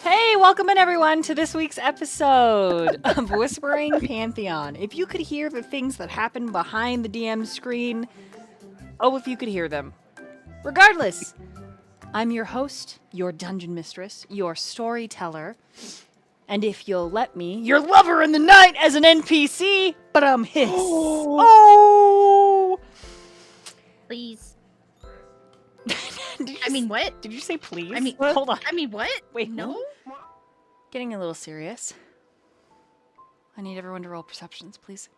Hey, welcome in everyone to this week's episode of Whispering Pantheon. If you could hear the things that happen behind the DM screen, oh, if you could hear them. Regardless, I'm your host, your dungeon mistress, your storyteller, and if you'll let me, your lover in the night as an NPC, but I'm hiss. Oh! Please. What? Did you say please? Hold on. What? Wait, no? Getting a little serious. I need everyone to roll perceptions, please.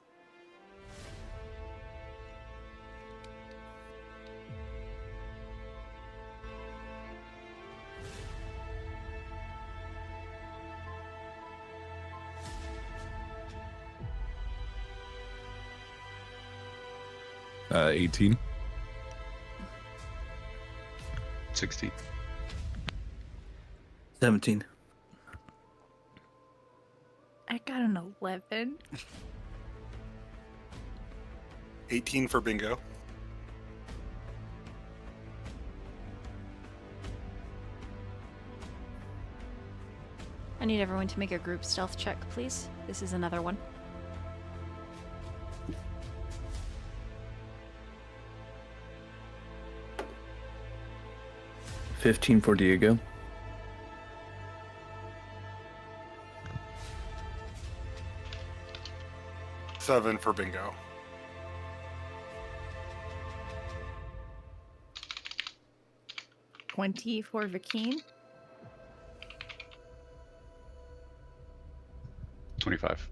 Uh, 18. 16. 17. I got an 11. 18 for bingo. I need everyone to make a group stealth check, please. This is another one. $15 for Diego. $7 for bingo. $20 for Vakeen. 25.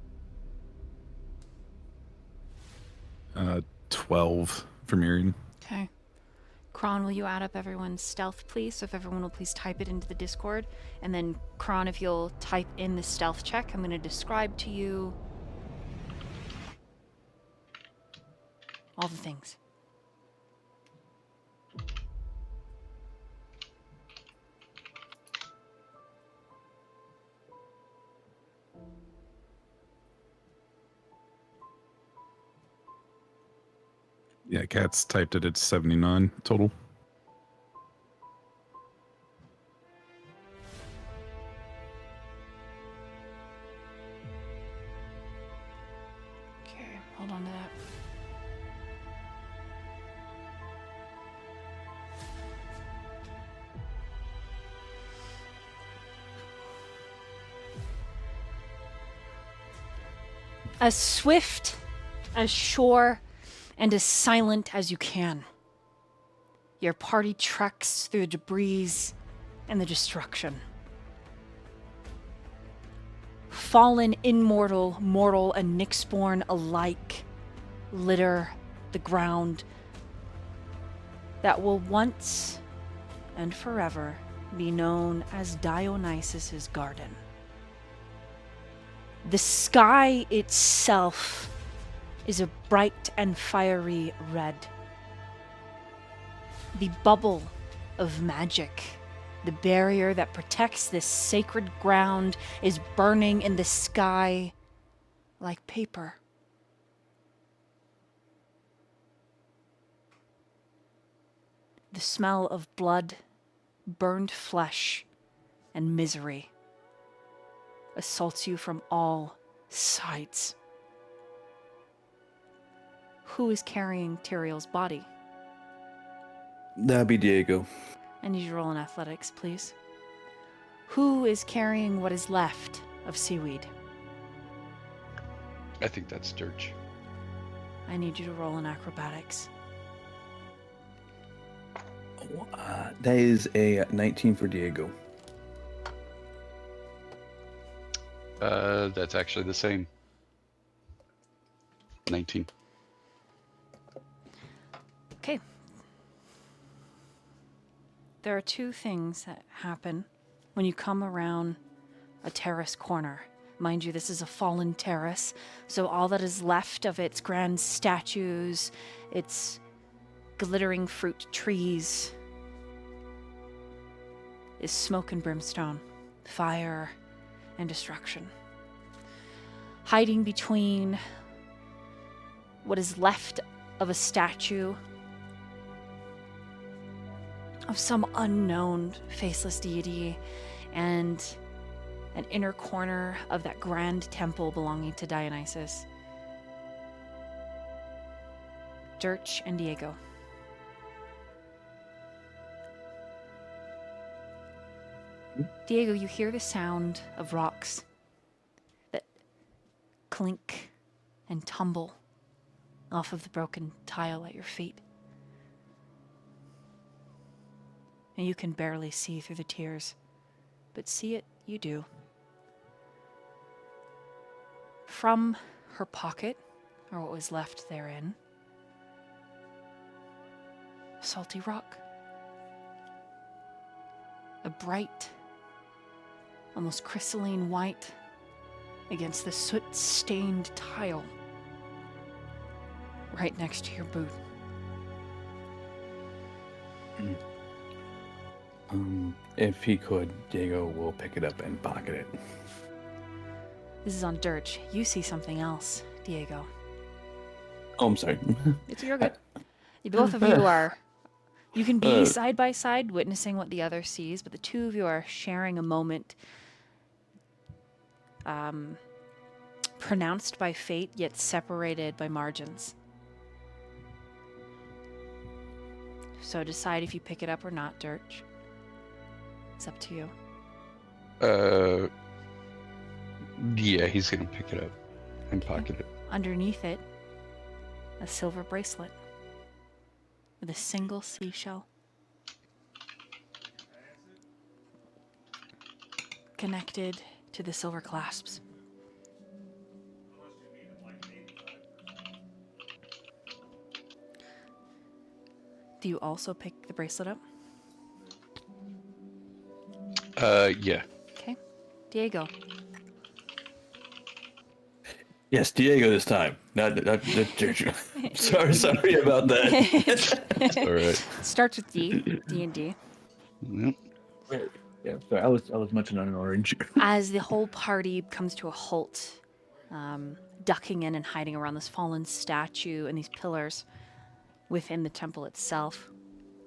12 for Myyrion. Okay. Chron, will you add up everyone's stealth, please? So if everyone will please type it into the Discord. And then, Chron, if you'll type in the stealth check, I'm going to describe to you all the things. Yeah, Kat's typed it at 79 total. Okay, hold on to that. As swift, as sure, and as silent as you can. Your party treks through the debris and the destruction. Fallen, immortal, mortal, and Nyxborn alike litter the ground that will once and forever be known as Dionysus's Garden. The sky itself is a bright and fiery red. The bubble of magic, the barrier that protects this sacred ground, is burning in the sky like paper. The smell of blood, burned flesh, and misery assaults you from all sides. Who is carrying Tyriel's body? That'd be Diego. I need you to roll in athletics, please. Who is carrying what is left of Seaweed? I think that's Durch. I need you to roll in acrobatics. That is a 19 for Diego. That's actually the same. 19. Okay. There are two things that happen when you come around a terrace corner. Mind you, this is a fallen terrace, so all that is left of its grand statues, its glittering fruit trees, is smoke and brimstone, fire and destruction. Hiding between what is left of a statue of some unknown faceless deity and an inner corner of that grand temple belonging to Dionysus. Durch and Diego. Diego, you hear the sound of rocks that clink and tumble off of the broken tile at your feet. And you can barely see through the tears, but see it you do. From her pocket, or what was left therein, salty rock. A bright, almost crystalline white against the soot-stained tile right next to your boot. If he could, Diego will pick it up and pocket it. This is on Durch. You see something else, Diego. Oh, I'm sorry. You're good. Both of you are... You can be side by side witnessing what the other sees, but the two of you are sharing a moment pronounced by fate, yet separated by margins. So decide if you pick it up or not, Durch. It's up to you. Yeah, he's gonna pick it up and pocket it. Underneath it, a silver bracelet with a single seashell connected to the silver clasps. Do you also pick the bracelet up? Yeah. Okay. Diego. Yes, Diego this time. Not Giorgio. sorry about that. All right. Starts with D. D&D. Yep. Yeah, sorry, I was munching on an orange. As the whole party comes to a halt, ducking in and hiding around this fallen statue and these pillars within the temple itself,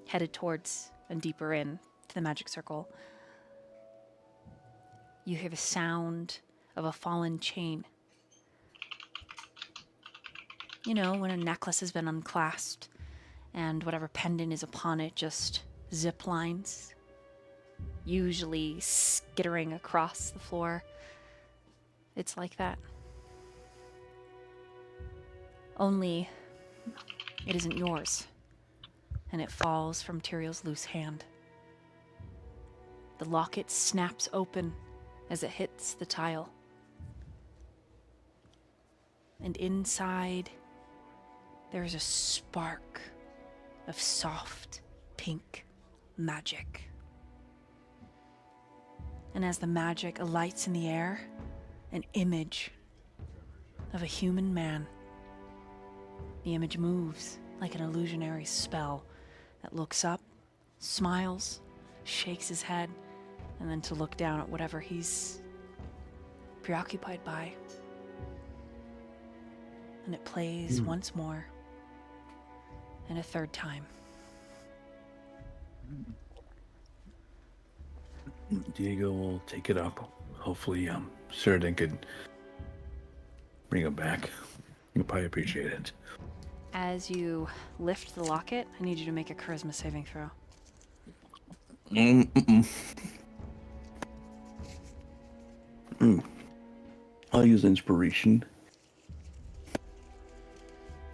headed towards and deeper in to the magic circle, you hear the sound of a fallen chain. You know, when a necklace has been unclasped and whatever pendant is upon it just zip lines, usually skittering across the floor. It's like that. Only it isn't yours, and it falls from Tyriel's loose hand. The locket snaps open as it hits the tile. And inside, there is a spark of soft, pink magic. And as the magic alights in the air, an image of a human man. The image moves like an illusionary spell that looks up, smiles, shakes his head, and then to look down at whatever he's preoccupied by. And it plays once more, and a third time. Diego will take it up. Hopefully, Sheridan could bring him back. He'll probably appreciate it. As you lift the locket, I need you to make a charisma saving throw. I'll use inspiration.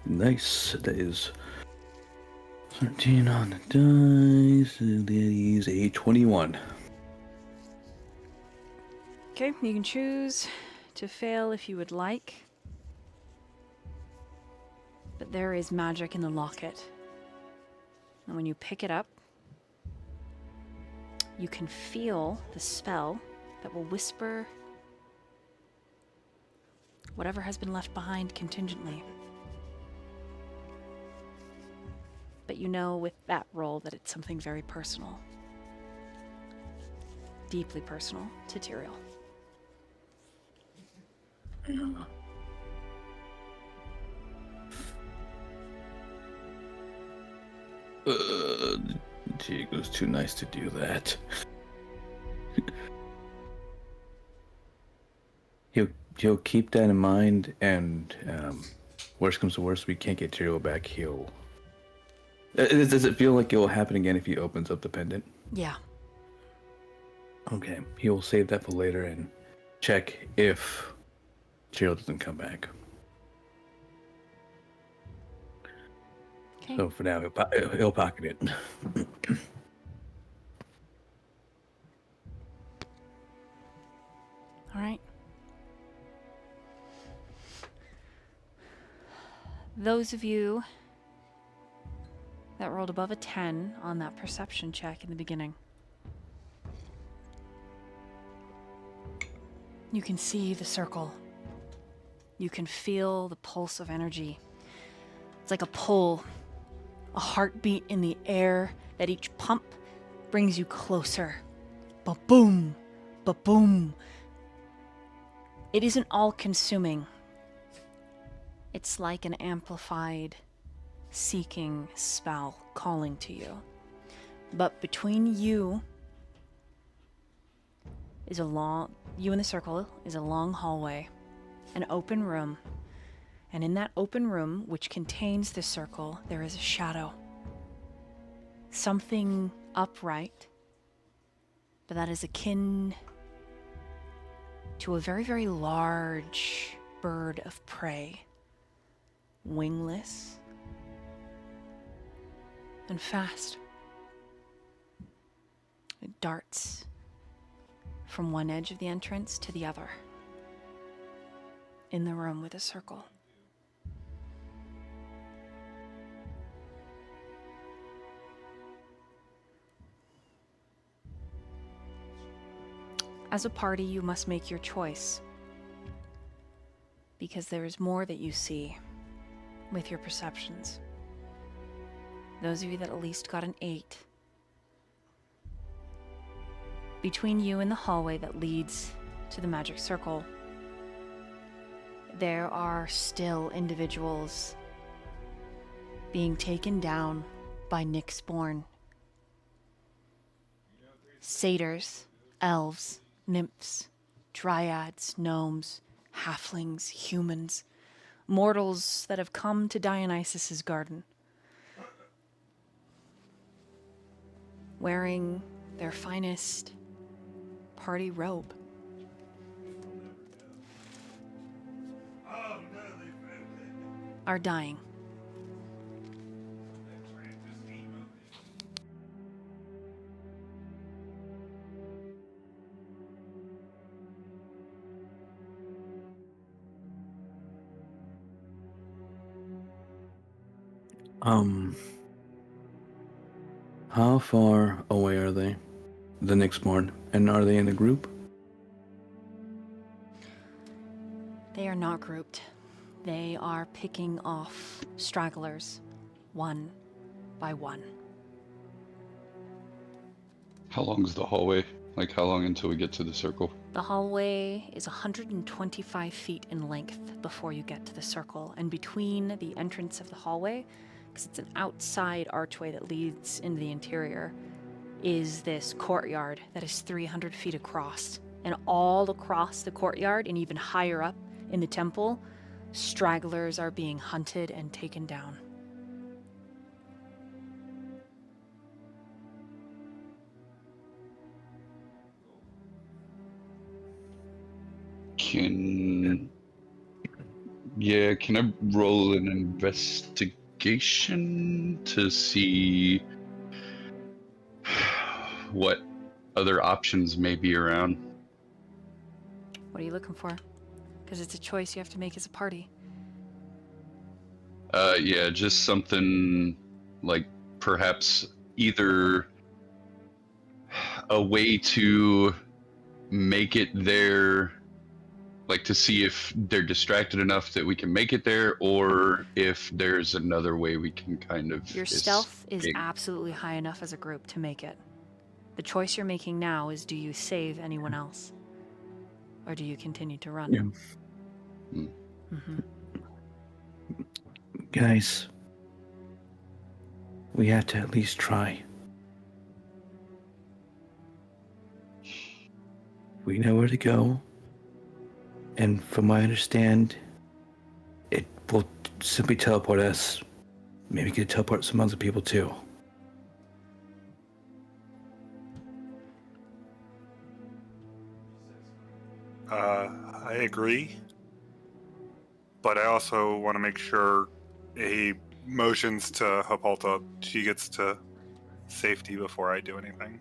Nice. That is 13 on the dice. That is a 21. Okay, you can choose to fail if you would like. But there is magic in the locket. And when you pick it up, you can feel the spell that will whisper whatever has been left behind contingently. But you know with that roll that it's something very personal. Deeply personal to Tyriel. Diego's too nice to do that. he'll keep that in mind, and worst comes to worst, we can't get Tyriel back. Does it feel like it will happen again if he opens up the pendant? Yeah. Okay, he'll save that for later and check if Tyriel doesn't come back. Okay. So for now, he'll pocket it. All right. Those of you that rolled above a 10 on that perception check in the beginning, you can see the circle. You can feel the pulse of energy. It's like a pull, a heartbeat in the air that each pump brings you closer. Ba-boom, ba-boom. It isn't all-consuming. It's like an amplified, seeking spell calling to you. But between you is you in the circle is a long hallway, an open room. And in that open room, which contains the circle, there is a shadow. Something upright, but that is akin to a very, very large bird of prey. Wingless and fast. It darts from one edge of the entrance to the other in the room with a circle. As a party, you must make your choice, because there is more that you see with your perceptions. Those of you that at least got an 8. Between you and the hallway that leads to the magic circle, there are still individuals being taken down by Nyxborn. Satyrs, elves, nymphs, dryads, gnomes, halflings, humans, mortals that have come to Dionysus's garden, wearing their finest party robe. Are dying. How far away are they? The Nyxborn, and are they in a group? They are not grouped. They are picking off stragglers, one by one. How long is the hallway? Like, how long until we get to the circle? The hallway is 125 feet in length before you get to the circle, and between the entrance of the hallway, because it's an outside archway that leads into the interior, is this courtyard that is 300 feet across. And all across the courtyard and even higher up in the temple, stragglers are being hunted and taken down. Can I roll an investigation to see what other options may be around? What are you looking for? Because it's a choice you have to make as a party. Yeah, just something like perhaps either a way to make it there, like to see if they're distracted enough that we can make it there, or if there's another way we can kind of... Your stealth is absolutely high enough as a group to make it. The choice you're making now is, do you save anyone else? Or do you continue to run? Yeah. Mm-hmm. Guys, we have to at least try. We know where to go, And from what I understand, it will simply teleport us. Maybe could teleport some other people too. I agree. But I also want to make sure he motions to Hippolyta. She gets to safety before I do anything.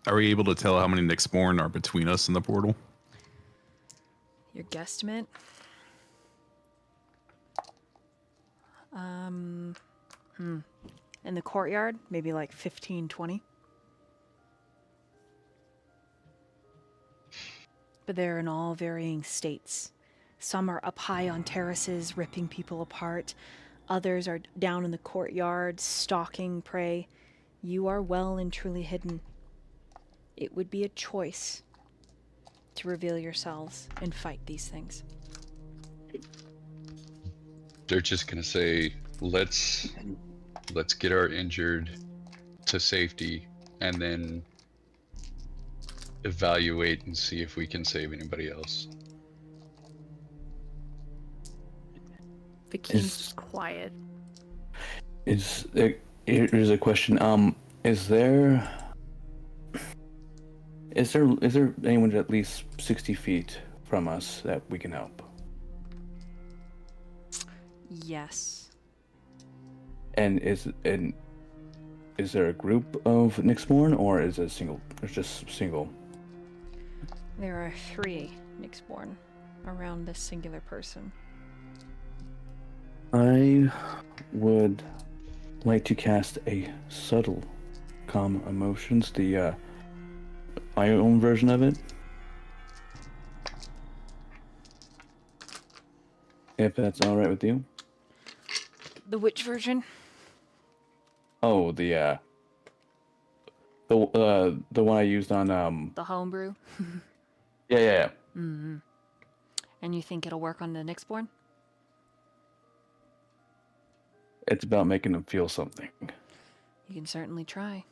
Are we able to tell how many Nyxborn are between us and the portal? Your guesstimate? In the courtyard, maybe like 15, 20. But they're in all varying states. Some are up high on terraces, ripping people apart. Others are down in the courtyard, stalking prey. You are well and truly hidden. It would be a choice to reveal yourselves and fight these things. They're just gonna say, let's get our injured to safety and then evaluate and see if we can save anybody else. Vakeen's just quiet. Here's a question. Is there anyone at least 60 feet from us that we can help? Yes. And is there a group of Nyxborn, or is it single? Or just single? There are 3 Nyxborn around this singular person. I would like to cast a subtle calm emotions, my own version of it. If that's all right with you. The which version? Oh, the one I used on The homebrew? yeah. Mm-hmm. And you think it'll work on the Nyxborn? It's about making them feel something. You can certainly try.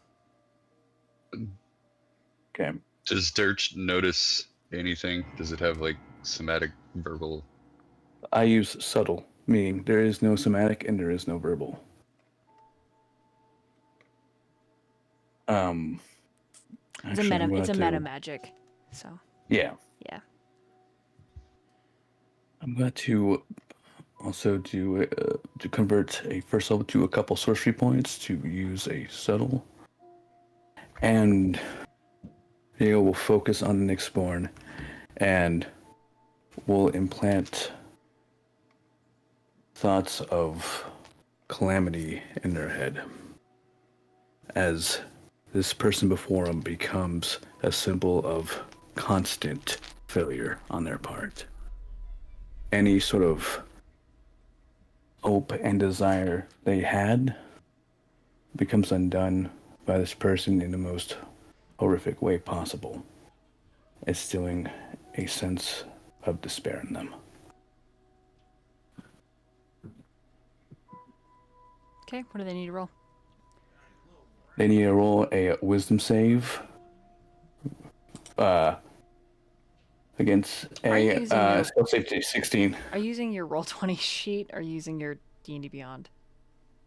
Okay. Does Durch notice anything? Does it have like somatic, verbal? I use subtle, meaning there is no somatic and there is no verbal. It's Actually, a meta magic. So Yeah. yeah. I'm going to also to convert a first level to a couple sorcery points to use a subtle, and we'll focus on the Nyxborn, and we'll implant thoughts of calamity in their head as this person before them becomes a symbol of constant failure on their part. Any sort of hope and desire they had becomes undone by this person in the most horrific way possible, instilling a sense of despair in them. Okay, what do they need to roll? They need to roll a wisdom save against a skill safety 16. Are you using your Roll20 sheet or using your D&D Beyond?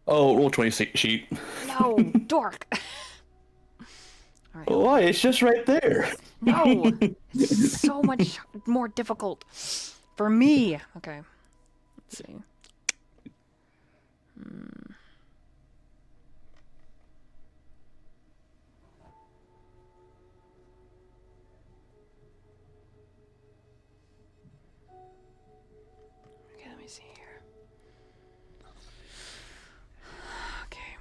Oh, roll 20 sheet. No, dork. All right. Why? It's just right there. No, it's so much more difficult for me. Okay, let's see. Okay, let me see here. Okay.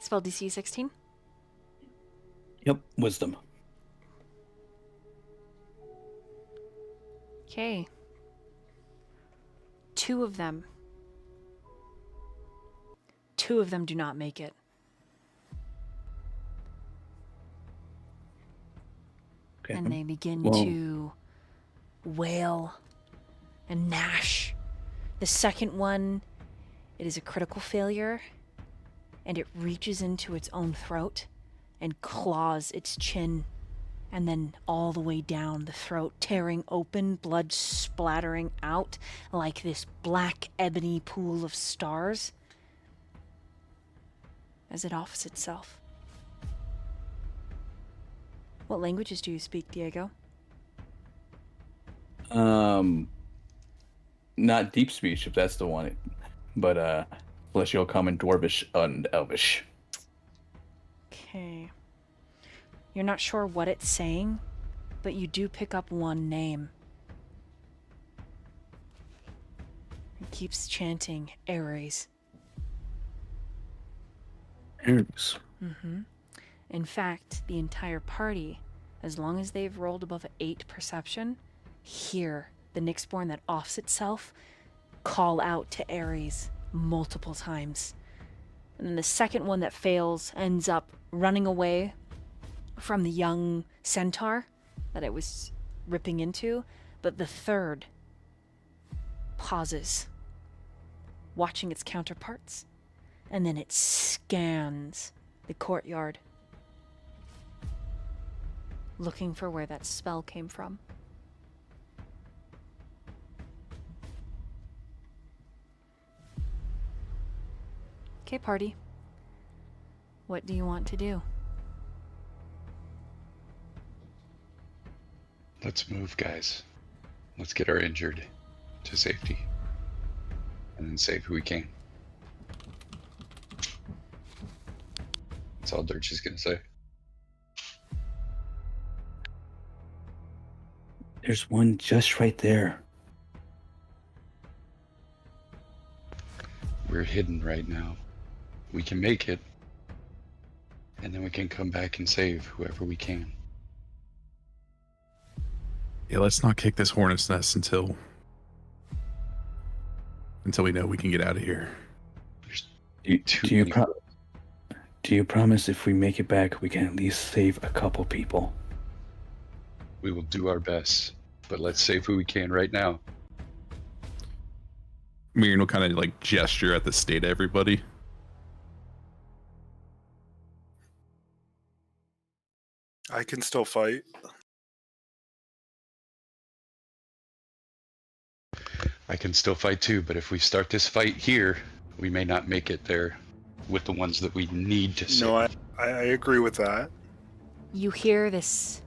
Spell DC 16. Yep, wisdom. Okay. 2 of them. 2 of them do not make it. Okay. And they begin Well- to wail and gnash. The second one It is a critical failure, and it reaches into its own throat and claws its chin, and then all the way down the throat, tearing open, blood splattering out like this black ebony pool of stars as it offs itself. What languages do you speak, Diego? Not deep speech, if that's the one, but Celestial Common, Dwarvish, and Elvish. Okay. You're not sure what it's saying, but you do pick up one name. It keeps chanting Ares. Ares. Mm-hmm. In fact, the entire party, as long as they've rolled above an 8 perception, hear the Nyxborn that offs itself call out to Ares multiple times. And then the second one that fails ends up running away from the young centaur that it was ripping into. But the third pauses, watching its counterparts, and then it scans the courtyard, looking for where that spell came from. Okay, party. What do you want to do? Let's move, guys. Let's get our injured to safety. And then save who we can. That's all Durch is gonna say. There's one just right there. We're hidden right now. We can make it. And then we can come back and save whoever we can. Yeah, let's not kick this hornet's nest until we know we can get out of here. There's Do too you many- do you promise if we make it back, we can at least save a couple people? We will do our best. But let's save who we can right now. Myyrion will kind of like gesture at the state of everybody. I can still fight. I can still fight too, but if we start this fight here, we may not make it there with the ones that we need to save. No, I agree with that. You hear this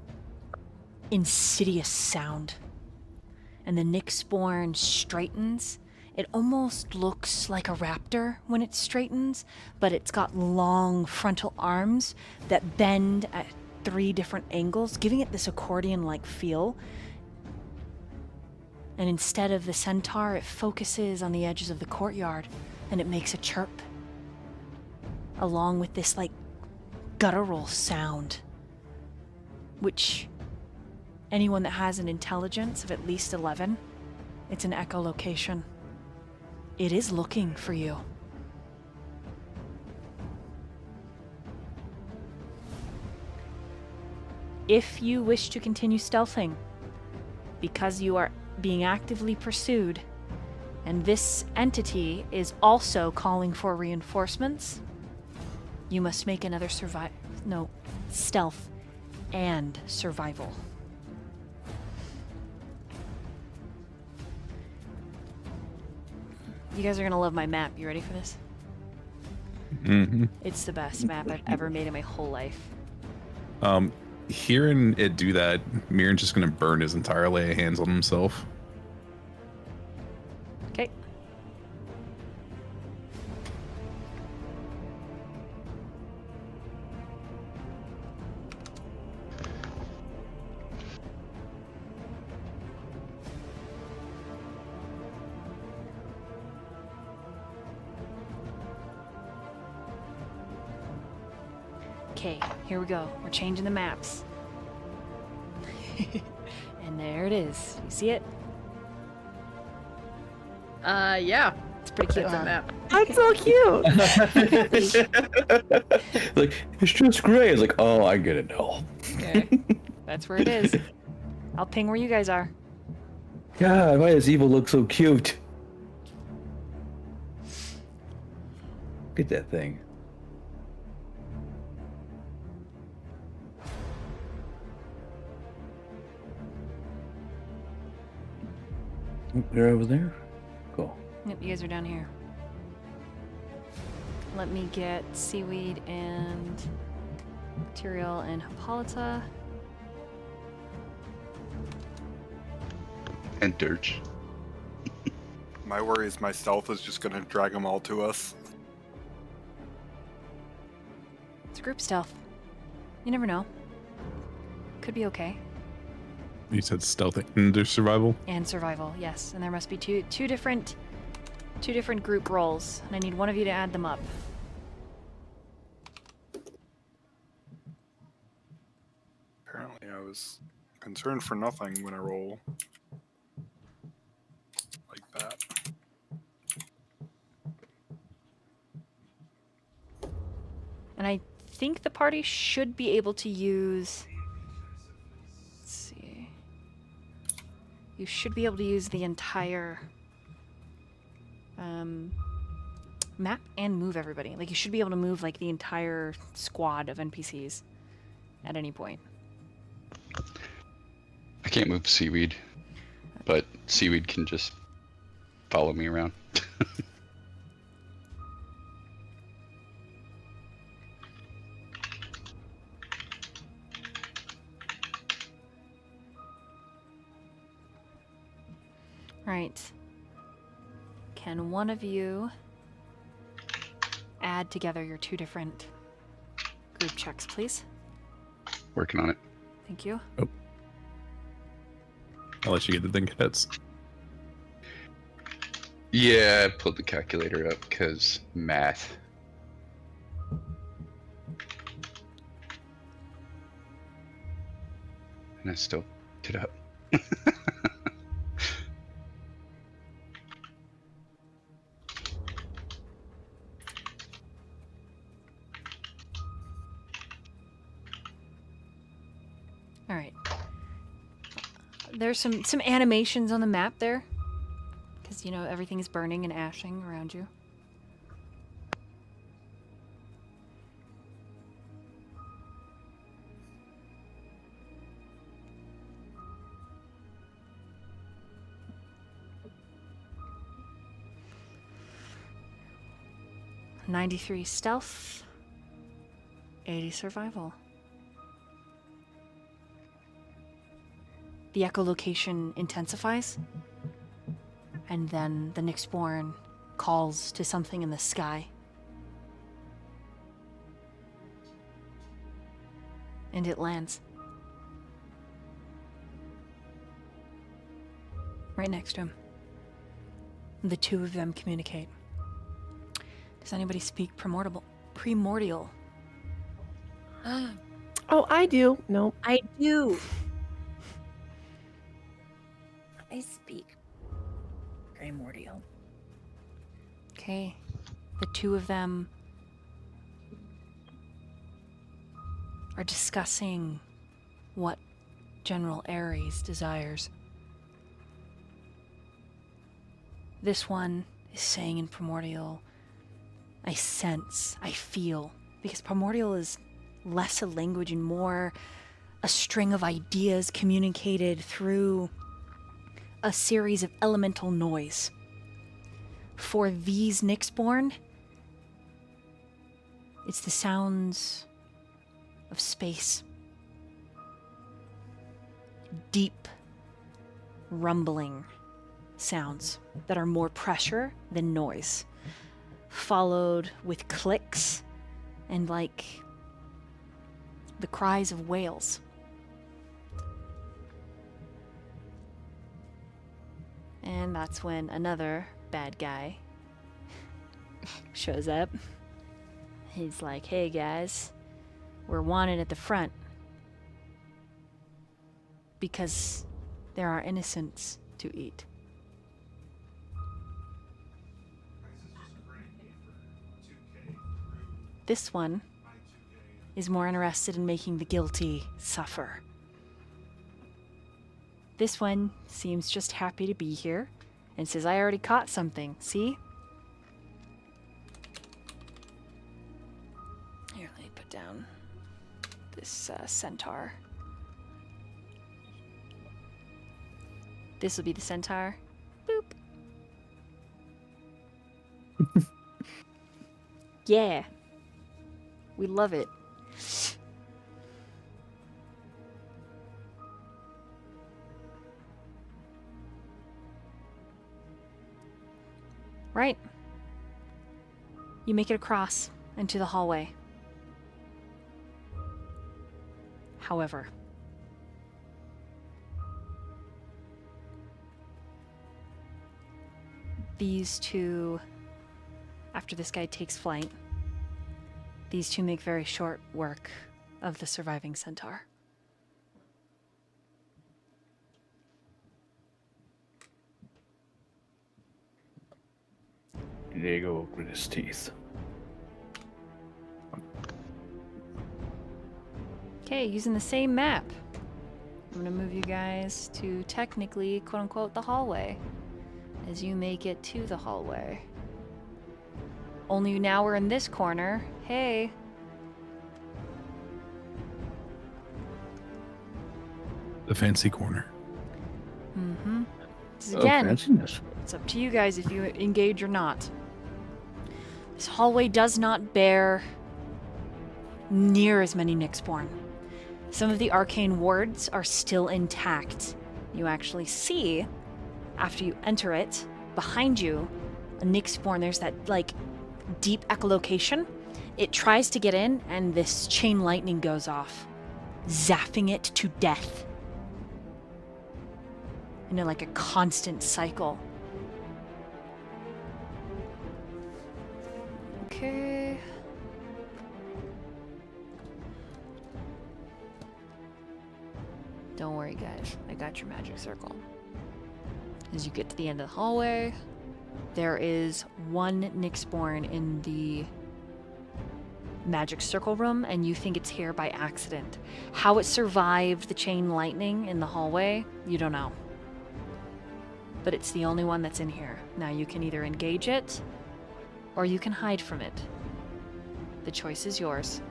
insidious sound, and the Nyxborn straightens. It almost looks like a raptor when it straightens, but it's got long frontal arms that bend at 3 different angles, giving it this accordion-like feel. And instead of the centaur, it focuses on the edges of the courtyard, and it makes a chirp, along with this like guttural sound, which anyone that has an intelligence of at least 11, it's an echolocation. It is looking for you. If you wish to continue stealthing, because you are being actively pursued, and this entity is also calling for reinforcements, you must make another stealth and survival. You guys are gonna love my map. You ready for this? Mm-hmm. It's the best map I've ever made in my whole life. Hearing it do that, Myrion's just gonna burn his entire lay of hands on himself. Okay. Okay, here we go. We're changing the maps. And there it is. You see it? Yeah. It's pretty cute, That's a huh? map. That's so cute! Like, it's just gray. It's like, oh, I get it now. Okay. That's where it is. I'll ping where you guys are. God, why does evil look so cute? Look at that thing. Oh, you're over there? Cool. Yep, you guys are down here. Let me get Seaweed and Tyriel and Hippolyta. And Durch. My worry is my stealth is just gonna drag them all to us. It's a group stealth. You never know. Could be okay. You said stealth and survival? And survival, yes. And there must be two different group roles, and I need one of you to add them up. Apparently I was concerned for nothing when I roll like that. And I think the party should be able to use... Let's see. You should be able to use the entire map and move everybody. Like, you should be able to move, like, the entire squad of NPCs at any point. I can't move Seaweed, but Seaweed can just follow me around. Right. Can one of you add together your two different group checks, please? Working on it. Thank you. I'll let you get the thing, cats. Yeah, I pulled the calculator up because math. And I still did it up. All right. There's some animations on the map there, because you know everything is burning and ashing around you. "93 stealth, 80 survival." The echolocation intensifies, and then the Nyxborn calls to something in the sky. And it lands. Right next to him. The two of them communicate. Does anybody speak primordial? Oh, I do. Nope. I do. I speak primordial. Okay. The two of them are discussing what General Ares desires. This one is saying in primordial, I sense, I feel, because primordial is less a language and more a string of ideas communicated through a series of elemental noise. For these Nyxborn, it's the sounds of space. Deep, rumbling sounds that are more pressure than noise, followed with clicks and like the cries of whales. And that's when another bad guy shows up. He's like, hey guys, we're wanted at the front because there are innocents to eat. This one is more interested in making the guilty suffer. This one seems just happy to be here and says, I already caught something, see? Let me put down this centaur. This will be the centaur. Boop. Yeah. We love it. Right. You make it across into the hallway. However, these two, after this guy takes flight, these two make very short work of the surviving centaur. Diego grit his teeth. Okay, using the same map. I'm gonna move you guys to technically, quote unquote, the hallway. As you make it to the hallway. Only now we're in this corner. Hey. The fancy corner. Mm-hmm. This is Oh, again, fanciness. it's up to you guys if you engage or not. This hallway does not bear near as many Nyxborn. Some of the arcane wards are still intact. You actually see, after you enter it, behind you, a Nyxborn, there's that, like, deep echolocation. It tries to get in, and this chain lightning goes off, zapping it to death. In like a constant cycle. Okay. Don't worry, guys. I got your magic circle. As you get to the end of the hallway, there is one Nyxborn in the magic circle room, and you think it's here by accident. How it survived the chain lightning in the hallway, you don't know. But it's the only one that's in here. Now you can either engage it, or you can hide from it. The choice is yours.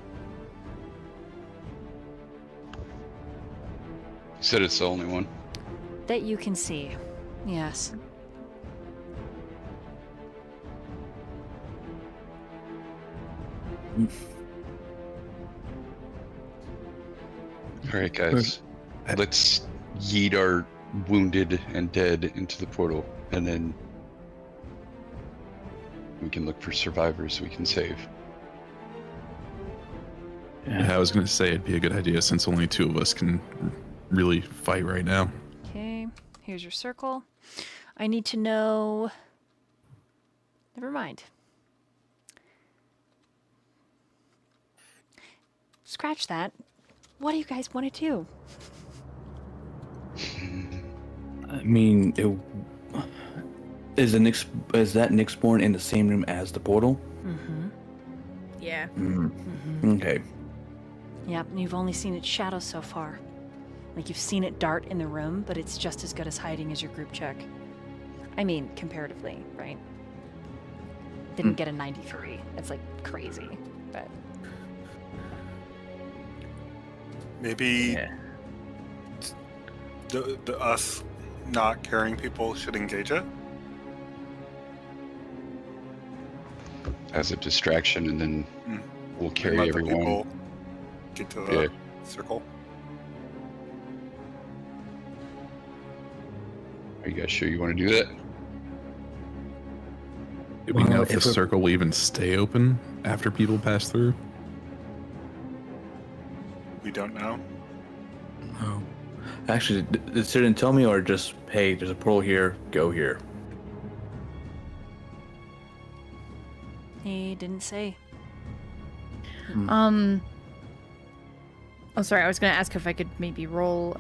You said it's the only one. That you can see. Yes. All right, guys. Let's yeet our wounded and dead into the portal, and then we can look for survivors we can save. Yeah, I was going to say it'd be a good idea since only two of us can really fight right now. Okay, here's your circle. I need to know... Never mind. Scratch that. What do you guys want to do? I mean, is that Nyxborn in the same room as the portal? Mm-hmm. Yeah. Okay. Yep, and you've only seen its shadow so far. Like, you've seen it dart in the room, but it's just as good as hiding as your group check. I mean, comparatively, right? Didn't get a 93. It's, like, crazy, but... Maybe the us not carrying people should engage it. As a distraction, and then we'll carry Let the everyone. people get to the circle. Are you guys sure you want to do that? Do we know if the if we're- circle will even stay open after people pass through? We don't know. Oh. Actually, did Cyril tell me, or just, hey, there's a portal here, go here? He didn't say. Oh, sorry. I was gonna ask if I could maybe roll.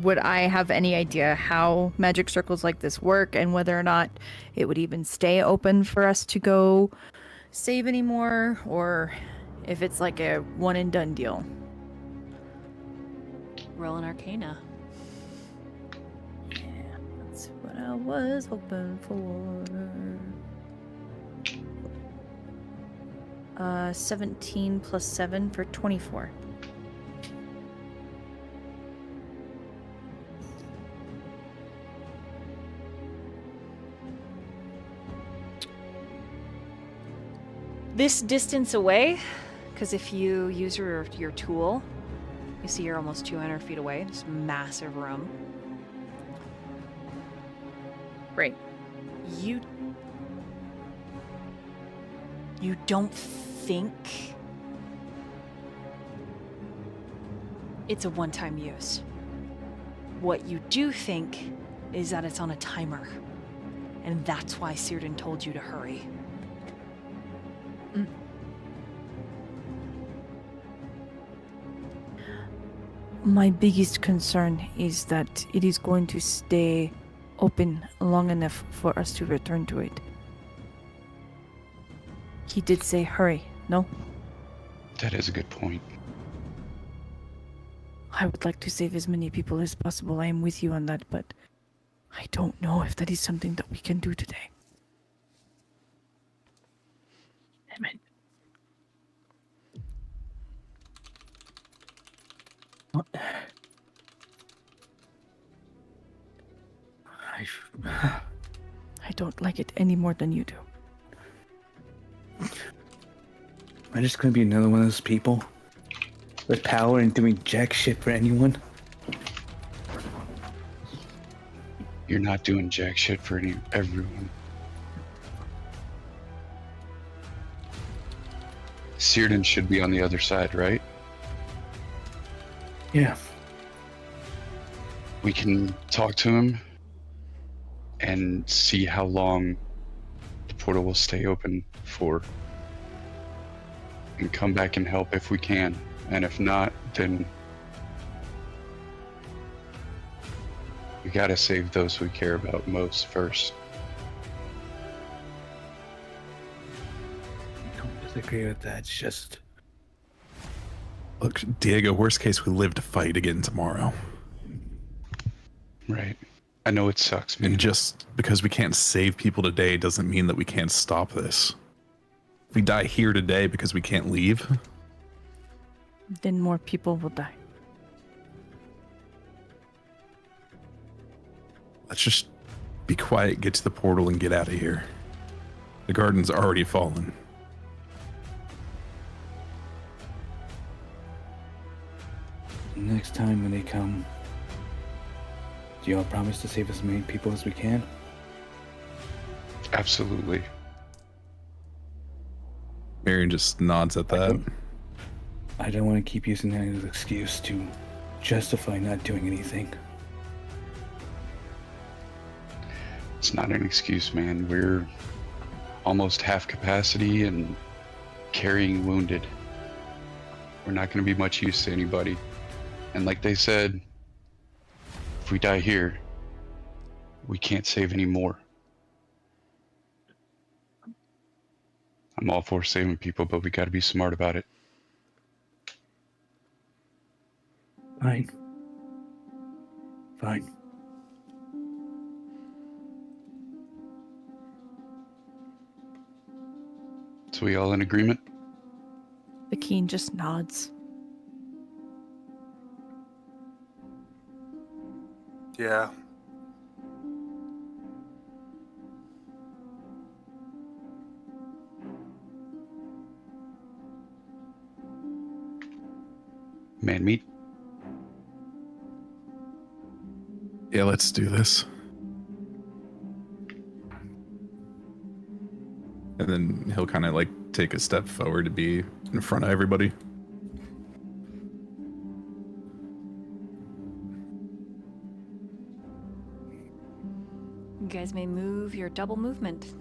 Would I have any idea how magic circles like this work, and whether or not it would even stay open for us to go save anymore, or if it's like a one and done deal? Roll an Arcana. Yeah, that's what I was hoping for. 17 plus 7 for 24. This distance away, because if you use your tool, you see you're almost 200 feet away. This massive room. Right. You don't think it's a one-time use. What you do think is that it's on a timer. And that's why Círdan told you to hurry. My biggest concern is that it is going to stay open long enough for us to return to it. He did say hurry, no? That is a good point. I would like to save as many people as possible. I am with you on that, but I don't know if that is something that we can do today. Damn it. What? I don't like it any more than you do. Am I just gonna be another one of those people with power and doing jack shit for anyone? You're not doing jack shit for everyone. Círdan should be on the other side, right? Yeah. We can talk to him and see how long the portal will stay open for. And come back and help if we can. And if not, then we gotta save those we care about most first. I don't disagree with that. It's just Look, Diego, worst case, we live to fight again tomorrow. Right. I know it sucks, man. And just because we can't save people today doesn't mean that we can't stop this. If we die here today because we can't leave, Then more people will die. let's just be quiet, get to the portal, and get out of here. The garden's already fallen. next time when they come, do y'all promise to save as many people as we can? Absolutely. Myyrion just nods at that. I don't want to keep using that as an excuse to justify not doing anything. It's not an excuse, man. We're almost half capacity and carrying wounded. We're not going to be much use to anybody. And like they said, if we die here, we can't save any more. I'm all for saving people, but we got to be smart about it. Fine. Fine. So we all in agreement? The Keen just nods. Yeah. Man meat? Yeah, let's do this. And then he'll kind of like take a step forward to be in front of everybody. You guys may move your double movement.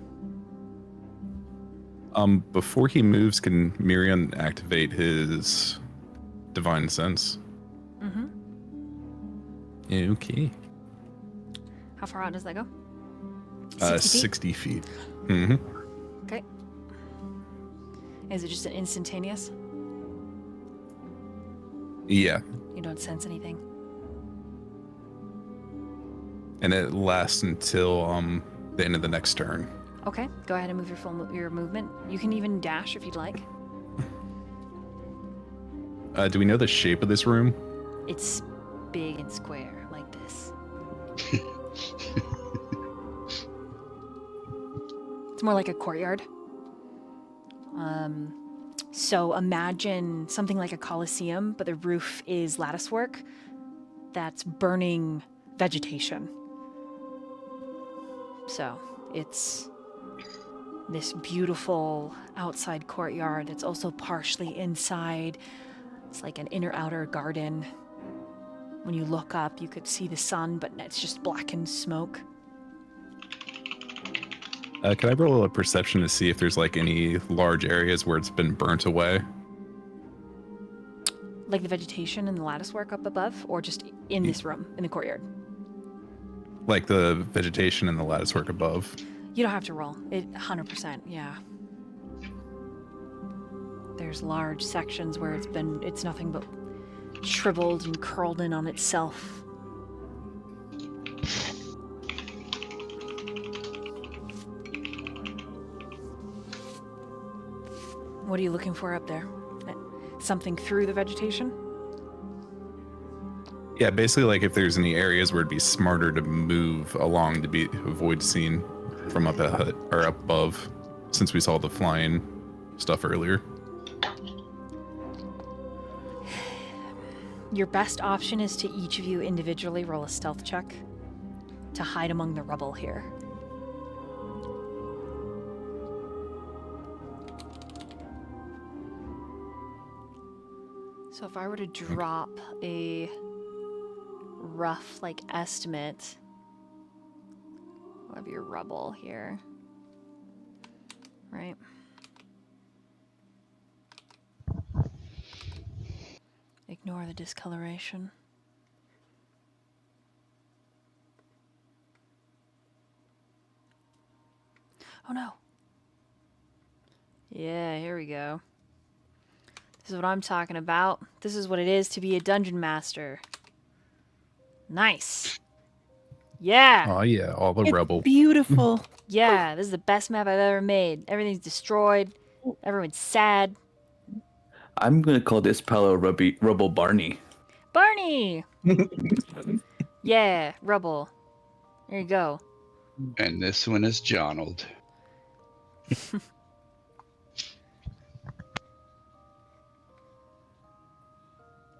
Before he moves, can Myyrion activate his divine sense? Mm-hmm. Okay. How far out does that go? 60 feet. Mm-hmm. Okay. Is it just an instantaneous? Yeah. You don't sense anything? And it lasts until the end of the next turn. Okay, go ahead and move your your movement. You can even dash if you'd like. Do we know the shape of this room? It's big and square, like this. It's more like a courtyard. So imagine something like a coliseum, but the roof is latticework that's burning vegetation. So it's this beautiful outside courtyard that's also partially inside. It's like an inner-outer garden. When you look up, you could see the sun, but it's just blackened smoke. Can I roll a perception to see if there's like any large areas where it's been burnt away? Like the vegetation and the latticework up above, or just in this room, in the courtyard? Like the vegetation and the latticework above. You don't have to roll. 100%, yeah. There's large sections where it's nothing but shriveled and curled in on itself. What are you looking for up there? Something through the vegetation? Yeah, basically like if there's any areas where it'd be smarter to move along to avoid seeing from up above, since we saw the flying stuff earlier. Your best option is to each of you individually roll a stealth check to hide among the rubble here. So if I were to drop a rough estimate of your rubble here, right? Ignore the discoloration. Oh no. Yeah, here we go. This is what I'm talking about. This is what it is to be a dungeon master. Nice. Yeah. Oh yeah, all the rubble. Beautiful. Yeah, this is the best map I've ever made. Everything's destroyed. Everyone's sad. I'm gonna call this Palo Rubble Barney. Barney! Yeah, rubble. There you go. And this one is Jonald.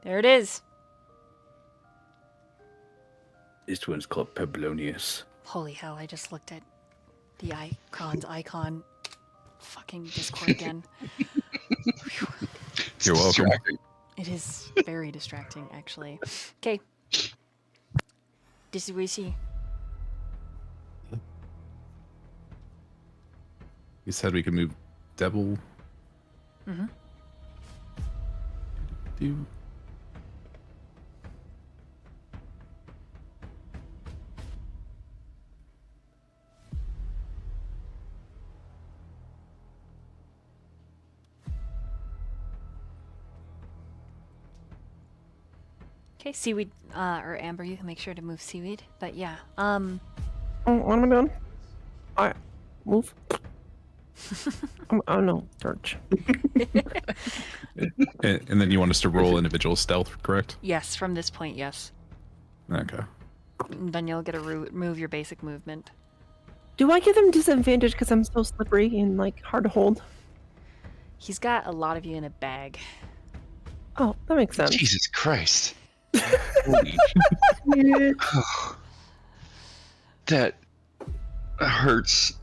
There it is. This one's called Peblonius. Holy hell, I just looked at the Chron's icon. Fucking Discord again. You're welcome. Distracting. It is very distracting, actually. Okay. This is what we see. You said we could move Devil. Mm-hmm. Do. Okay, Seaweed, or Amber, you can make sure to move Seaweed. But yeah, Oh, what am I doing? I move. Oh no, Durch. And then you want us to roll individual stealth, correct? yes, from this point, yes. Okay. And then you'll get to move your basic movement. Do I give them disadvantage because I'm so slippery and hard to hold? He's got a lot of you in a bag. Oh, that makes sense. Jesus Christ. Holy that hurts.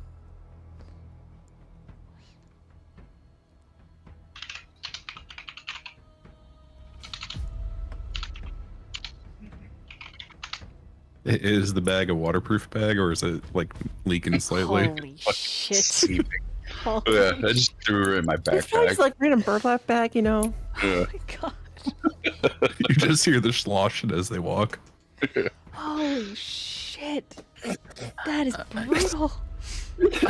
Is the bag a waterproof bag, or is it leaking slightly? Holy shit. Seeping. Holy Yeah, I just threw it in my This bag's backpack. in a burlap bag, you know. Yeah. my god. You just hear the sloshing as they walk. Holy shit. That is brutal. Like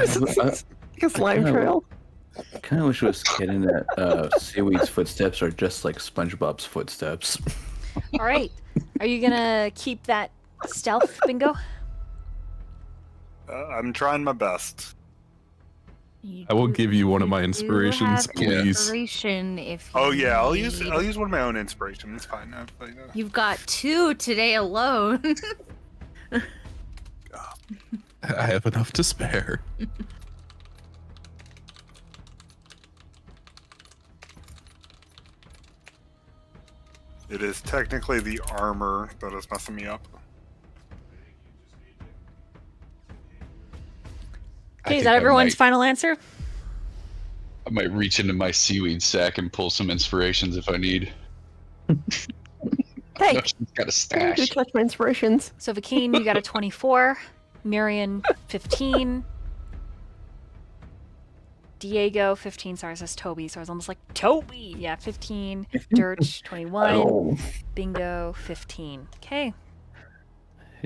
a slime I trail. kind of wish it was kidding that Seaweed's footsteps are just like SpongeBob's footsteps. All right. Are you gonna keep that stealth bingo? I'm trying my best. I will give you one of my do inspirations, have please. Inspiration if Oh you yeah, I'll need. use one of my own inspiration. It's fine. You've got 2 today alone. I have enough to spare. It is technically the armor that is messing me up. I Okay, is think that I everyone's might- final answer? I might reach into my seaweed sack and pull some inspirations if I need. Hey, No, she's got a I do stash. touch my inspirations. So Vakeen, you got a 24. Myyrion, 15. Diego, 15. Sorry, it says Toby, so I was almost like, Toby! Yeah, 15. Durch, 21. Oh, Bingo, 15. Okay.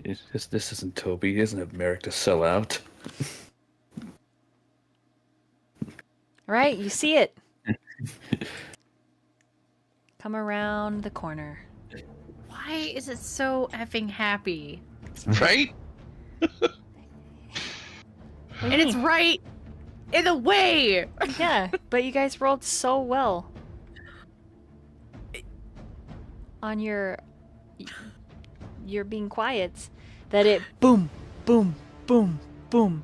this isn't Toby. He doesn't have Merrick to sell out. All right, you see it. Come around the corner. Why is it so effing happy? Right? And it's right in the way. Yeah, but you guys rolled so well on your being quiets that it boom, boom, boom, boom,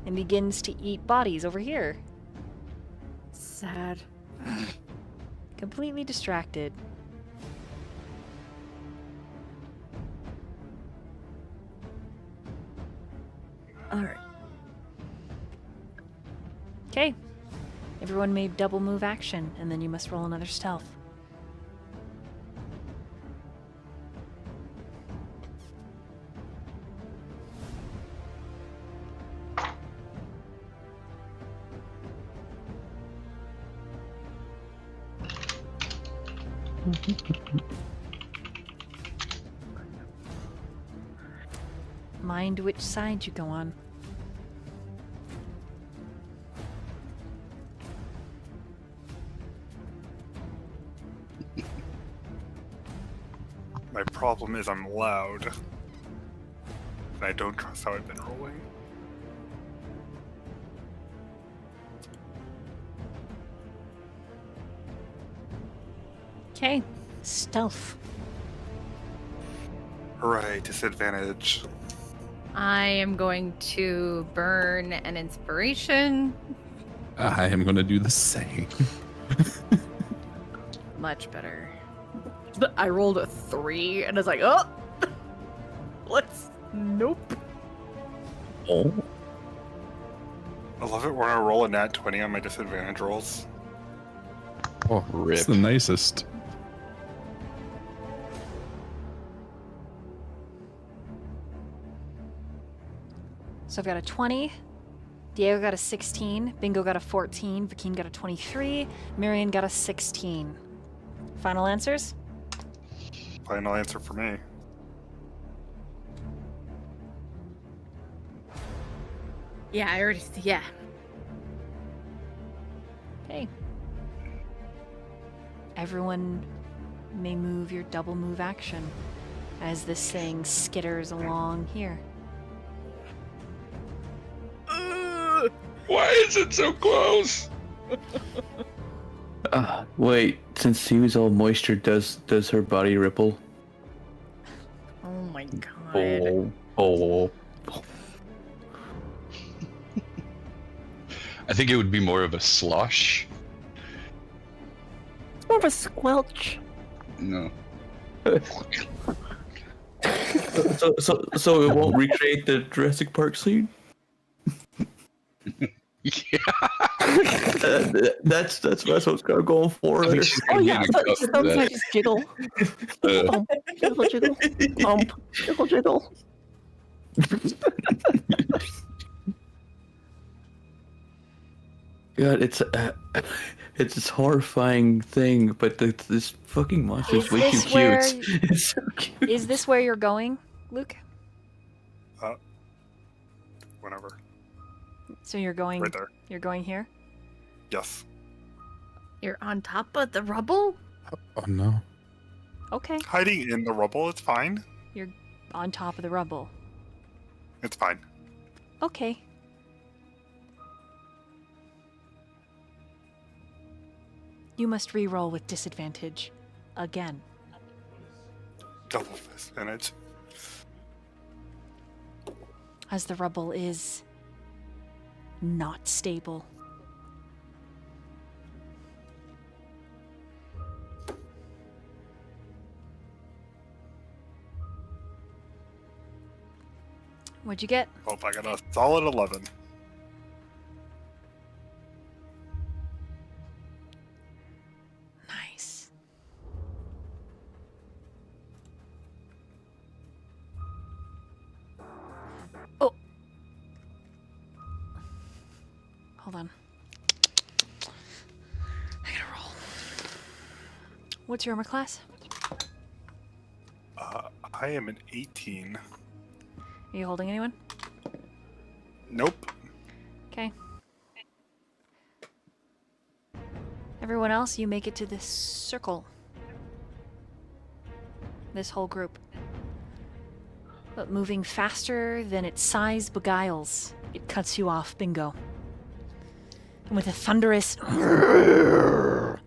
and begins to eat bodies over here. Sad. Completely distracted. All right. Okay. Everyone made double move action, and then you must roll another stealth. Mind which side you go on. My problem is I'm loud. And I don't trust how I've been rolling. Okay. Stealth. Hooray, disadvantage. I am going to burn an inspiration. I am going to do the same. Much better. I rolled a 3 and I was like, oh, nope. Oh, I love it when I roll a nat 20 on my disadvantage rolls. Oh, Rip. it's the nicest. So I've got a 20. Diego got a 16. Bingo got a 14. Vakeen got a 23. Myyrion got a 16. Final answers? Final answer for me. Yeah, I already, yeah. Okay. Everyone may move your double move action as this thing skitters along here. Why is it so close? wait. Since he was all moisture, does her body ripple? Oh my god. Oh. I think it would be more of a slosh. It's more of a squelch. No. So it won't recreate the Jurassic Park scene. Yeah. That's what I was kind of going for. I There. think she's Oh gonna be yeah, in a so cup for sometimes I that. just jiggle. Uh, Bump, jiggle, jiggle, bump, jiggle, jiggle. God, it's this horrifying thing, but this fucking monster is Is way too this where cute. It's so cute. Is this where you're going, Luke? Whenever. So you're going Right there. You're going here? Yes. You're on top of the rubble? Oh, no. Okay. Hiding in the rubble, it's fine. You're on top of the rubble. It's fine. Okay. You must re-roll with disadvantage again. Double disadvantage. As the rubble is not stable. What'd you get? Hope I got a solid 11. Nice. Oh. Hold on. I gotta roll. What's your armor class? I am an 18. Are you holding anyone? Nope. Okay. Everyone else, you make it to this circle. This whole group. But moving faster than its size beguiles, it cuts you off, bingo. And with a thunderous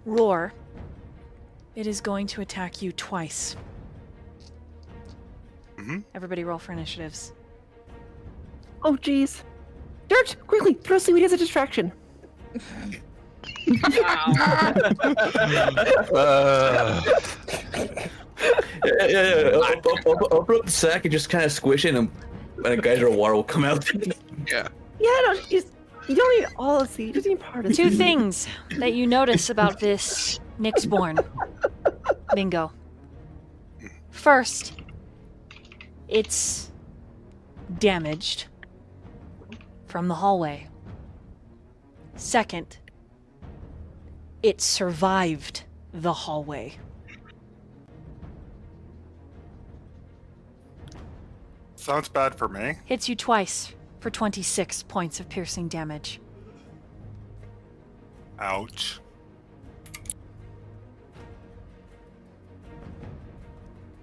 roar, it is going to attack you twice. Everybody roll for initiatives. Oh, jeez. Dirt, quickly, throw Seaweed as a distraction. Open up the sack and just kind of squish it, and a geyser of water will come out. Yeah. Yeah, no, you don't need all of Seaweed. You just need part of Two Seaweed. things that you notice about this Nyxborn. Bingo. First, it's damaged from the hallway. Second, it survived the hallway. Sounds bad for me. Hits you twice for 26 points of piercing damage. Ouch.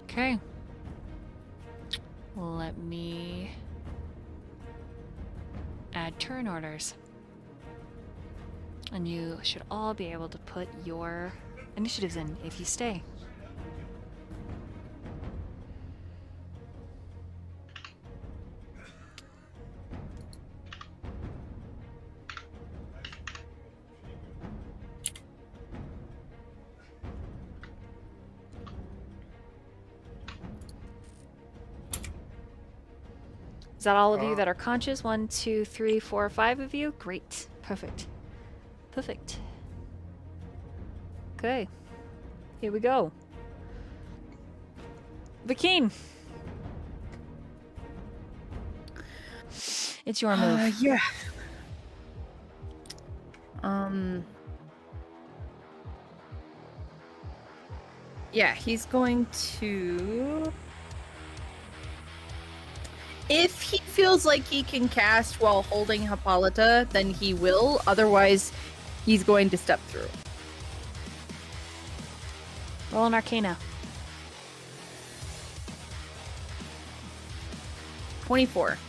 Okay. Let me add turn orders. And you should all be able to put your initiatives in if you stay. Is that all of you that are conscious? 1, 2, 3, 4, 5 of you? Great. Perfect. Perfect. Okay. Here we go. Vakeen. It's your move. Yeah. Yeah, he's going to. If he feels like he can cast while holding Hippolyta, then he will. Otherwise, he's going to step through. Roll an Arcana. 24.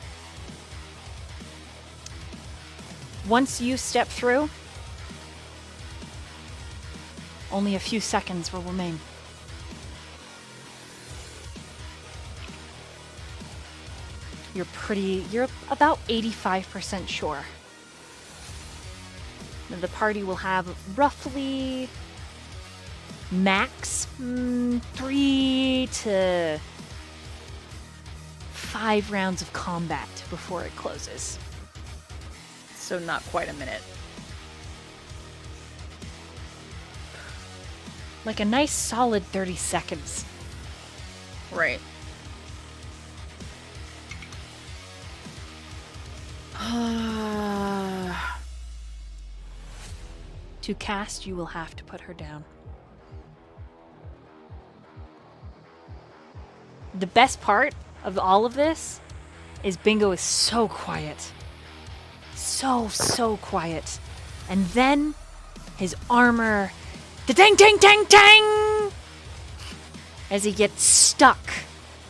Once you step through, only a few seconds will remain. You're about 85% sure that the party will have roughly max 3 to 5 rounds of combat before it closes. So not quite a minute. Like a nice solid 30 seconds. Right. To cast, you will have to put her down. The best part of all of this is Bingo is so quiet. So quiet. And then his armor, dang, dang, dang, dang! As he gets stuck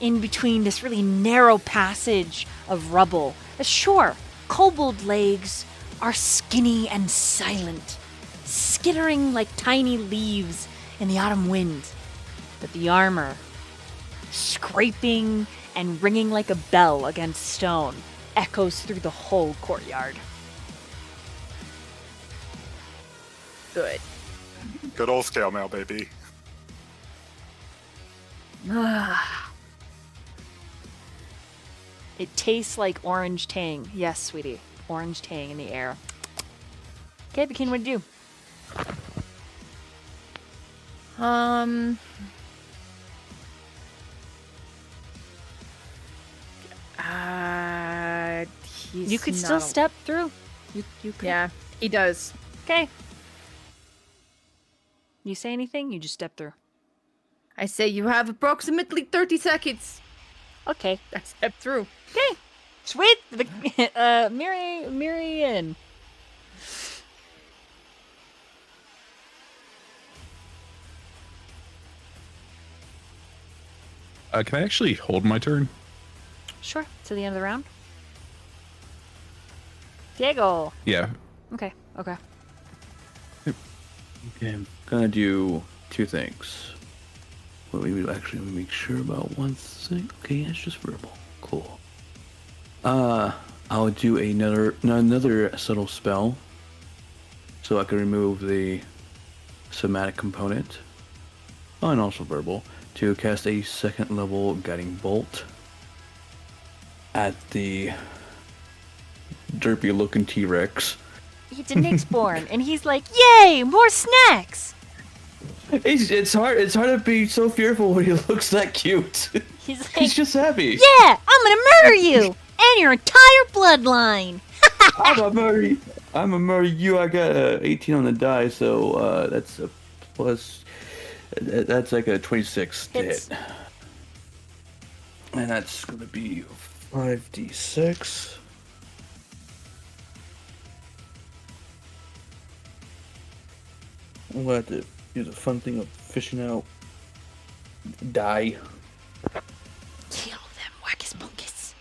in between this really narrow passage of rubble. Sure, kobold legs are skinny and silent. skittering like tiny leaves in the autumn wind. But the armor, scraping and ringing like a bell against stone, echoes through the whole courtyard. Good. Good old scale mail, baby. It tastes like orange tang. Yes, sweetie. Orange tang in the air. Okay, Bikini, what do you do? He's You could not still a- step through. You could. Yeah, he does. Okay. You say anything, you just step through. I say you have approximately 30 seconds. Okay. I step through. Okay. Sweet. Myyrion. Can I actually hold my turn? Sure. To the end of the round. Diego. Yeah. Okay. Okay. Okay, I'm gonna do two things. Well, we would actually make sure about one thing. Okay, it's just verbal. Cool. I'll do another subtle spell, so I can remove the somatic component. Oh, and also verbal to cast a second level guiding bolt at the derpy looking T-Rex. It's a Nyxborn, and he's like, "Yay, more snacks!" It's hard to be so fearful when he looks that cute. He's like, He's just happy. "Yeah, I'm gonna murder you and your entire bloodline." I'm a murder you. I got a 18 on the die, so that's a plus. That's like a 26 to Hits. hit. And that's gonna be 5d6. We'll have to use a fun thing of fishing out die. Kill them, Wackus Bunkus.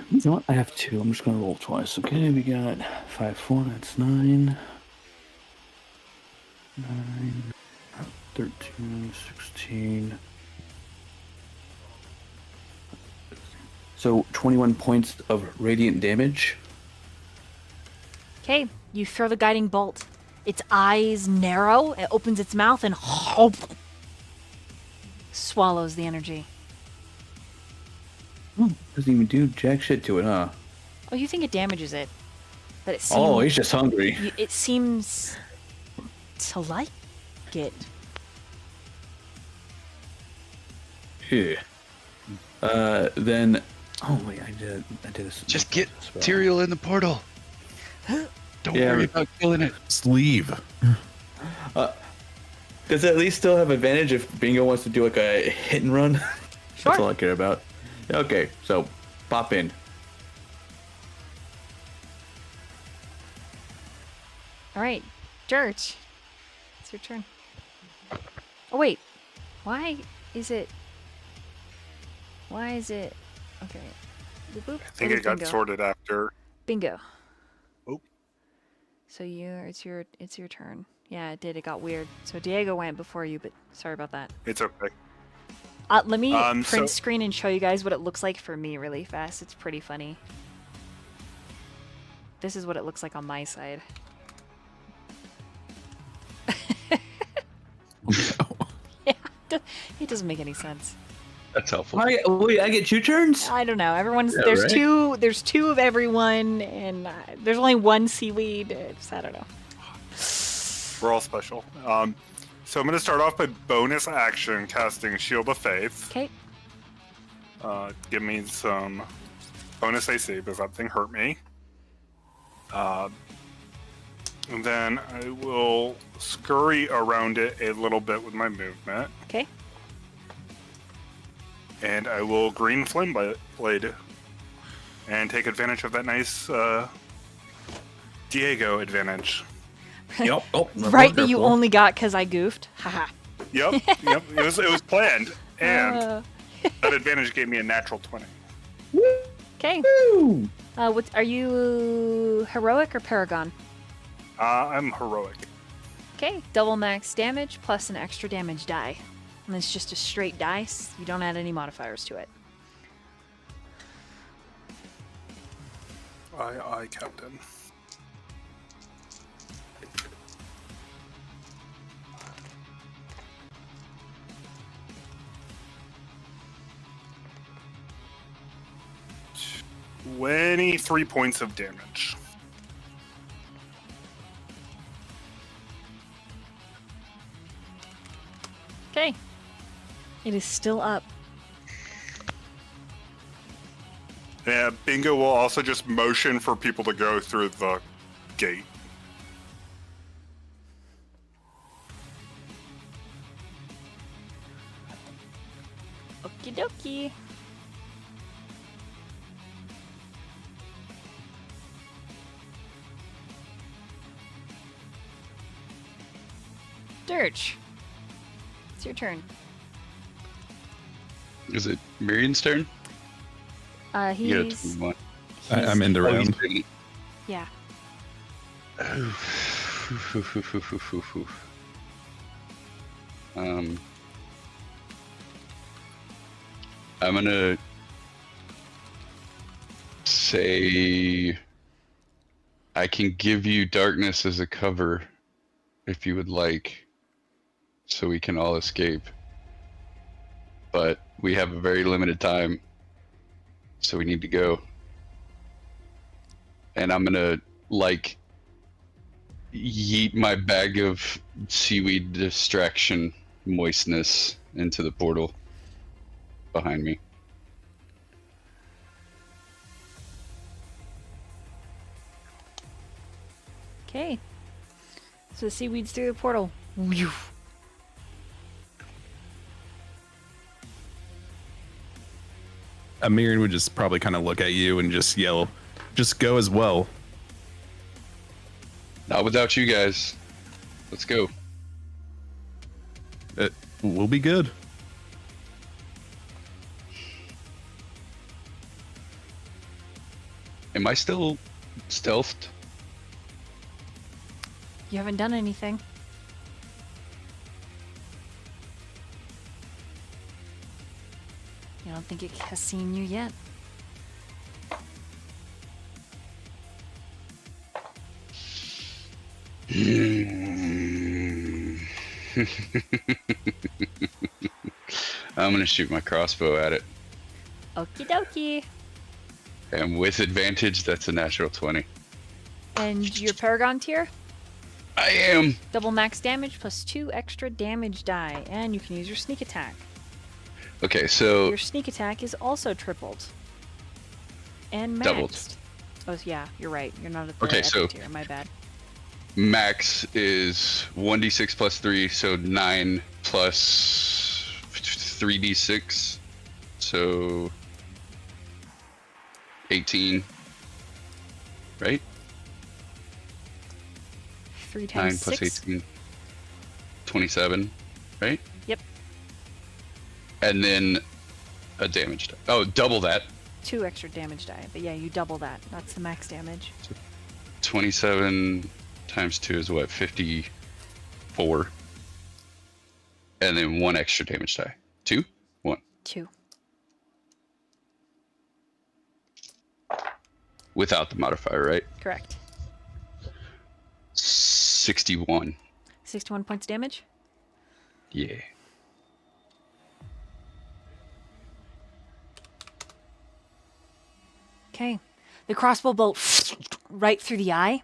You know what? I have two. I'm just gonna roll twice. Okay, we got 5, 4. That's 9. 9, 13, 16. So 21 points of radiant damage. Okay, you throw the guiding bolt. Its eyes narrow, it opens its mouth and swallows the energy. Doesn't even do jack shit to it, huh? Oh, you think it damages it? But it seems, Oh, he's just hungry. it seems to like it. Yeah. Then. Oh wait, I did this. Just get Tyriel in the portal. Don't Yeah, worry about killing it. Just leave. Does it at least still have advantage if Bingo wants to do like a hit and run? Sure. That's all I care about. Okay, so pop in. All right, Durch. It's your turn. Oh wait, why is it? Okay. Boop, I think it got bingo. sorted after. Bingo. Oh. So it's your turn. Yeah, it did. It got weird. So Diego went before you, but sorry about that. It's okay. Let me print so- screen and show you guys what it looks like for me really fast. It's pretty funny. This is what it looks like on my side. Yeah, it doesn't make any sense. That's helpful. Wait, I get 2 turns? I don't know. Everyone's Yeah, there's right? there's two of everyone, and there's only one seaweed. I don't know. We're all special. So I'm going to start off by bonus action casting Shield of Faith. Okay. Give me some bonus AC because that thing hurt me. And then I will scurry around it a little bit with my movement. Okay. And I will green flame blade and take advantage of that nice Diego advantage. Yep. Oh, Right that you only got because I goofed. Haha. Yep. It was planned, and that advantage gave me a natural 20. Okay. What are you? Heroic or Paragon? I'm heroic. Okay, double max damage plus an extra damage die. And it's just a straight dice. You don't add any modifiers to it. Aye, Captain. $23 points of damage. Okay. It is still up. Yeah, Bingo will also just motion for people to go through the gate. Okie dokie. Durch. It's your turn. Is it Myrion's turn? You gotta He's... move on. I'm in the Oh, he's round. ready. Yeah. I'm gonna say I can give you darkness as a cover if you would like, so we can all escape. But we have a very limited time, so we need to go. And I'm gonna like yeet my bag of seaweed distraction moistness into the portal behind me. Okay. So the seaweed's through the portal. Whew. Myyrion would just probably kind of look at you and just yell, "Just go as well." Not without you guys. Let's go. We'll be good. Am I still stealthed? You haven't done anything. I don't think it has seen you yet. I'm gonna shoot my crossbow at it. Okie dokie. And with advantage, that's a natural 20. And your Paragon tier? I am. Double max damage plus 2 extra damage die. And you can use your sneak attack. Okay, so Your sneak attack is also tripled. And maxed. Doubled. Oh, yeah, you're right. You're not at the Okay, epic so- tier. My bad. max is 1d6 plus 3, so 9 plus 3d6. So 18. Right? 3 9 times plus 6. 18. 27, right? Yep. And then a damage die. Oh, double that. 2 extra damage die. But yeah, you double that. That's the max damage. 27 times 2 is what? 54. And then 1 extra damage die. 2? 1. 2. Without the modifier, right? Correct. 61. 61 points damage? Yeah. Okay. The crossbow bolt right through the eye,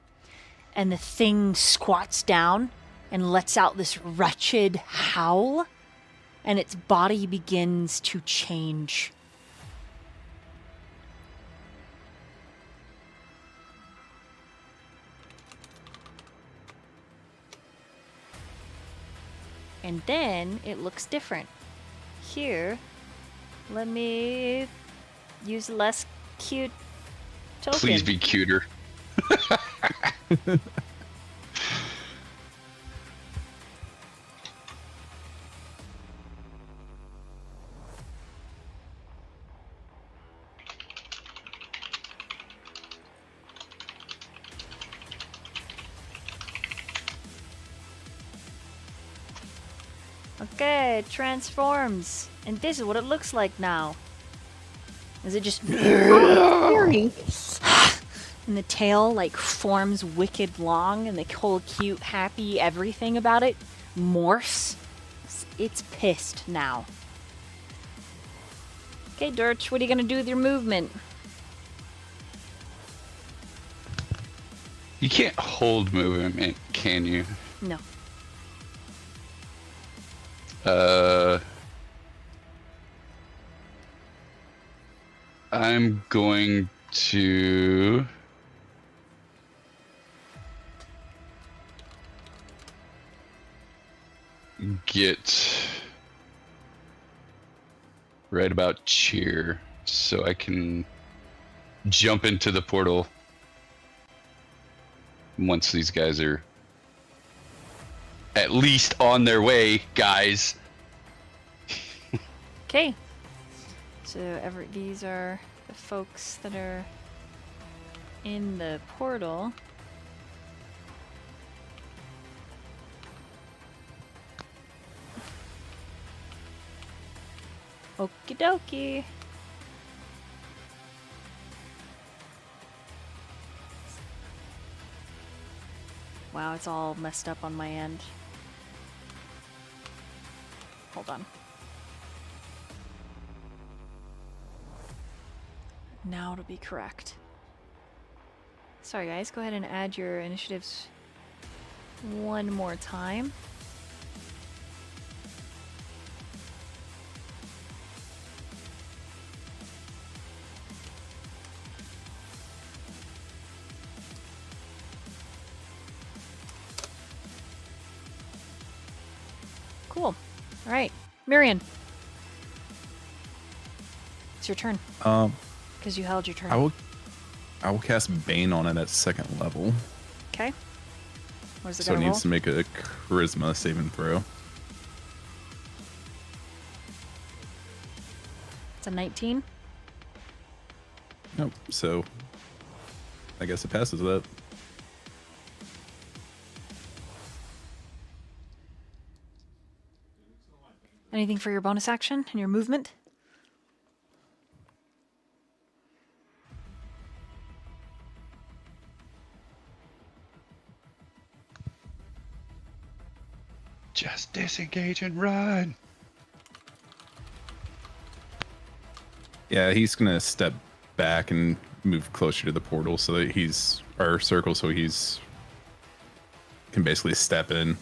and the thing squats down and lets out this wretched howl, and its body begins to change. And then it looks different. Here, let me use less cute token. Please be cuter. Okay, it transforms. And this is what it looks like now. Is it just... Scary. and the tail, like, forms wicked long, and the whole cute, happy everything about it morphs. It's pissed now. Okay, Durch, what are you gonna do with your movement? You can't hold movement, can you? No. I'm going to get right about cheer so I can jump into the portal once these guys are at least on their way, guys. Okay. So these are the folks that are in the portal. Okie dokie. Wow, it's all messed up on my end. Hold on. Now it'll be correct. Sorry guys, go ahead and add your initiatives one more time. Cool. All right, Myyrion. It's your turn. Because you held your turn. I will cast Bane on it at second level. Okay. What is it So it gonna needs roll? to make a charisma saving throw. It's a 19. Nope. So I guess it passes that. Anything for your bonus action and your movement? Just disengage and run. Yeah, he's gonna step back and move closer to the portal so that he's our circle, so he's can basically step in.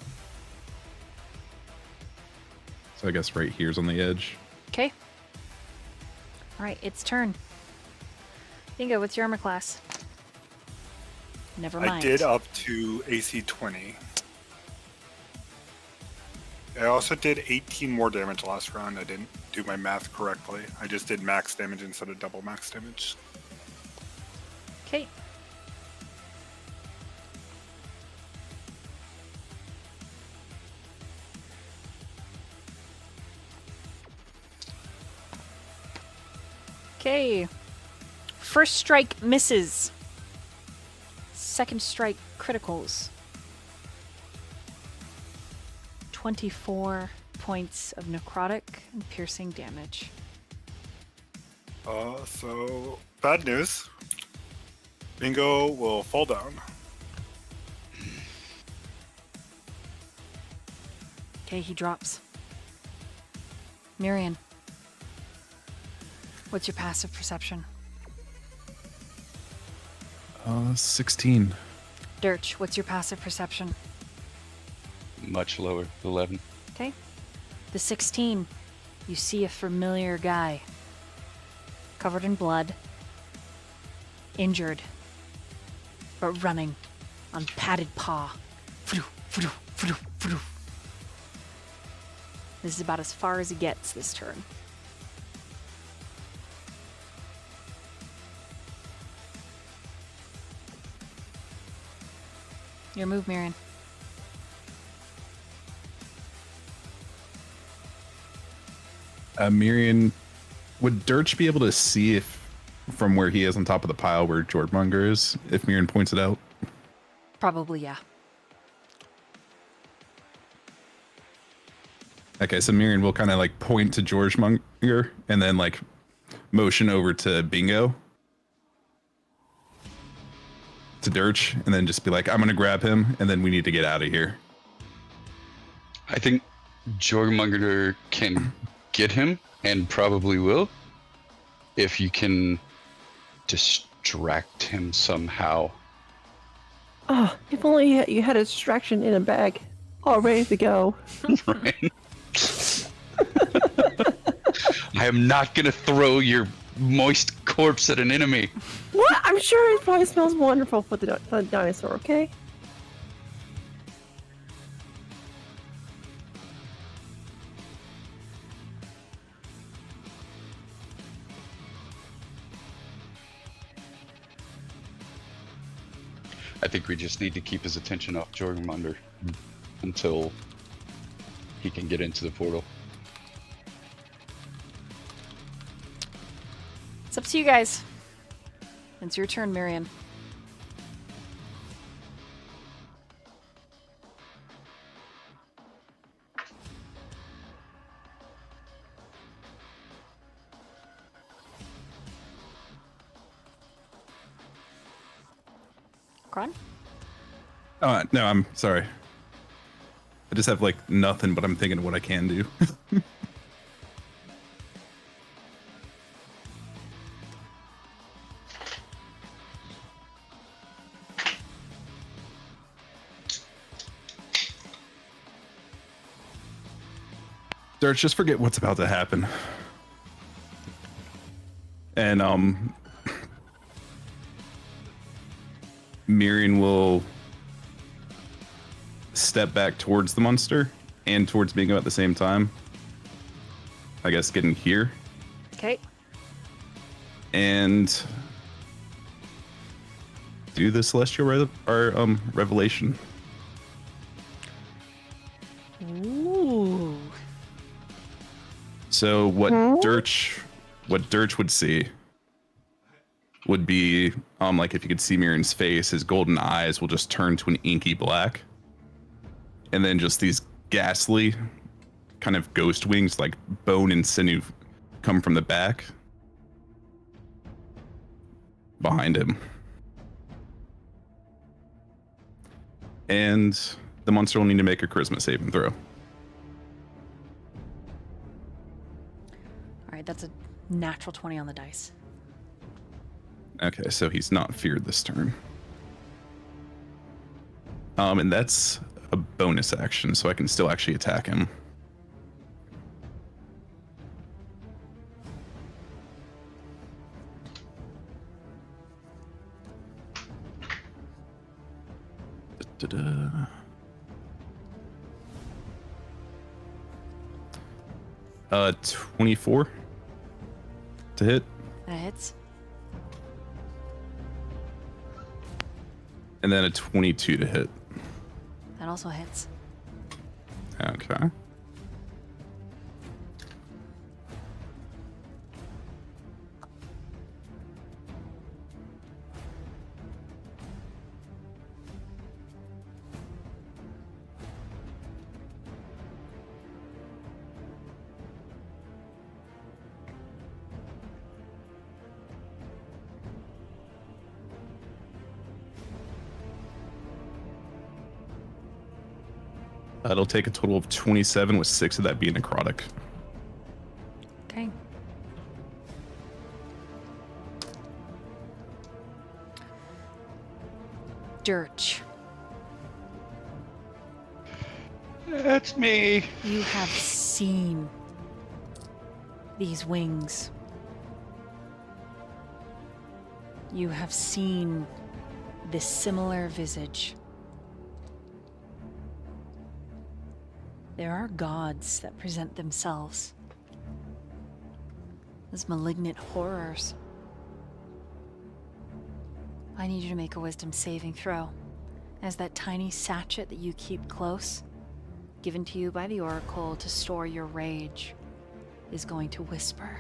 So I guess right here's on the edge. Okay. All right, it's turn. Bingo, what's your armor class? Never mind. I did up to AC 20. I also did 18 more damage last round. I didn't do my math correctly. I just did max damage instead of double max damage. Okay. Okay. First strike misses. Second strike criticals. 24 points of necrotic and piercing damage. So bad news. Bingo will fall down. Okay, he drops. Myyrion. What's your passive perception? 16. Durch, what's your passive perception? Much lower, 11. Okay. The 16, you see a familiar guy. Covered in blood. Injured. But running on padded paw. This is about as far as he gets this turn. Your move, Myyrion. Myyrion, would Durch be able to see if from where he is on top of the pile where Jordmonger is, if Myyrion points it out? Probably, yeah. Okay, so Myyrion will kind of like point to George Munger and then like motion over to Bingo, to Durch, and then just be like, I'm gonna grab him, and then we need to get out of here. I think Jormunger can get him, and probably will, if you can distract him somehow. Oh, if only you had a distraction in a bag, all ready to go. Right? I am not gonna throw your moist corpse at an enemy. What? I'm sure it probably smells wonderful for the dinosaur. Okay. I think we just need to keep his attention off Jormunger until he can get into the portal. It's up to you guys. It's your turn, Myyrion. Chron? Oh, no, I'm sorry. I just have like nothing, but I'm thinking of what I can do. Durch, just forget what's about to happen. And Myyrion will step back towards the monster and towards Bingo at the same time. I guess getting here. Okay. And do the celestial revelation. Ooh. So what Durch would see would be like if you could see Myrion's face, his golden eyes will just turn to an inky black. And then just these ghastly kind of ghost wings, like bone and sinew, come from the back behind him. And the monster will need to make a charisma saving throw. Alright, that's a natural 20 on the dice. Okay, so he's not feared this turn. And that's a bonus action, so I can still actually attack him. Da-da-da. 24 to hit. That hits. And then a 22 to hit. That also hits. Okay. It'll take a total of 27, with 6 of that being necrotic. Okay. Durch. That's me. You have seen these wings. You have seen this similar visage. There are gods that present themselves as malignant horrors. I need you to make a wisdom saving throw, as that tiny sachet that you keep close, given to you by the Oracle to store your rage, is going to whisper.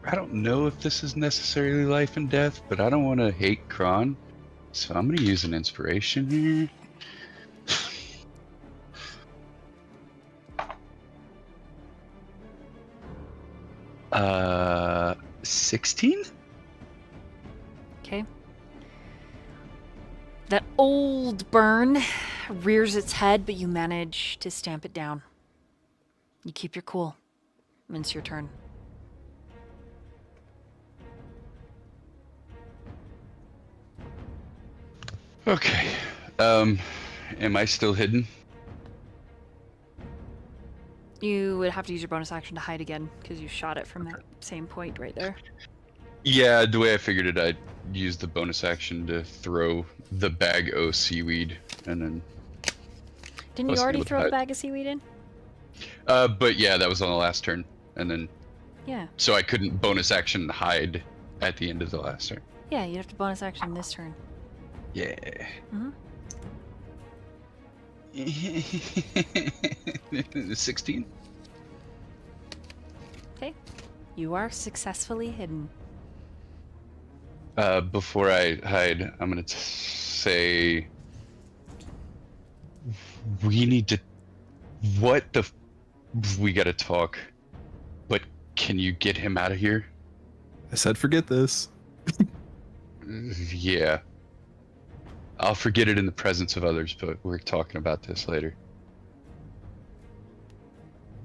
I don't know if this is necessarily life and death, but I don't want to hate Chron, so I'm going to use an inspiration here. 16? Okay. That old burn rears its head, but you manage to stamp it down. You keep your cool. It's your turn. Okay. Am I still hidden? You would have to use your bonus action to hide again, because you shot it from that same point right there. Yeah, the way I figured it, I'd use the bonus action to throw the bag o' seaweed, and then... Didn't you already throw the bag of seaweed in? But yeah, that was on the last turn, and then... Yeah. So I couldn't bonus action hide at the end of the last turn. Yeah, you'd have to bonus action this turn. Yeah. Mm-hmm. 16? Okay. You are successfully hidden. Before I hide, I'm gonna say... We need to... What the... We gotta talk. But can you get him out of here? I said forget this. Yeah. I'll forget it in the presence of others, but we're talking about this later.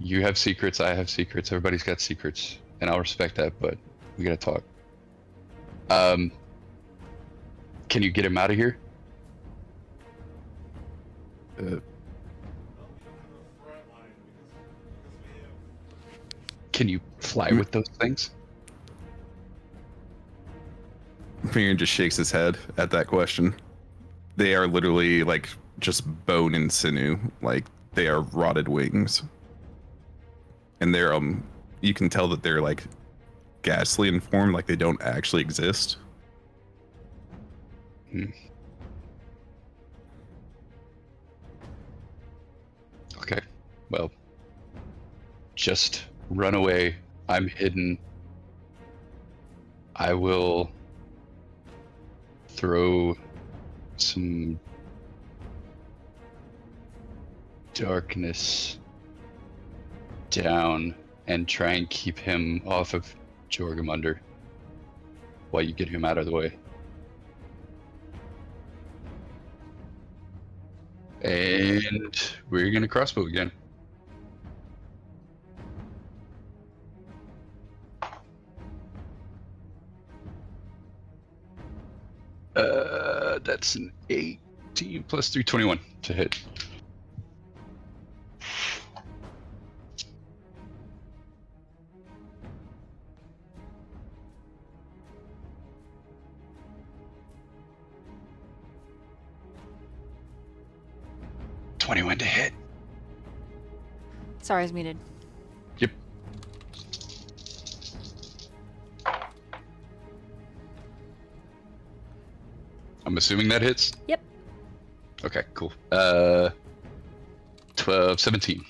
You have secrets, I have secrets, everybody's got secrets, and I'll respect that, but we gotta talk. Can you get him out of here? Can you fly with those things? Myyrion just shakes his head at that question. They are literally like just bone and sinew, like they are rotted wings, and they're you can tell that they're like ghastly in form, like they don't actually exist. Okay, well, just run away. I'm hidden. I will throw some darkness down and try and keep him off of Jorgamunder while you get him out of the way. And we're gonna crossbow again. That's an 18 plus 3, 21 to hit. $21 to hit. Sorry, I was muted. Yep. I'm assuming that hits? Yep. Okay, cool. 17.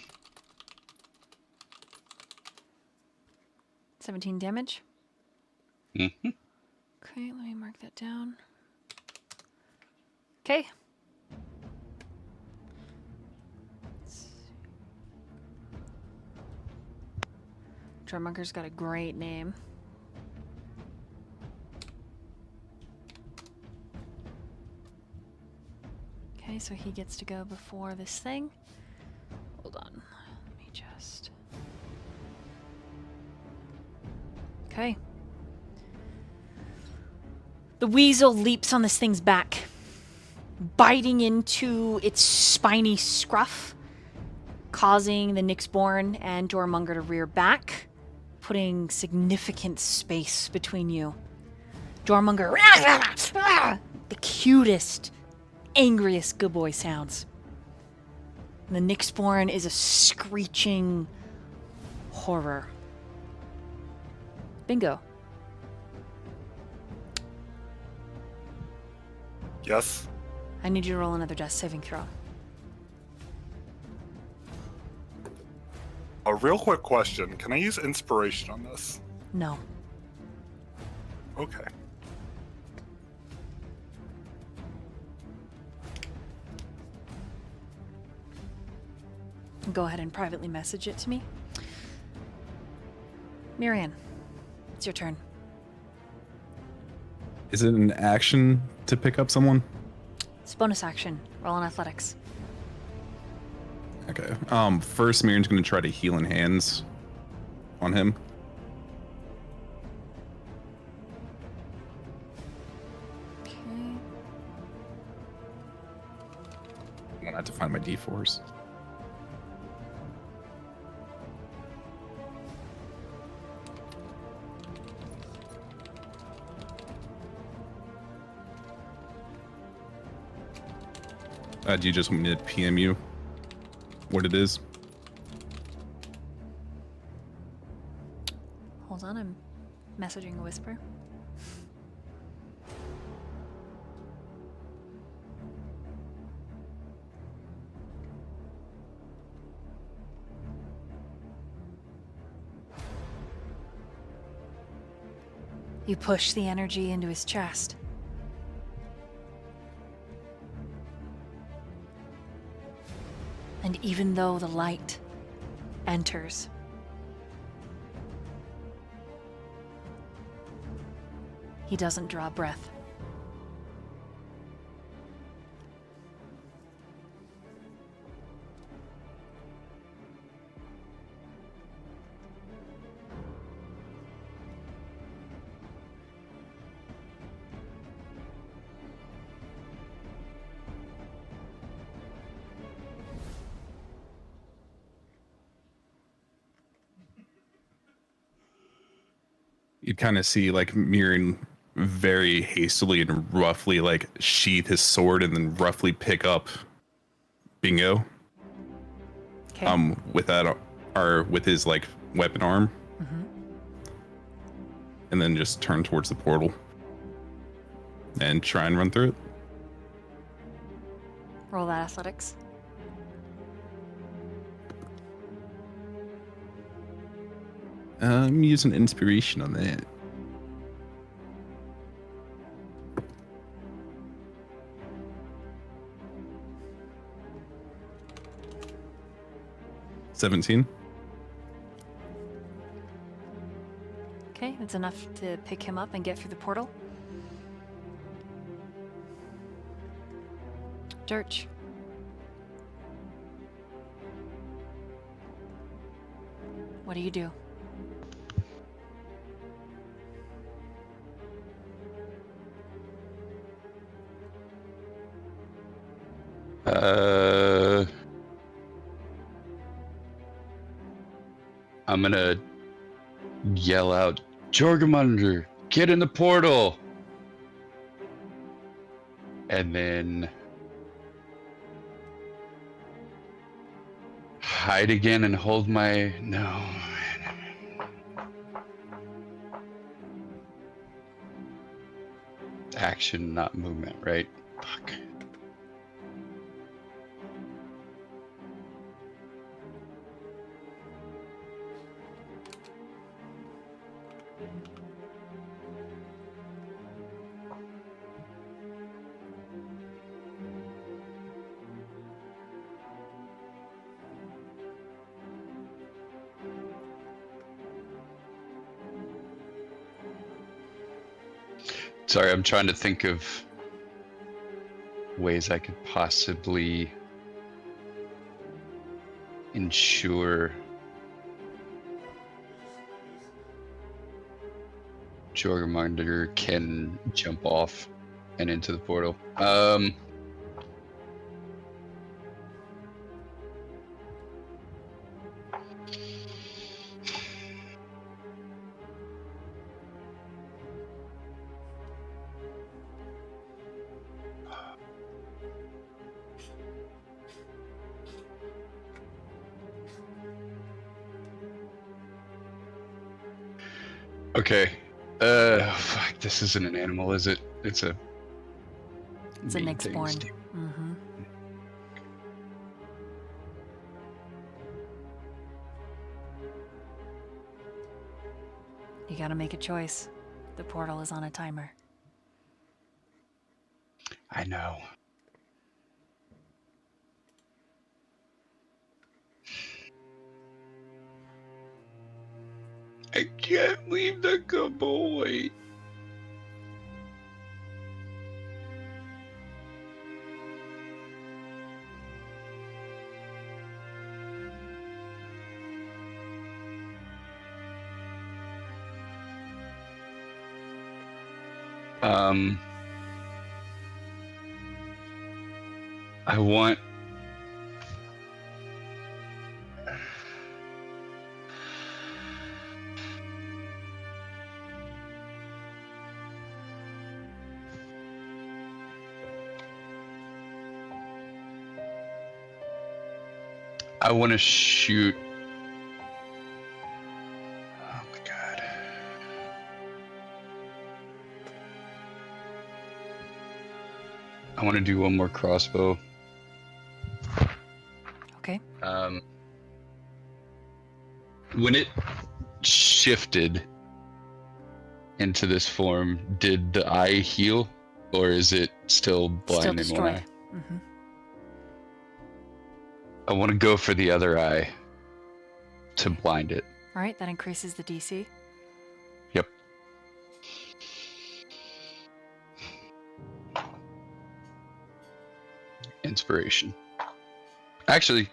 17 damage. Mm-hmm. Okay, let me mark that down. Okay. Drummunger's got a great name. Okay, so he gets to go before this thing. Hold on. Let me just... Okay. The weasel leaps on this thing's back, biting into its spiny scruff, causing the Nyxborn and Dorkwinkle to rear back, putting significant space between you. Dorkwinkle, the cutest, angriest good boy sounds. And the Nyxborn is a screeching horror. Bingo. Yes. I need you to roll another death saving throw. A real quick question. Can I use inspiration on this? No. Okay. Go ahead and privately message it to me. Myyrion, it's your turn. Is it an action to pick up someone? It's bonus action. Roll on athletics. Okay. First, Myrion's going to try to heal in hands on him. Okay. I'm going to have to find my D4s. Do you just want me to PM you what it is? Hold on, I'm messaging a whisper. You push the energy into his chest. And even though the light enters, he doesn't draw breath. You kind of see like Myyrion very hastily and roughly like sheath his sword and then roughly pick up Bingo. Okay. With that or with his like weapon arm. Mm-hmm. And then just turn towards the portal and try and run through it. Roll that athletics. I'm using inspiration on that. $17. Okay, that's enough to pick him up and get through the portal. Durch. What do you do? I'm gonna yell out, Jorgamunder, get in the portal! And then hide again and hold my... No. Action, not movement, right? Fuck. Sorry, I'm trying to think of ways I could possibly ensure Jorgamunder can jump off and into the portal. Okay. Fuck, this isn't an animal, is it? It's a... It's a mean Nyx thing, born. Steve. Mm-hmm. You gotta make a choice. The portal is on a timer. I know. I can't leave the boy. I want to shoot. Oh my god. I want to do one more crossbow. Okay. When it shifted into this form, did the eye heal, or is it still blind in one eye? Mm-hmm. I want to go for the other eye to blind it. All right, that increases the DC. Yep. Inspiration. Actually,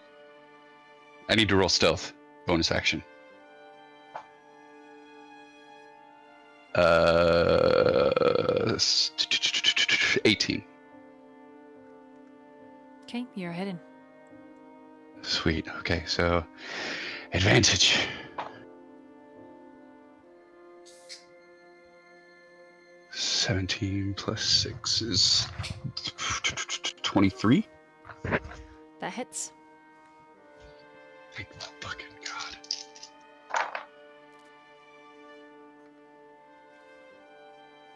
I need to roll stealth. Bonus action. 18. Okay, you're hidden. Sweet. Okay, so advantage. $17 plus 6 is 23. That hits. Thank fucking God.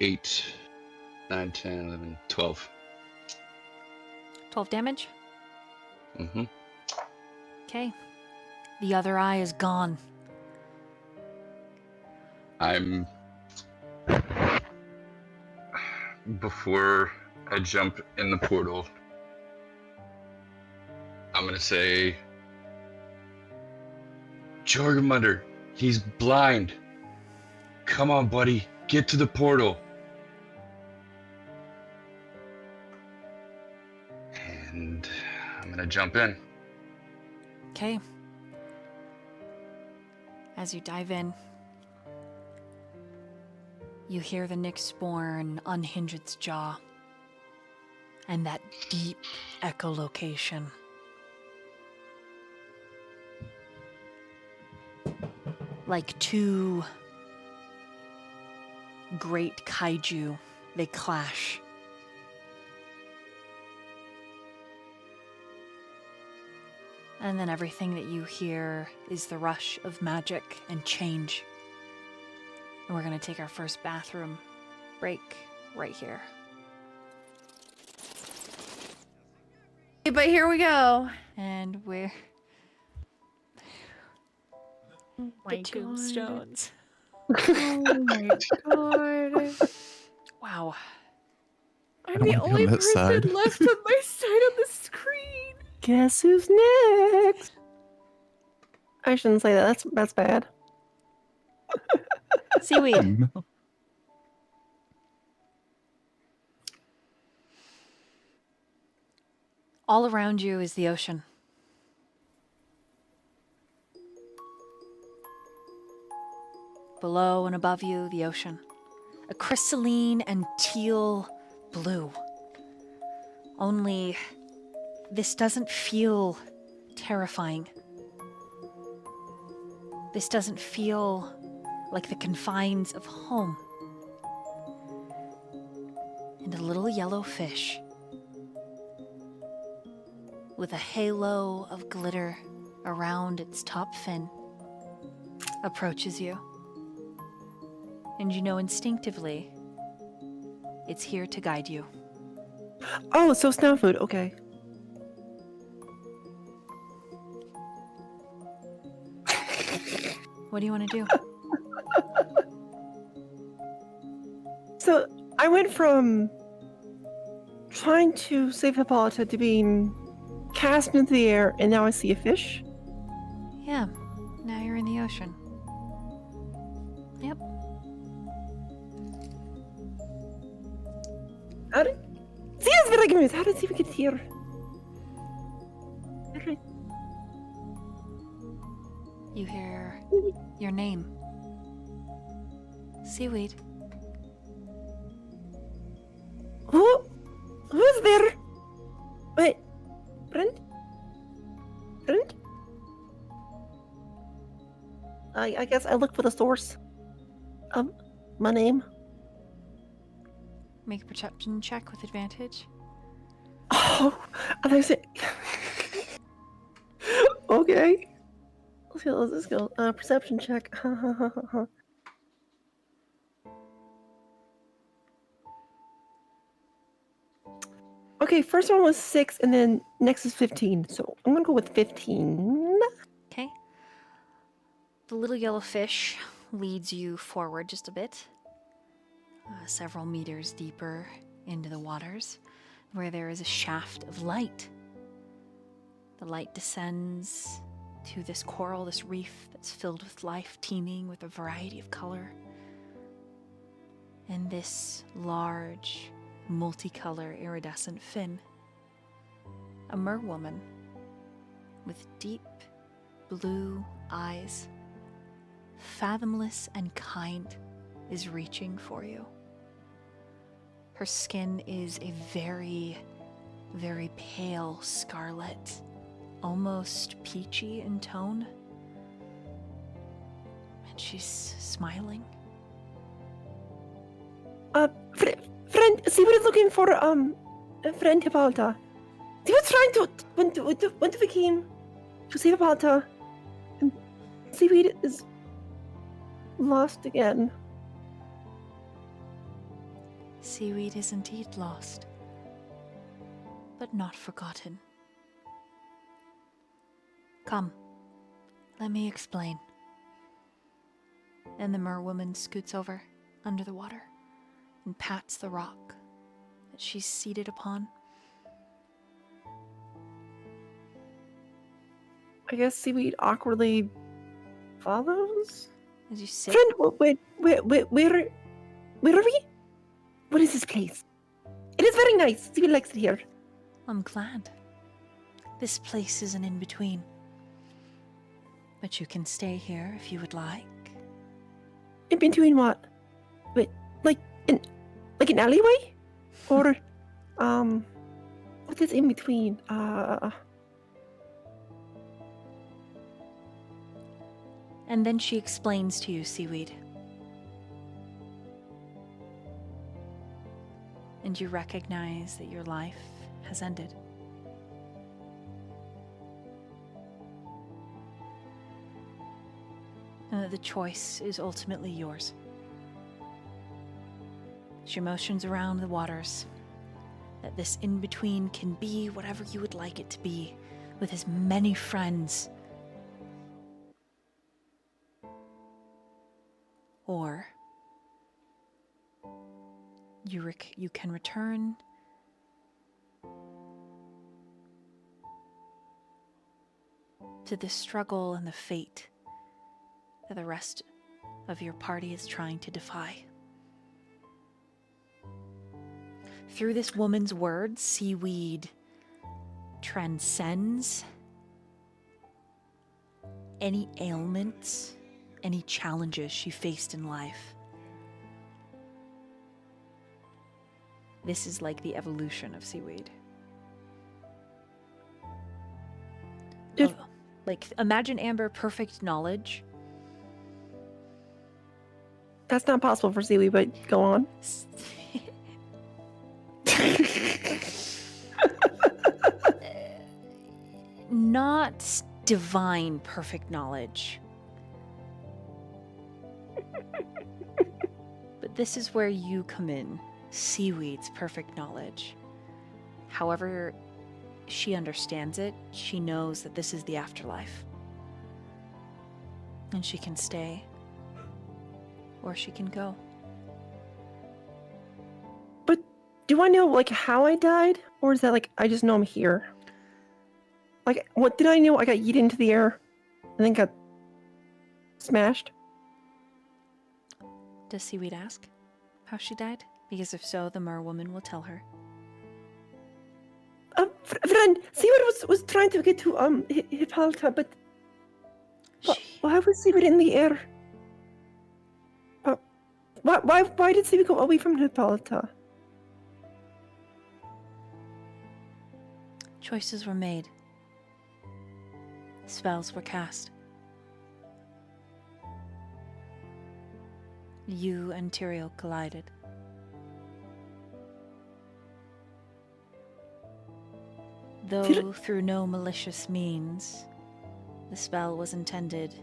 8, 9, 10, 11, 12. 12 damage. Mm-hmm. Okay. The other eye is gone. Before I jump in the portal, I'm gonna say, Jorgemundr, he's blind. Come on, buddy, get to the portal. And I'm gonna jump in. Okay. As you dive in, you hear the Nyxborn unhinge its jaw and that deep echolocation. Like two great kaiju, they clash. And then everything that you hear is the rush of magic and change. And we're going to take our first bathroom break right here. But here we go. And we're Oh the tombstones. Oh my god. Wow. I'm don't the wanna be on only that person side. left on my side on the screen. Guess who's next? I shouldn't say that. That's bad. Seaweed. No. All around you is the ocean. Below and above you, the ocean. A crystalline and teal blue. Only this doesn't feel terrifying. This doesn't feel like the confines of home. And a little yellow fish with a halo of glitter around its top fin approaches you. And you know instinctively it's here to guide you. Oh, so snail food. Okay. What do you want to do? So I went from trying to save Hippolyta to being cast into the air, and now I see a fish. Yeah, now you're in the ocean. Yep. How did... Sie ist wieder gemüt. How did sie get here? Okay. You hear your name. Seaweed. Who's there? Wait, friend? Friend? I guess I look for the source. My name. Make a perception check with advantage. Oh, and I say, okay. Let's go. Let's go. Perception check. Okay, first one was 6, and then next is 15. So I'm gonna go with 15. Okay. The little yellow fish leads you forward just a bit, several meters deeper into the waters, where there is a shaft of light. The light descends to this coral, this reef that's filled with life, teeming with a variety of color. And this large, multicolor iridescent fin. A merwoman with deep blue eyes, fathomless and kind, is reaching for you. Her skin is a very, very pale scarlet, almost peachy in tone. And she's smiling. Friend, Seaweed is looking for a friend Hippolyta. He was trying to when we came to save Hippolyta, and Seaweed is lost again. Seaweed is indeed lost, but not forgotten. Come, let me explain. And the merwoman scoots over under the water and pats the rock that she's seated upon. I guess Seaweed awkwardly follows. As you sit, Friend, where are we? What is this place? It is very nice. Seaweed likes it here. I'm glad. This place is an in-between. But you can stay here if you would like. In between what? Wait, like an alleyway? Or, what is in between? And then she explains to you, Seaweed. And you recognize that your life has ended. And that the choice is ultimately yours. She motions around the waters, that this in-between can be whatever you would like it to be, with as many friends. Or you can return to the struggle and the fate that the rest of your party is trying to defy. Through this woman's words, Seaweed transcends any ailments, any challenges she faced in life. This is like the evolution of Seaweed. If- Like, imagine Amber, perfect knowledge. That's not possible for Seaweed, but go on. Not divine perfect knowledge. But this is where you come in. Seaweed's perfect knowledge. However she understands it, she knows that this is the afterlife. And she can stay, or she can go. do I know like how I died, or is that like I just know I'm here? Like, what did I know? I got yeeted into the air, and then got smashed. Does Seaweed ask how she died? Because if so, the mer woman will tell her. Friend, Seaweed was trying to get to Hippolyta, but why was Seaweed in the air? Why did Seaweed go away from Hippolyta? Choices were made. Spells were cast. You and Tyriel collided. Though through no malicious means, the spell was intended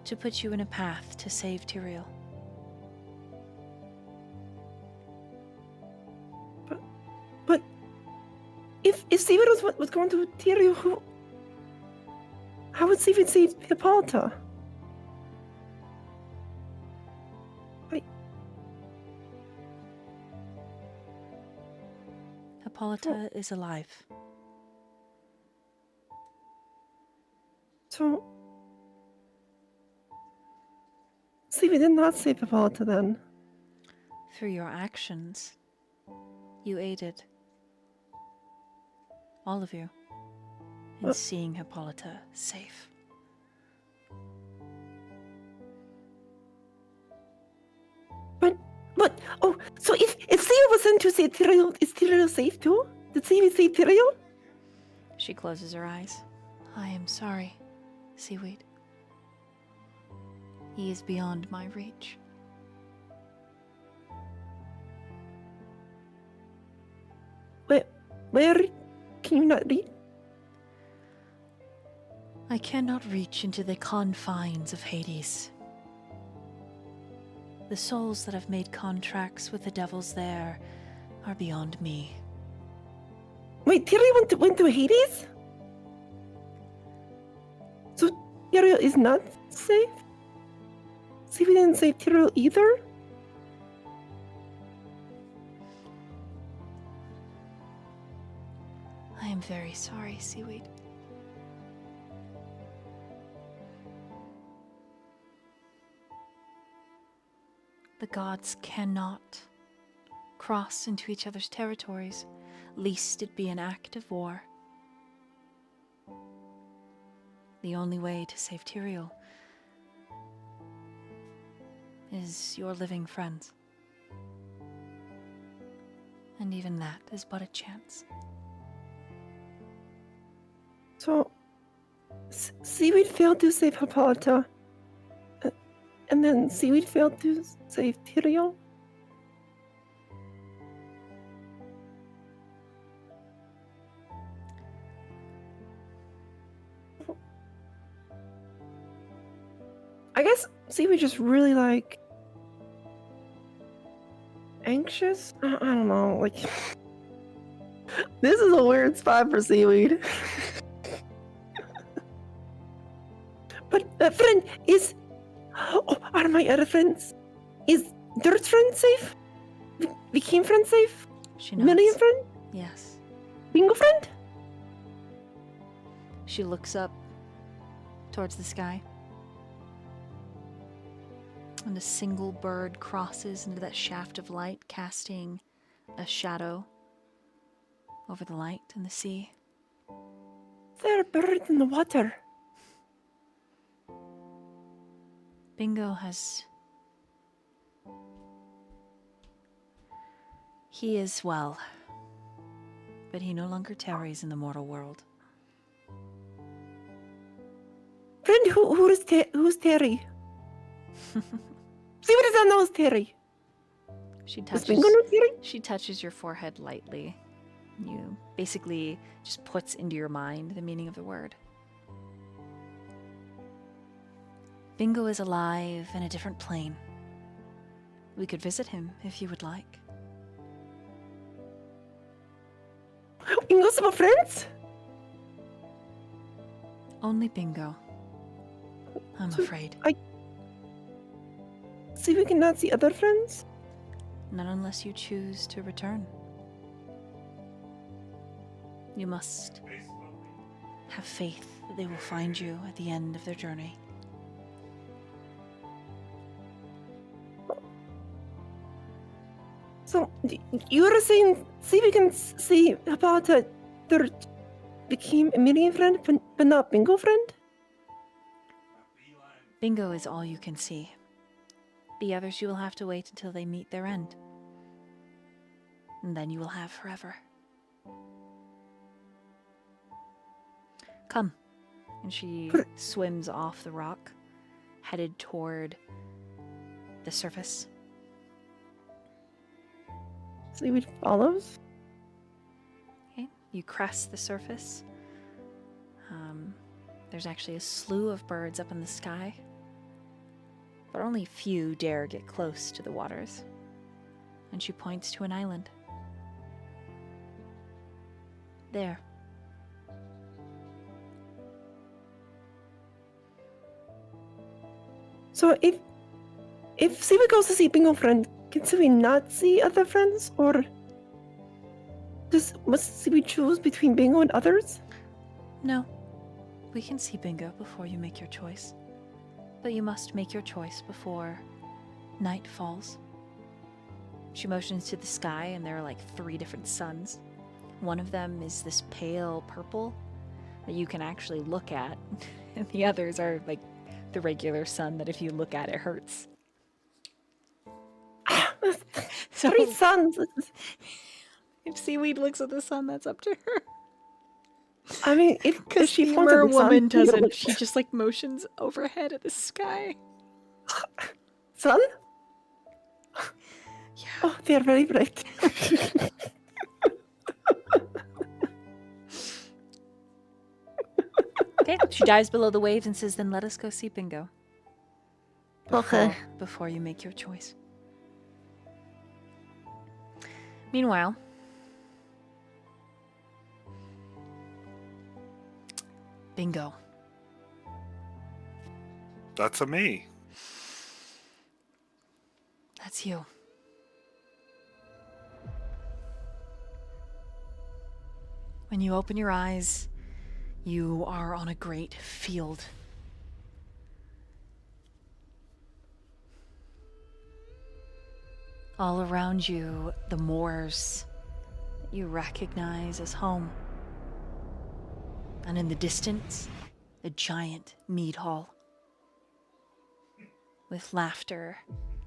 to put you in a path to save Tyriel. But if Seaweed was going to Tyriel, how would Seaweed save Hippolyta? Hippolyta is alive. So Seaweed did not save Hippolyta then. Through your actions, you aided all of you in seeing Hippolyta safe. But so if Seaweed was sent to save Tyriel, is Tyriel safe too? Did Seaweed save Tyriel? She closes her eyes. I am sorry, Seaweed. He is beyond my reach. Where can you not read? I cannot reach into the confines of Hades. The souls that have made contracts with the devils there are beyond me. Wait, Tyriel went to Hades? So Tyriel is not safe? Seaweed didn't save Tyriel either? I am very sorry, Seaweed. The gods cannot cross into each other's territories, lest it be an act of war. The only way to save Tyriel is your living friends. And even that is but a chance. So Seaweed failed to save Hippolyta. And then Seaweed failed to save Tyriel? I guess Seaweed just really like anxious? I don't know, like this is a weird spot for Seaweed. But friend, are my other friends? Is Durch's friend safe? Became friend safe? She nods. Myyrion friend? Yes. Bingo friend? She looks up towards the sky. And a single bird crosses into that shaft of light, casting a shadow over the light and the sea. There are birds in the water. Bingo has... He is well, but he no longer tarries in the mortal world. Friend, who's Terry? See what is on those, Terry? She Does Bingo know Terry? She touches your forehead lightly. You basically just puts into your mind the meaning of the word. Bingo is alive in a different plane. We could visit him if you would like. Bingo's my friends? Only Bingo. I'm afraid. Seaweed cannot see other friends? Not unless you choose to return. You must have faith that they will find you at the end of their journey. So, you were saying Seaweed can see about Durch became a Myyrion friend, but not Bingo friend? Bingo is all you can see. The others you will have to wait until they meet their end. And then you will have forever. Come. And she swims off the rock, headed toward the surface. Seaweed follows? Okay, you crest the surface. There's actually a slew of birds up in the sky, but only few dare get close to the waters. And she points to an island. There. So if Seaweed goes to see Bingo friend, can Seaweed not see other friends? Or must Seaweed choose between Bingo and others? No. We can see Bingo before you make your choice. But you must make your choice before night falls. She motions to the sky, and there are like 3 different suns. One of them is this pale purple that you can actually look at, and the others are like the regular sun that if you look at it hurts. So 3 suns. if Seaweed looks at the sun, that's up to her. I mean, if she the points at the merwoman sun, doesn't. She just like motions overhead at the sky. Sun? Yeah. Oh, they are very bright. Okay. She dives below the waves and says, "Then let us go see Bingo. Okay. Before you make your choice." Meanwhile, Bingo. That's a me. That's you. When you open your eyes, you are on a great field. All around you, the moors that you recognize as home. And in the distance, a giant mead hall with laughter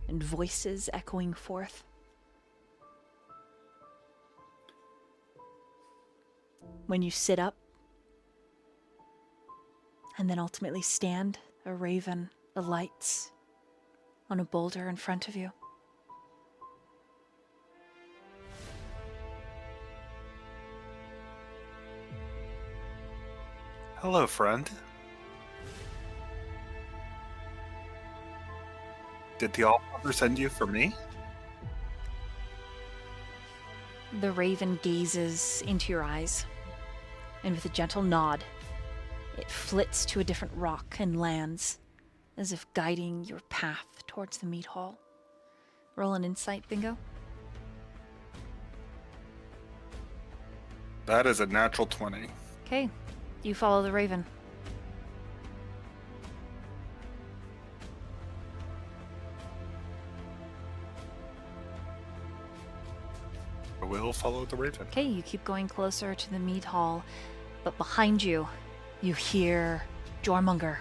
and voices echoing forth. When you sit up and then ultimately stand, a raven alights on a boulder in front of you. Hello, friend. Did the All-Father send you for me? The raven gazes into your eyes, and with a gentle nod, it flits to a different rock and lands, as if guiding your path towards the meat hall. Roll an insight, Bingo. That is a natural 20. Okay, you follow the raven. I will follow the raven. Okay, you keep going closer to the meat hall, but behind you, you hear Jormunger.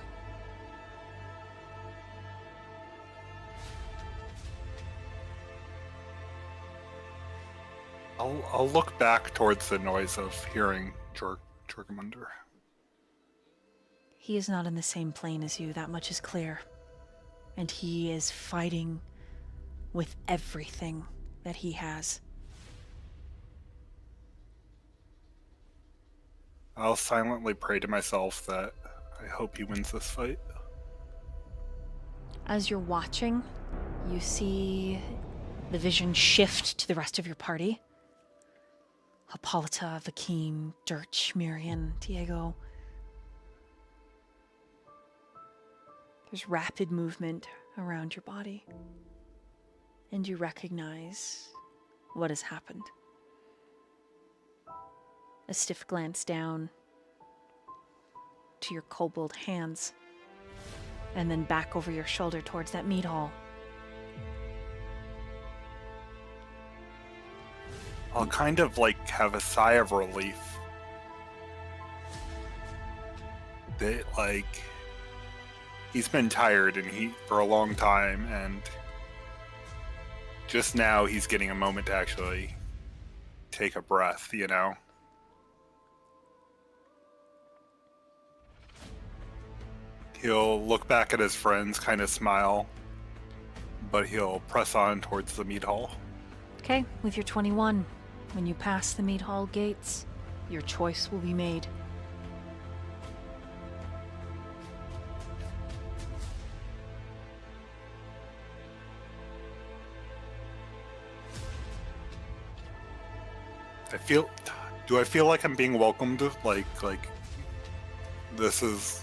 I'll look back towards the noise of hearing Jormunder. He is not in the same plane as you, that much is clear. And he is fighting with everything that he has. I'll silently pray to myself that I hope he wins this fight. As you're watching, you see the vision shift to the rest of your party. Hippolyta, Vakeem, Durch, Myyrion, Diego. There's rapid movement around your body. And you recognize what has happened. A stiff glance down to your kobold hands, and then back over your shoulder towards that meat hall. I'll kind of like have a sigh of relief. That like he's been tired for a long time, and just now he's getting a moment to actually take a breath, you know? He'll look back at his friends, kind of smile, but he'll press on towards the meat hall. Okay, with your 21, when you pass the meat hall gates, your choice will be made. Do I feel like I'm being welcomed? Like this is...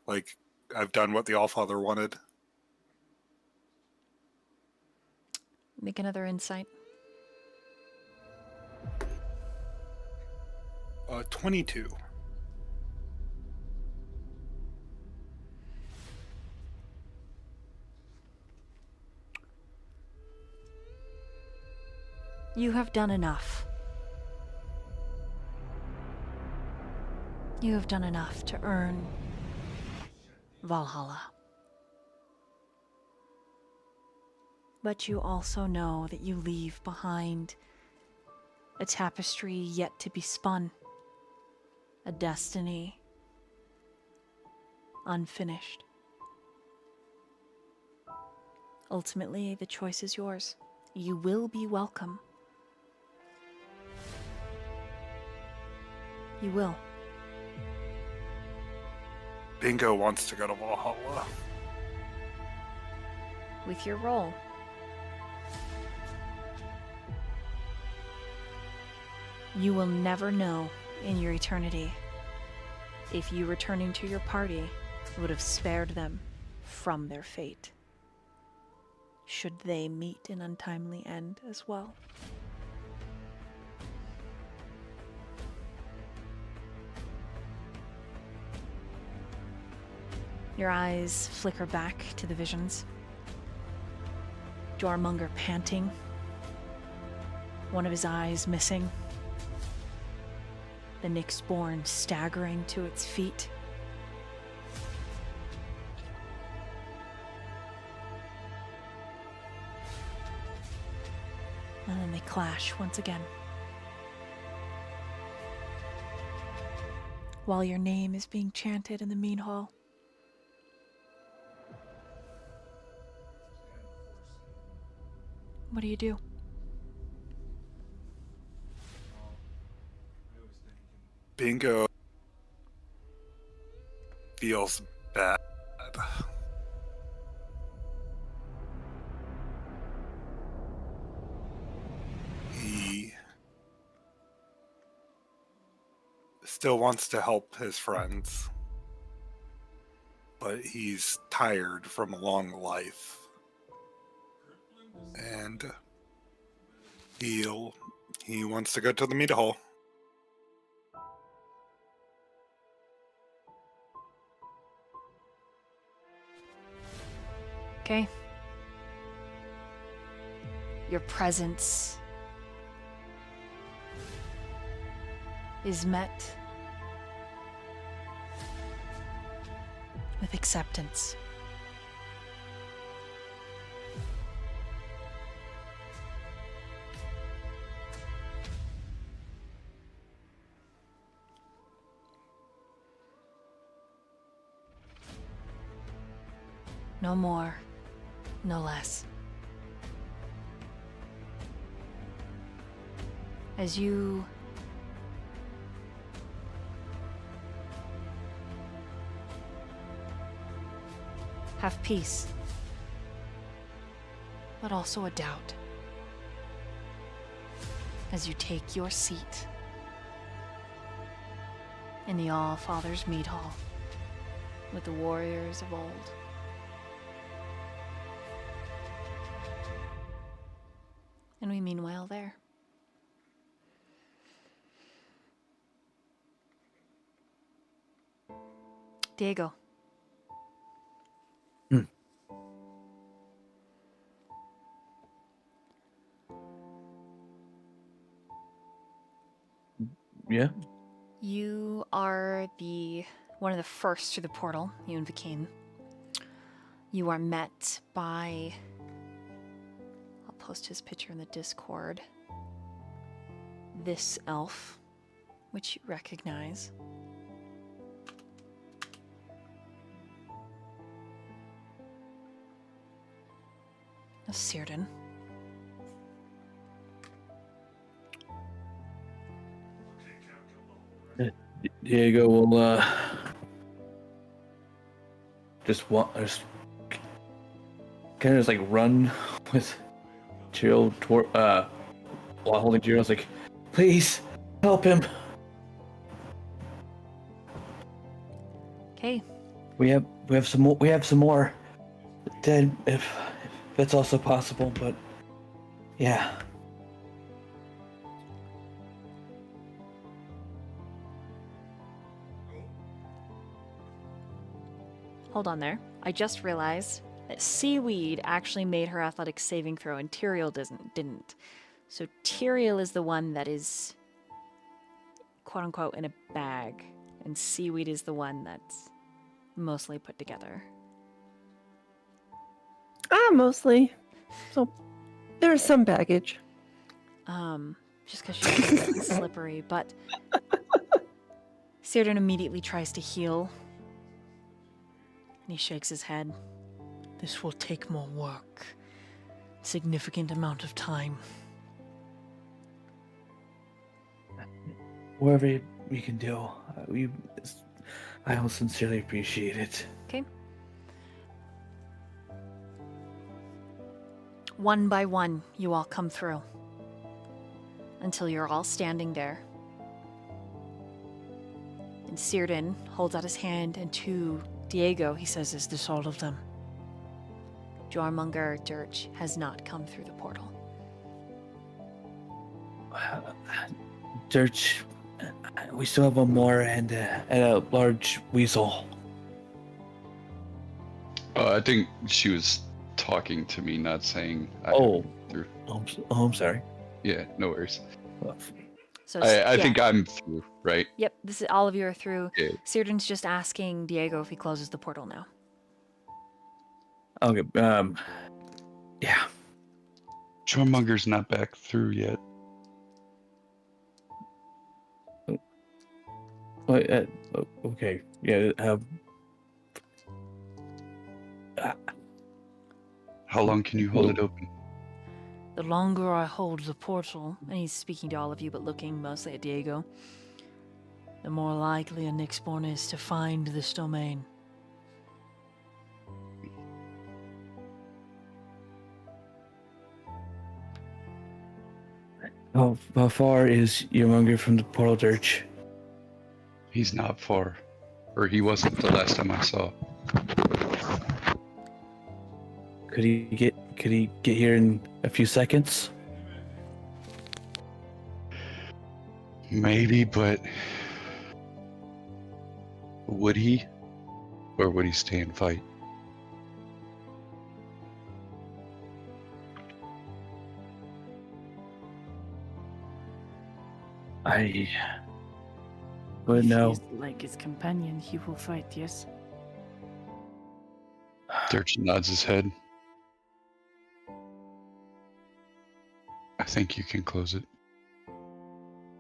Like, I've done what the Allfather wanted. Make another insight. 22. You have done enough. You have done enough to earn Valhalla. But you also know that you leave behind a tapestry yet to be spun, a destiny unfinished. Ultimately, the choice is yours. You will be welcome. You will. Bingo wants to go to Valhalla. With your roll. You will never know in your eternity if you returning to your party would have spared them from their fate, should they meet an untimely end as well. Your eyes flicker back to the visions. Jormonger panting, one of his eyes missing. The Nyxborn staggering to its feet. And then they clash once again. While your name is being chanted in the mean hall. What do you do? Bingo feels bad. He still wants to help his friends, but he's tired from a long life. And he wants to go to the meat hall. Okay. Your presence is met with acceptance. No more, no less. As you have peace, but also a doubt. As you take your seat in the All-Father's mead hall with the warriors of old. And we meanwhile there. Diego. Yeah. You are one of the first through the portal, you and Vakeen. You are met by, I'll post his picture in the Discord, this elf, which you recognize. Círdan. Diego will just kind of just like run with Tyriel while holding Tyriel. It's like, please help him. Okay. We have some more. We have some more dead, if that's also possible. But yeah. Hold on there. I just realized that Seaweed actually made her athletic saving throw and Tyriel didn't. So Tyriel is the one that is quote unquote in a bag, and Seaweed is the one that's mostly put together. Mostly. So there's some baggage. Just because she's a bit slippery, but Círdan immediately tries to heal. And he shakes his head. This will take more work. Significant amount of time. Whatever we can do, I will sincerely appreciate it. Okay. One by one, you all come through. Until you're all standing there. And Círdan holds out his hand, and to Diego, he says, "Is this all of them?" Jormungandr Durch has not come through the portal. Durch, we still have one more and a large weasel. I think she was talking to me, not saying. Through. I'm sorry. Yeah, no worries. So I think I'm through, right? Yep, this is all of you are through. Yeah. Círdan's just asking Diego if he closes the portal now. Okay. Yeah. Jormunger's not back through yet. Okay. Yeah. How long can you hold it open? The longer I hold the portal, and he's speaking to all of you but looking mostly at Diego, the more likely a Nyxborn is to find this domain. How far is Jormungandr from the portal, Durch? He's not far. Or he wasn't the last time I saw. Could he get here in a few seconds? Maybe, but would he? Or would he stay and fight? I would know. If he's like his companion, he will fight, yes? Dirk nods his head. I think you can close it.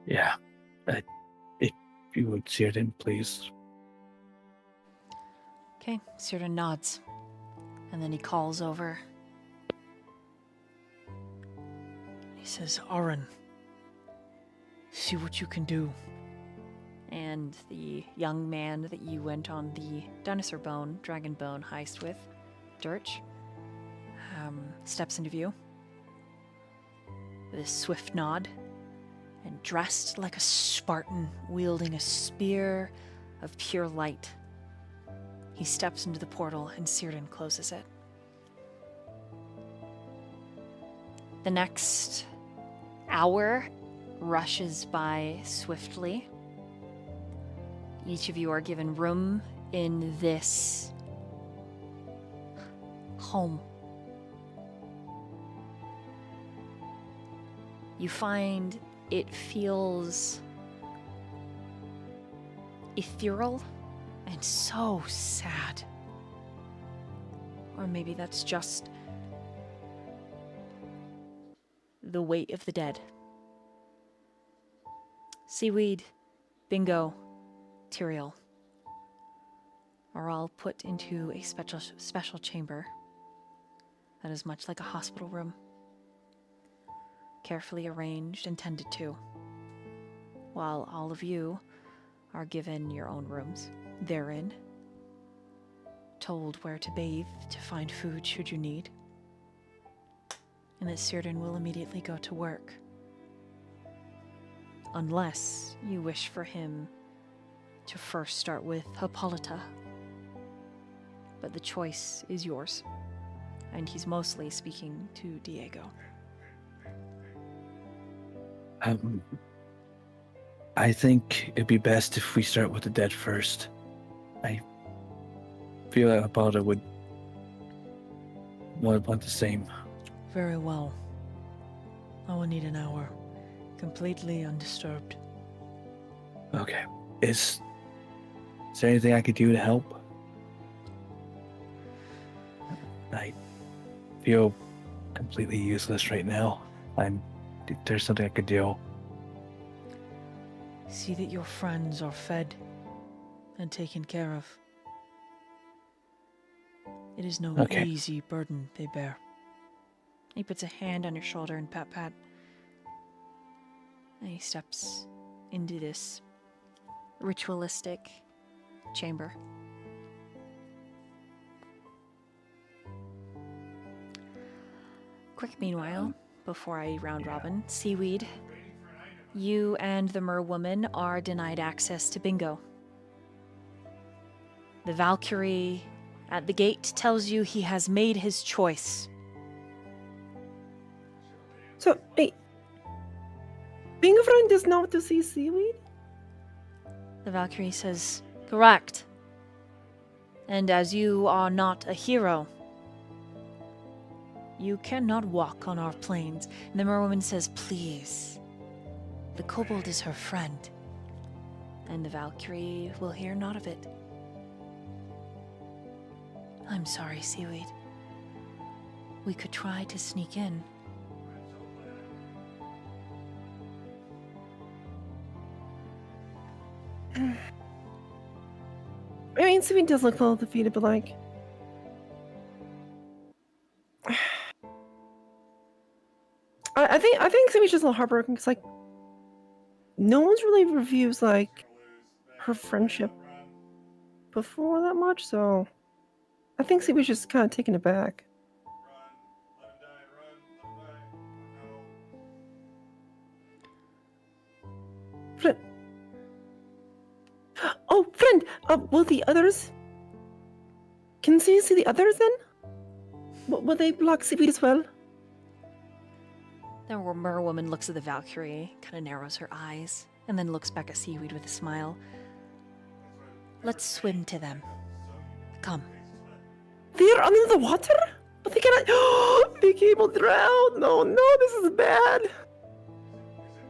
Yeah. If you would, Círdan, please. Okay, Círdan nods. And then he calls over. He says, "Arin, see what you can do." And the young man that you went on the dragon bone heist with, Durch, steps into view with a swift nod and dressed like a Spartan, wielding a spear of pure light. He steps into the portal and Círdan closes it. The next hour rushes by swiftly. Each of you are given room in this home. You find it feels ethereal and so sad. Or maybe that's just the weight of the dead. Seaweed, Bingo, Tyriel are all put into a special chamber that is much like a hospital room, carefully arranged and tended to, while all of you are given your own rooms therein, told where to bathe, to find food should you need, and that Círdan will immediately go to work. Unless you wish for him to first start with Hippolyta. But the choice is yours. And he's mostly speaking to Diego. I think it'd be best if we start with the dead first. I feel like Hippolyta would want the same. Very well. I will need an hour. Completely undisturbed. Okay. Is there anything I could do to help? I feel completely useless right now. If there's something I could do. See that your friends are fed and taken care of. It is no Okay. easy burden they bear. He puts a hand on your shoulder and pat. And he steps into this ritualistic chamber. Quick meanwhile, before I round robin, Seaweed, you and the merwoman are denied access to Bingo. The Valkyrie at the gate tells you he has made his choice. So, wait. Being a friend is not to see Seaweed? The Valkyrie says, correct. And as you are not a hero, you cannot walk on our plains. And the merwoman says, please. The kobold is her friend. And the Valkyrie will hear naught of it. I'm sorry, Seaweed. We could try to sneak in. I mean, Seaweed does look a little defeated, but like... I think Seaweed's just a little heartbroken, because like... No one's really reviews, like, her friendship before that much, so... I think Seaweed's just kind of taken aback. Friend. Oh, friend! Will the others... Can you see the others then? Will they block Seaweed as well? The merwoman looks at the Valkyrie, kind of narrows her eyes, and then looks back at Seaweed with a smile. Let's swim to them. Come. They're under the water? But they cannot... Big will drown! No, this is bad!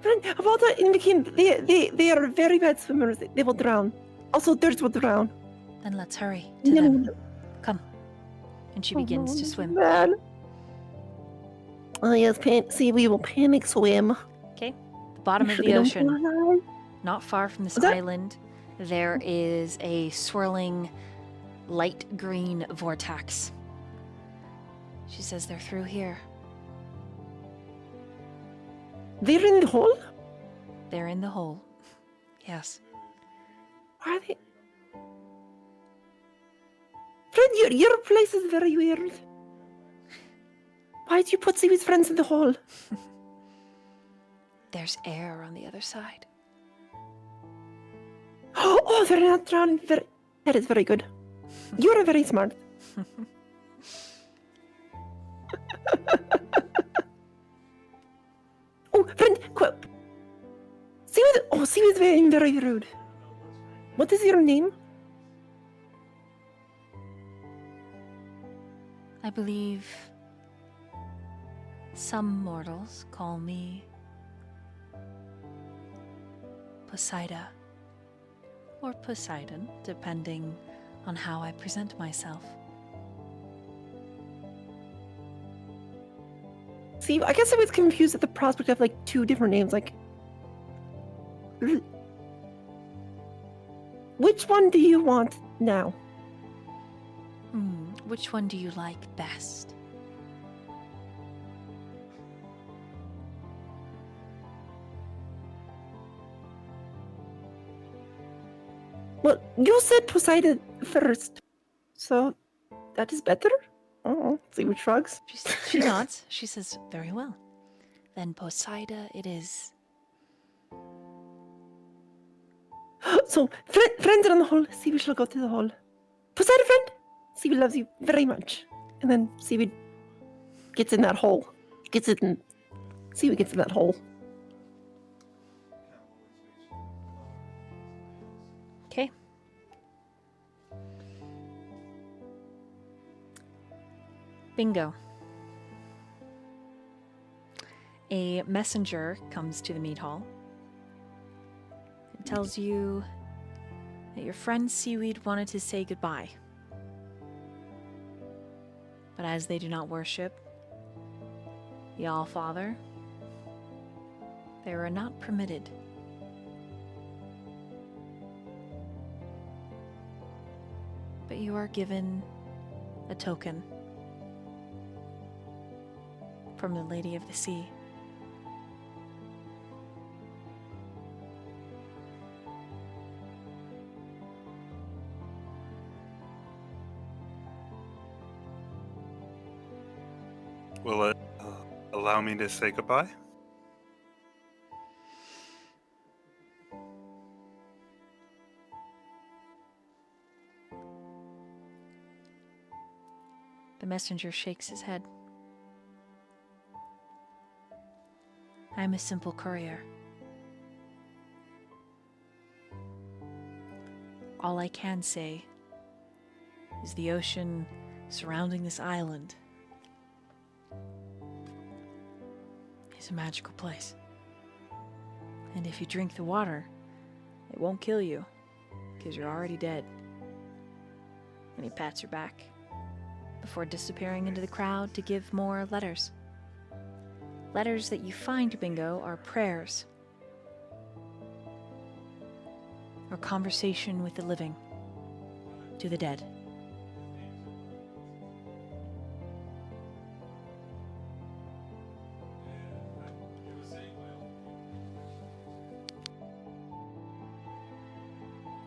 Friend, about that in the they are very bad swimmers. They will drown. Also, Durch will drown. Then let's hurry to them. Come. And she begins to swim. Bad. Oh yes, Seaweed will panic swim. Okay. The bottom of the ocean. Not far from this island, there is a swirling light green vortex. She says they're through here. They're in the hole? They're in the hole. Yes. Why are they... Friend, your place is very weird. Why did you put Seaweed's friends in the hole? there's air on the other side. Oh, TheNatchan, that is very good. You're very smart. Oh, friend, Seaweed. Oh, Seaweed's very, very rude. What is your name? I believe some mortals call me Poseida or Poseidon, depending on how I present myself. See, I guess I was confused at the prospect of like two different names. Like, which one do you want now? Which one do you like best? Well, you said Poseidon first, so that is better. Oh, Seaweed shrugs. She nods. She says, very well. Then Poseida it is. So, friends are in the hall. Seaweed shall go to the hall. Poseidon, friend. Seaweed loves you very much. And then Seaweed gets in that hole. Seaweed gets in that hole. Okay. Bingo. A messenger comes to the mead hall. It tells you that your friend Seaweed wanted to say goodbye. But as they do not worship the All-Father, they are not permitted. But you are given a token from the Lady of the Sea. Will it allow me to say goodbye? The messenger shakes his head. I'm a simple courier. All I can say is the ocean surrounding this island is a magical place. And if you drink the water, it won't kill you, because you're already dead. And he pats your back before disappearing into the crowd to give more letters. Letters that you find, Bingo, are prayers or conversation with the living to the dead.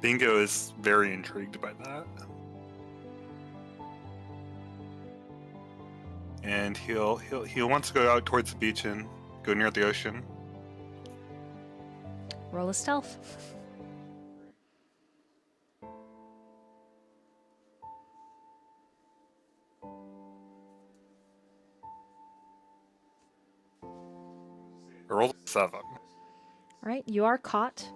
Bingo is very intrigued by that. And he'll wants to go out towards the beach and go near the ocean. Roll a stealth. Roll 7. All right, you are caught.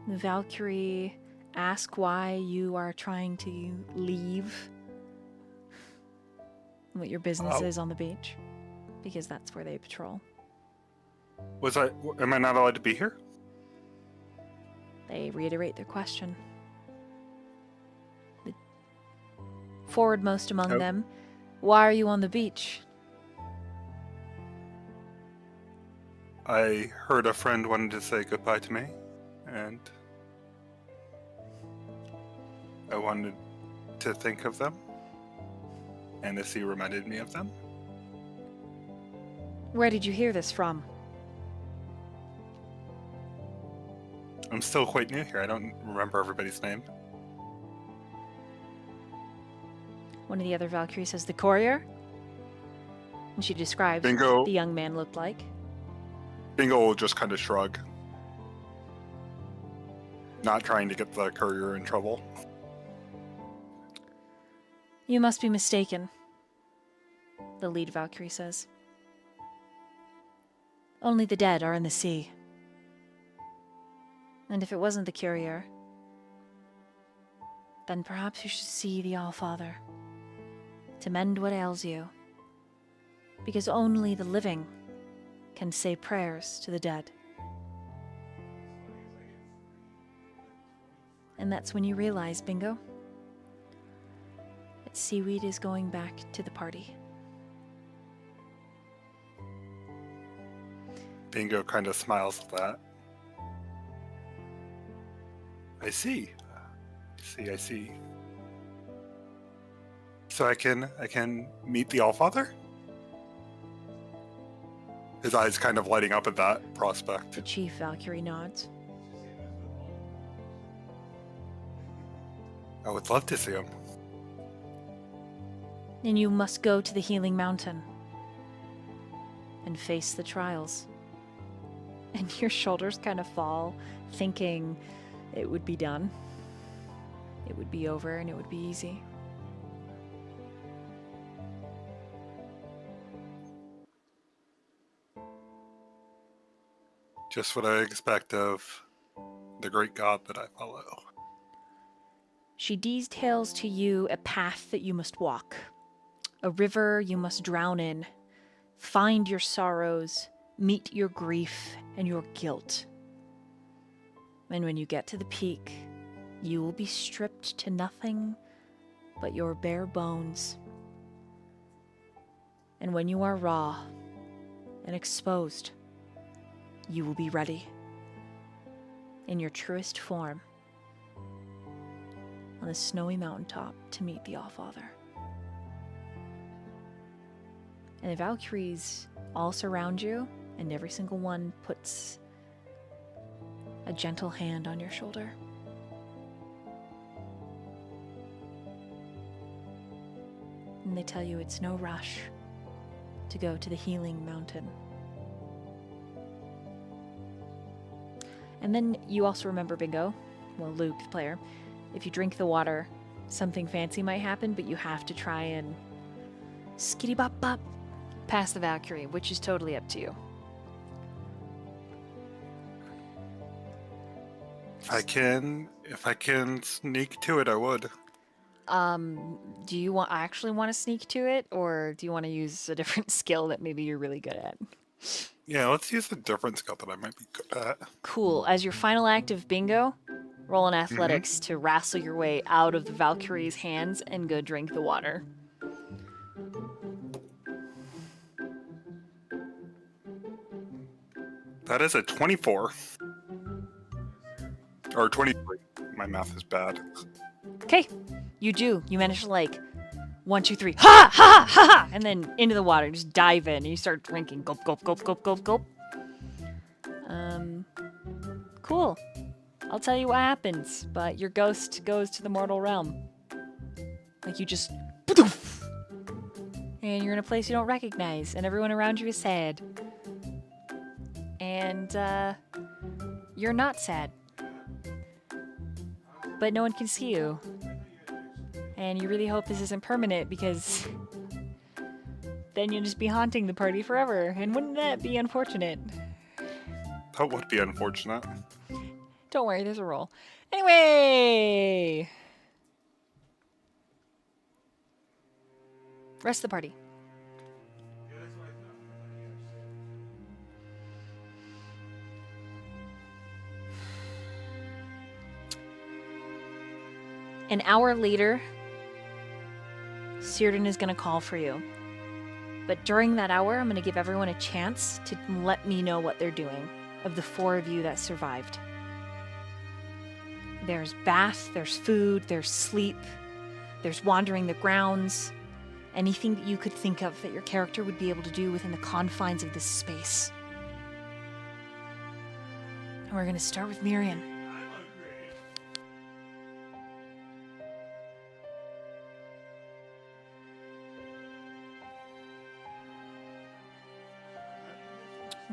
The Valkyrie ask why you are trying to leave, what your business is on the beach, because that's where they patrol. Am I not allowed to be here? They reiterate their question. The forwardmost among them, why are you on the beach? I heard a friend wanted to say goodbye to me, and I wanted to think of them, and the sea reminded me of them. Where did you hear this from? I'm still quite new here. I don't remember everybody's name. One of the other Valkyries says, the courier? And she describes Bingo. what the young man looked like. Bingo will just kind of shrug. Not trying to get the courier in trouble. You must be mistaken, the lead Valkyrie says. Only the dead are in the sea. And if it wasn't the courier, then perhaps you should see the All-Father to mend what ails you, because only the living can say prayers to the dead. And that's when you realize, Bingo, that Seaweed is going back to the party. Bingo kind of smiles at that. I see. I see. So I can meet the Allfather? His eyes kind of lighting up at that prospect. The chief Valkyrie nods. I would love to see him. And you must go to the Healing Mountain and face the trials. And your shoulders kind of fall, thinking it would be done. It would be over and it would be easy. Just what I expect of the great god that I follow. She details to you a path that you must walk, a river you must drown in, find your sorrows, meet your grief and your guilt. And when you get to the peak, you will be stripped to nothing but your bare bones. And when you are raw and exposed, you will be ready in your truest form on the snowy mountaintop to meet the Allfather. And the Valkyries all surround you, and every single one puts a gentle hand on your shoulder. And they tell you it's no rush to go to the Healing Mountain. And then you also remember, Bingo, well, Luke, the player, if you drink the water, something fancy might happen, but you have to try and skitty bop bop past the Valkyrie, which is totally up to you. If I can sneak to it, I would. Do you actually want to sneak to it, or do you want to use a different skill that maybe you're really good at? Yeah, let's use a different skill that I might be good at. Cool. As your final act of Bingo, roll an athletics to wrestle your way out of the Valkyrie's hands and go drink the water. That is a 24. Or 23. My math is bad. Okay, you do. You manage to 1, 2, 3, ha ha ha ha, and then into the water. Just dive in and you start drinking. Gulp, gulp, gulp, gulp, gulp, gulp. Cool. I'll tell you what happens, but your ghost goes to the mortal realm. You just, and you're in a place you don't recognize, and everyone around you is sad. And you're not sad, but no one can see you. And you really hope this isn't permanent, because then you'll just be haunting the party forever. And wouldn't that be unfortunate? That would be unfortunate. Don't worry, there's a roll. Anyway! Rest of the party. An hour later, Círdan is going to call for you. But during that hour, I'm going to give everyone a chance to let me know what they're doing, of the 4 of you that survived. There's bath, there's food, there's sleep, there's wandering the grounds, anything that you could think of that your character would be able to do within the confines of this space. And we're going to start with Myyrion.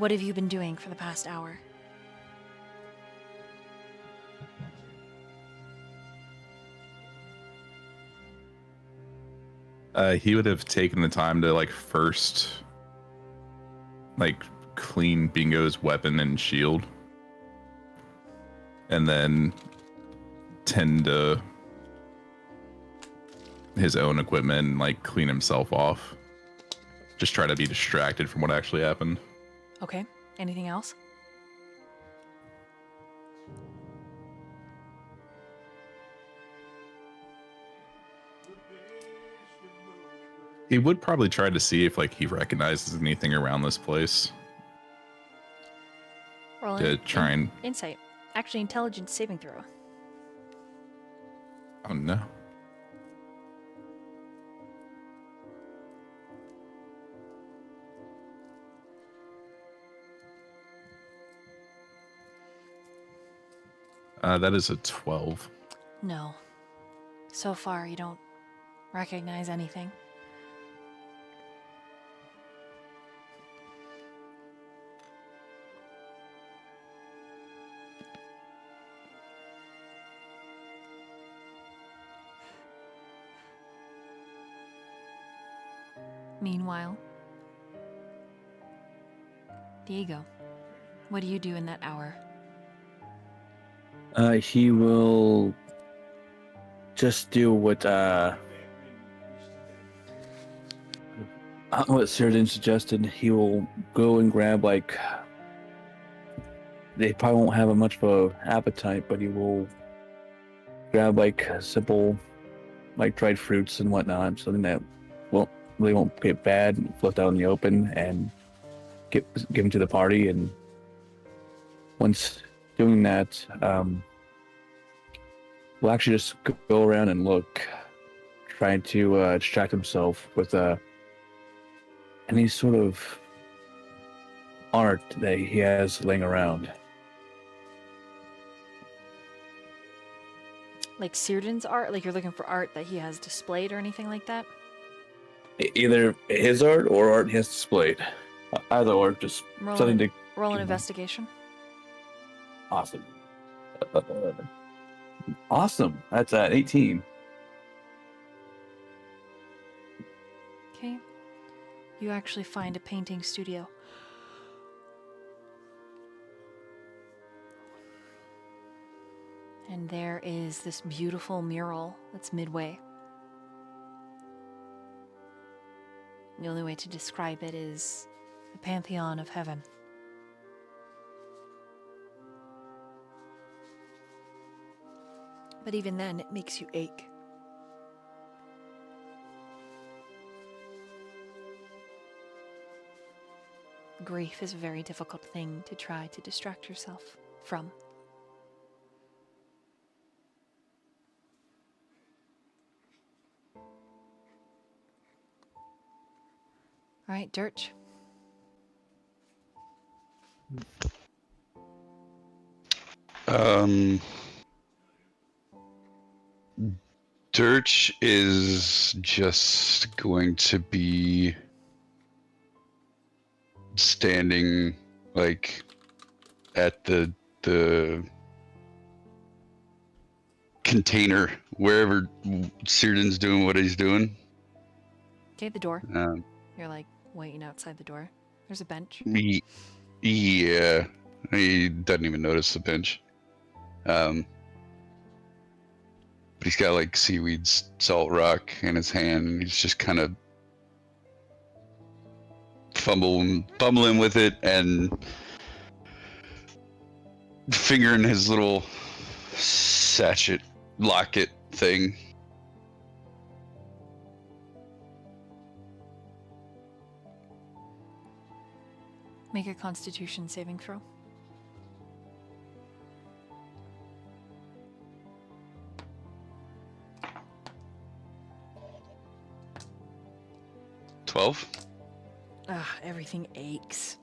What have you been doing for the past hour? He would have taken the time to like first like clean Bingo's weapon and shield, and then tend to his own equipment and like clean himself off. Just try to be distracted from what actually happened. Okay. Anything else? He would probably try to see if like he recognizes anything around this place Roll to an try and. insight. Actually, intelligence saving throw. Oh no. That is a 12. No. So far, you don't recognize anything. Meanwhile, Diego, what do you do in that hour? He will just do what Sheridan suggested. He will go and grab like. They probably won't have much of an appetite, but he will grab like simple, like dried fruits and whatnot, something that won't get bad, and left out in the open, and give them to the party. And once doing that, we'll actually just go around and look, trying to distract himself with any sort of art that he has laying around. Like Círdan's art? Like you're looking for art that he has displayed or anything like that? Either his art or art he has displayed. Either or, just something to. Roll an investigation. Awesome. Awesome. That's at 18. Okay. You actually find a painting studio. And there is this beautiful mural that's midway. The only way to describe it is the Pantheon of Heaven. But even then, it makes you ache. Grief is a very difficult thing to try to distract yourself from. All right, Durch. Durch is just going to be standing like at the container wherever Círdan's doing what he's doing. Okay, the door. You're like waiting outside the door. There's a bench. Yeah, he doesn't even notice the bench. But he's got like Seaweed's salt rock in his hand, and he's just kind of fumbling with it and fingering his little sachet locket thing. Make a Constitution saving throw. Everything aches.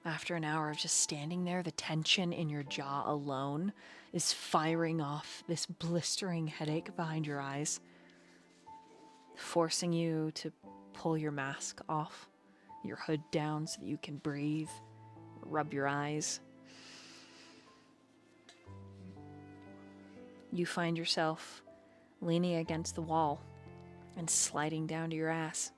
After an hour of just standing there, the tension in your jaw alone is firing off this blistering headache behind your eyes, forcing you to pull your mask off, your hood down so that you can breathe rub your eyes. You find yourself leaning against the wall and sliding down to your ass.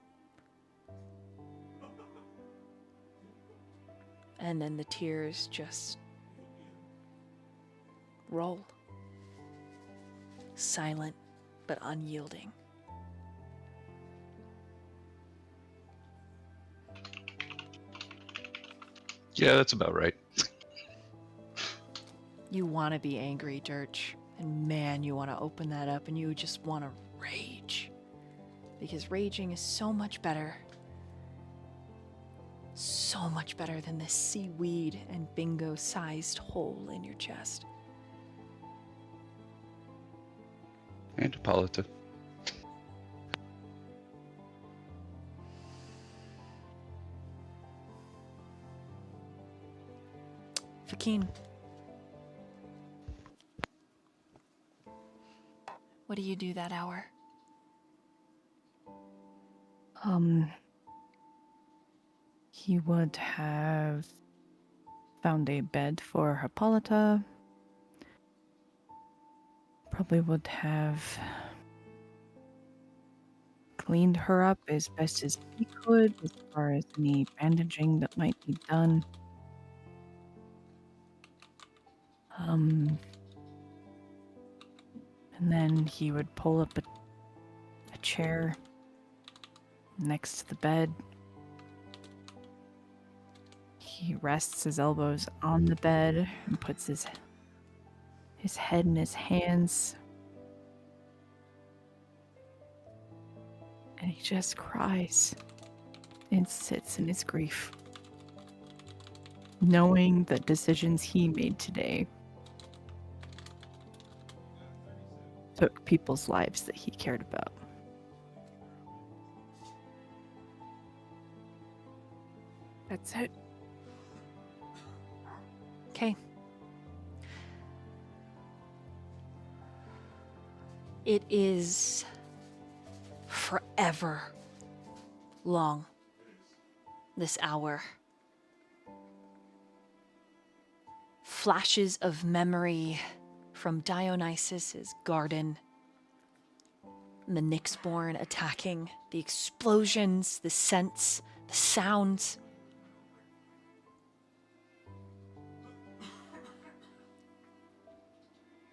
And then the tears just roll. Silent but unyielding. Yeah, that's about right. You want to be angry, Durch. And man, you want to open that up and you just want to rage. Because raging is so much better. So much better than this seaweed and bingo-sized hole in your chest. And Hippolyta. Fakeen. What do you do that hour? He would have found a bed for Hippolyta. Probably would have cleaned her up as best as he could, as far as any bandaging that might be done. And then he would pull up a chair next to the bed. He rests his elbows on the bed and puts his head in his hands. And he just cries and sits in his grief, knowing that decisions he made today took people's lives that he cared about. That's it. Okay. It is forever long, this hour. Flashes of memory from Dionysus's garden, the Nyxborn attacking, the explosions, the scents, the sounds.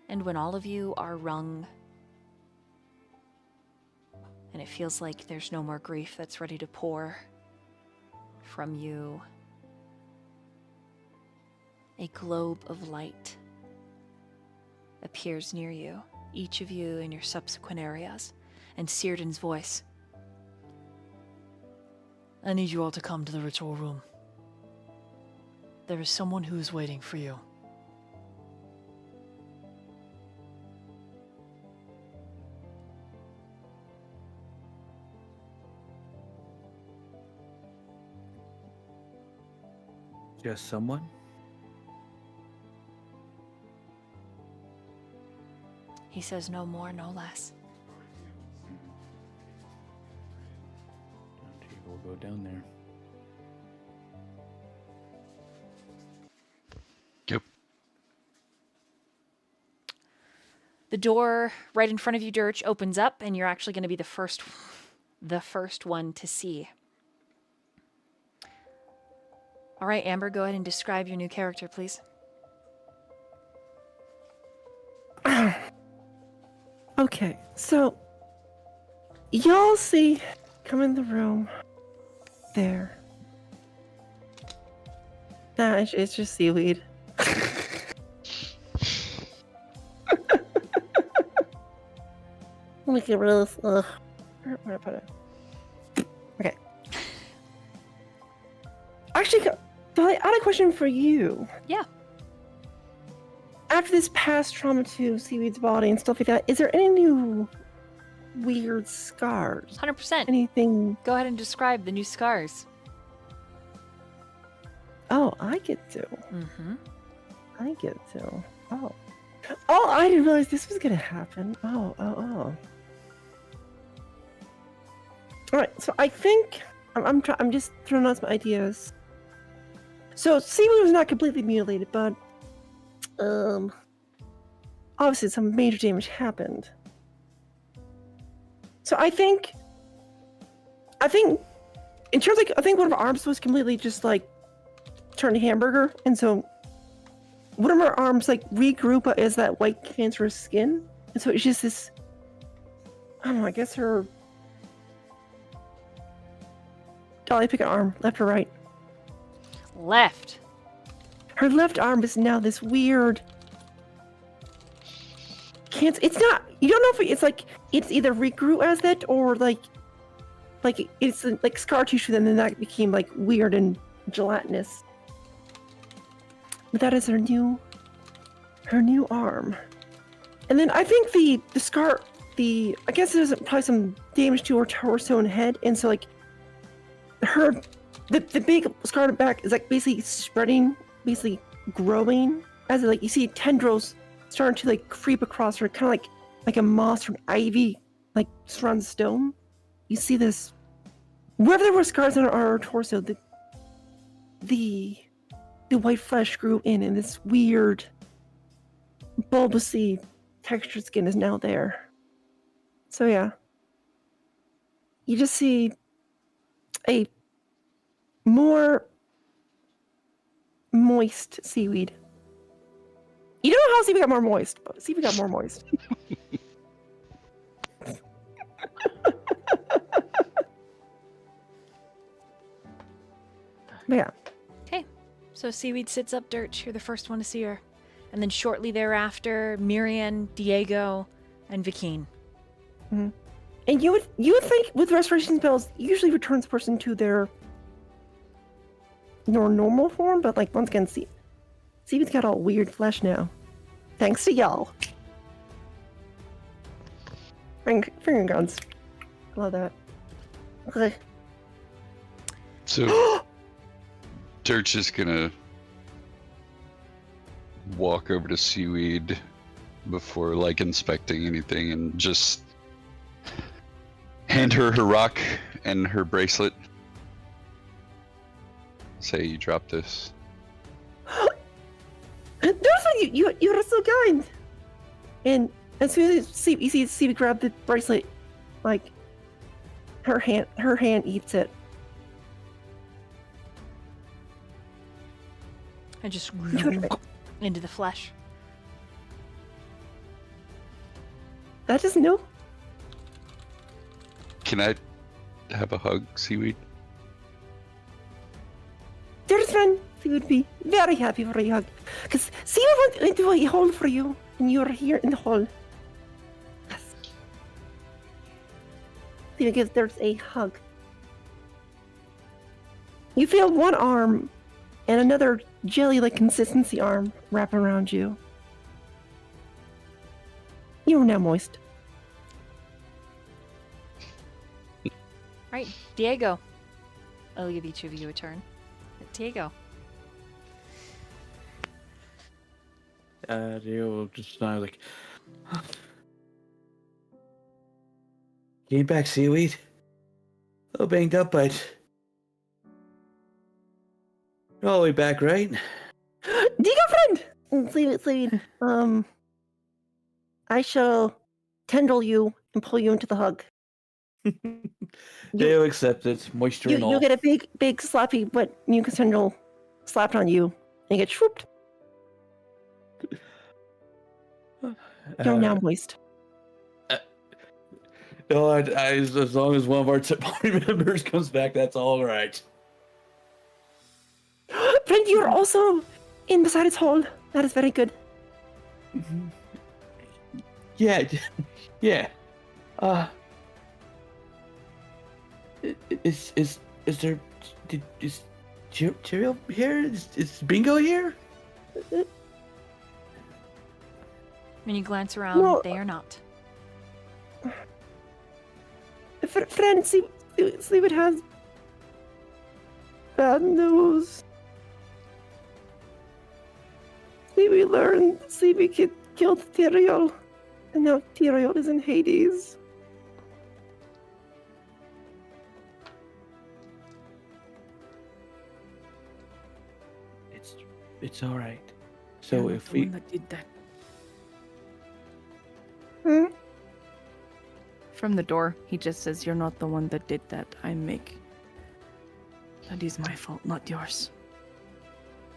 And when all of you are wrung, and it feels like there's no more grief that's ready to pour from you, a globe of light appears near you, each of you in your subsequent areas, and Círdan's voice. I need you all to come to the ritual room. There is someone who is waiting for you. Just someone? He says no more, no less. Okay, we'll go down there. Yep. The door right in front of you, Durch, opens up, and you're actually going to be the first one to see. All right, Amber, go ahead and describe your new character, please. Okay, so y'all see, come in the room. There. Nah, it's just seaweed. Let me get rid of this. Ugh. Where did I put it? Okay. Actually, Dolly, I had a question for you. Yeah. After this past trauma to Seaweed's body and stuff like that, is there any new weird scars? 100%. Anything? Go ahead and describe the new scars. Oh, I get to. Mm-hmm. I get to. Oh. Oh, I didn't realize this was gonna happen. Oh. All right, so I think I'm just throwing out some ideas. So Seaweed was not completely mutilated, but obviously some major damage happened. So I think in terms of, I think one of our arms was completely just like turned to hamburger, and so one of our arms like regroup as that white cancerous skin, and so it's just this. I don't know. I guess her. Dolly, pick an arm, left or right. Left. Her left arm is now this weird. Cancer. It's not. You don't know if it's like it's either regrew as that or like it's like scar tissue. Then that became like weird and gelatinous. But that is her new arm. And then I think the scar, I guess there's probably some damage to her torso and head, and so like the big scar on the back is like basically spreading, basically growing as like you see tendrils starting to like creep across her, kind of like a moss from ivy, like surrounds stone. You see this wherever there were scars on her torso, the white flesh grew in, and this weird bulbousy textured skin is now there. So yeah, you just see a more moist Seaweed. You don't know how Seaweed got more moist, but Seaweed got more moist. But yeah. Okay. So Seaweed sits up Durch. You're the first one to see her. And then shortly thereafter, Myyrion, Diego, and Vikeen. Mm-hmm. And you would think with restoration spells usually returns the person to their normal form, but like once again, Seaweed's got all weird flesh now. Thanks to y'all. Finger guns. Love that. Okay. So Durch is gonna walk over to Seaweed before like inspecting anything and just hand her rock and her bracelet. Say you drop this. You're so kind. And as soon as you see Seaweed grab the bracelet, like her hand eats it. And just into the flesh. That is new. Can I have a hug, Seaweed? Dearest friend, he would be very happy for a hug. Because Seaweed went into a hole for you, and you're here in the hole. Yes. Seaweed gives Dirk a hug. You feel one arm and another jelly-like consistency arm wrap around you. You are now moist. Right, Diego. I'll give each of you a turn. Diego. Diego just like, came back, Seaweed. A little banged up, but you're all the way back, right? Diego, friend. Seaweed. I shall tendril you and pull you into the hug. Diego accepted, moisture and all. You get a big slappy wet mucus tendril slapped on you, and you get swooped. You're now moist. No, as long as one of our party members comes back, that's all right. Friend, you're also in beside its hole. That is very good. Yeah, yeah. Is there? Is Tyriel here? Is Bingo here? When you glance around, No. they are not. Friend, Seaweed has bad news. Seaweed killed Tyriel, and now Tyriel is in Hades. It's all right. You're So not if the we one that did that. Hmm? From the door, he just says, "You're not the one that did that. That is my fault, not yours."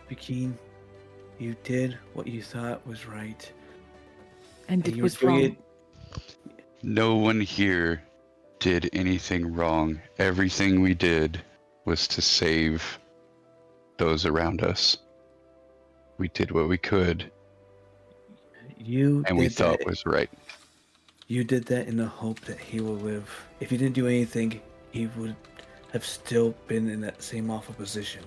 Bikini, you did what you thought was right. And And it you was were doing wrong. No one here did anything wrong. Everything we did was to save those around us. We did what we could, You and we did thought that. was right. You did that in the hope that he will live. If you didn't do anything, he would have still been in that same awful position.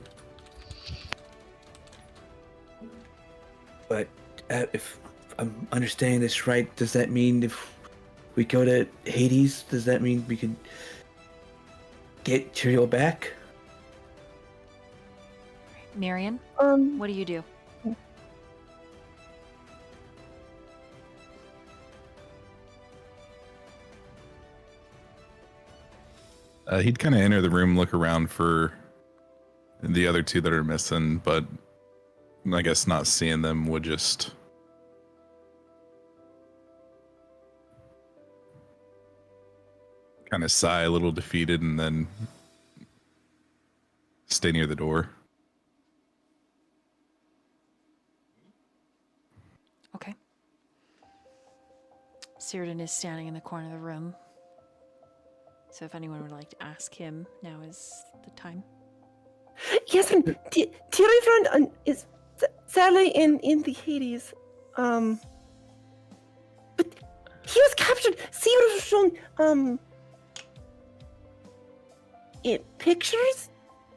But if I'm understanding this right, does that mean if we go to Hades, does that mean we can get Tyriel back? Myyrion, what do you do? He'd kind of enter the room, look around for the other two that are missing, but I guess not seeing them would just kind of sigh a little defeated and then stay near the door. Okay. Cyrdan is standing in the corner of the room. So if anyone would like to ask him, now is the time. Yes, and Tyriel friend is sadly in the Hades. But he was captured. Seaweed was shown in pictures,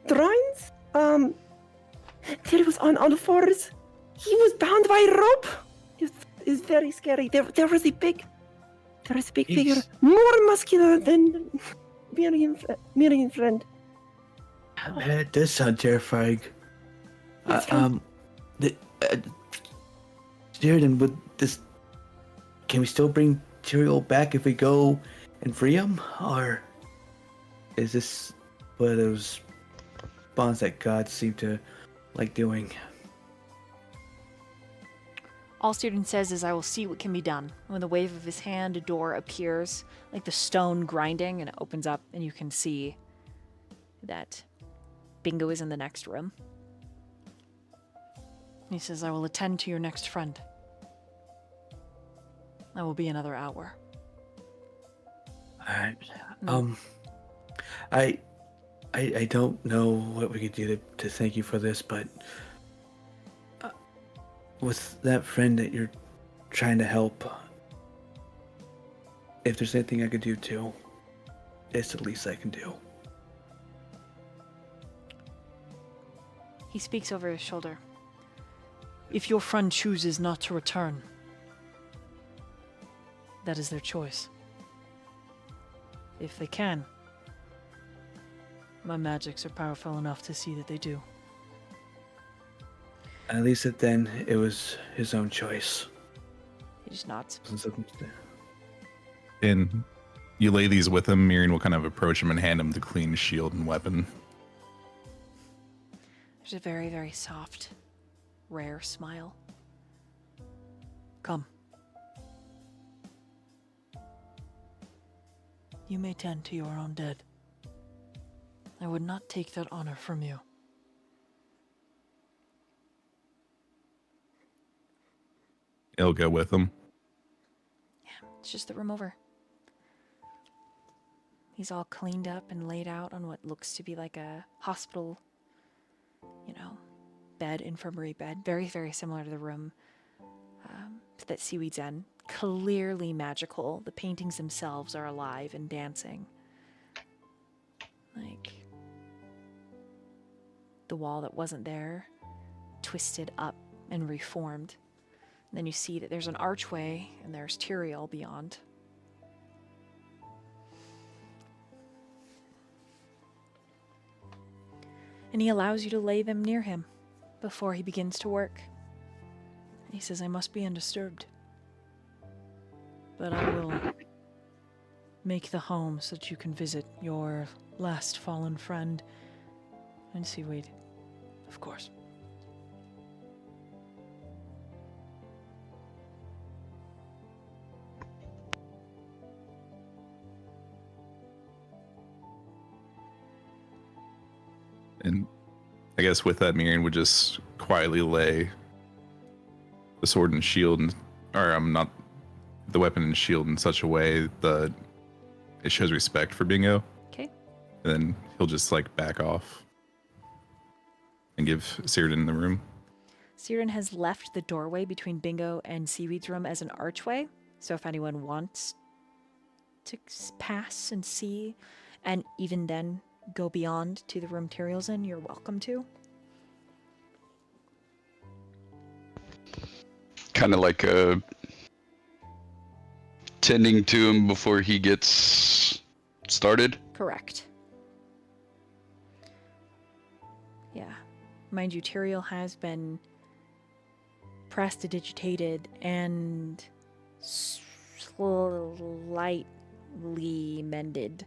drawings. Tyriel was on all fours. He was bound by a rope. It's very scary. There was a big figure, more muscular than Myyrion friend. That does sound terrifying. That's right. Sheridan, would this? Can we still bring Tyriel back if we go and free him, or is this one of those bonds that gods seem to like doing? All Cyrdan says is, "I will see what can be done." And with a wave of his hand, a door appears, like the stone grinding, and it opens up, and you can see that Bingo is in the next room. He says, "I will attend to your next friend. I will be another hour." Alright. I don't know what we could do to thank you for this, but with that friend that you're trying to help, if there's anything I could do too, it's the least I can do. He speaks over his shoulder. If your friend chooses not to return, that is their choice. If they can, my magics are powerful enough to see that they do. At least then it was his own choice. He just nods. And you lay these with him. Myyrion will kind of approach him and hand him the clean shield and weapon. There's a very, very soft, rare smile. Come. You may tend to your own dead. I would not take that honor from you. He'll go with him. Yeah, it's just the room over. He's all cleaned up and laid out on what looks to be like a hospital, bed, infirmary bed. Very, very similar to the room that Seaweed's in. Clearly magical. The paintings themselves are alive and dancing. Like the wall that wasn't there, twisted up and reformed. And then you see that there's an archway and there's Tyriel beyond. And he allows you to lay them near him before he begins to work. He says, "I must be undisturbed, but I will make the home so that you can visit your last fallen friend and Seaweed, of course." And I guess with that, Myyrion would just quietly lay the sword and shield, not the weapon and shield in such a way that it shows respect for Bingo. Okay. And then he'll just like back off and give Cyrodiil the room. Cyrodiil has left the doorway between Bingo and Seaweed's room as an archway. So if anyone wants to pass and see, and even then go beyond to the room Tyriel's in, you're welcome to. Kind of like tending to him before he gets started. Correct. Yeah. Mind you, Tyriel has been prestidigitated and slightly mended,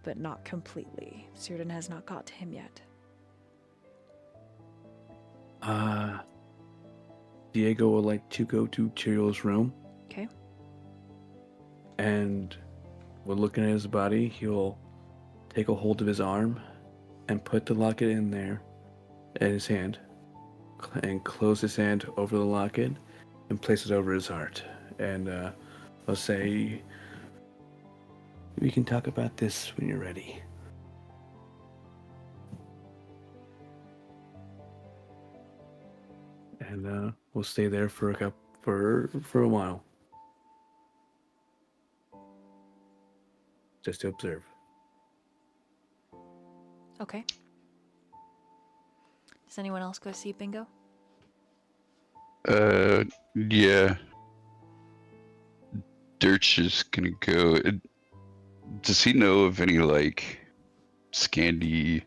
but not completely. Cyrodiil has not got to him yet. Diego would like to go to Tyriel's room. Okay. And when looking at his body, he'll take a hold of his arm and put the locket in there in his hand and close his hand over the locket and place it over his heart. And I'll say, we can talk about this when you're ready. And we'll stay there for a while. Just to observe. Okay. Does anyone else go see Bingo? Yeah. Durch is gonna go. Does he know of any like Scandi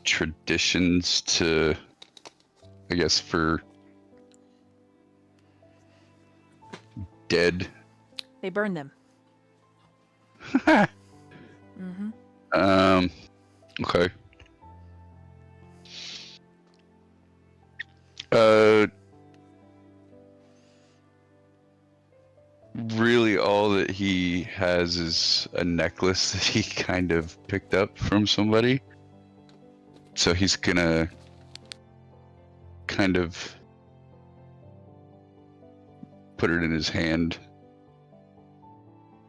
traditions to, I guess, for dead? They burn them. Mm-hmm. Okay. Really all that he has is a necklace that he kind of picked up from somebody. So he's gonna kind of put it in his hand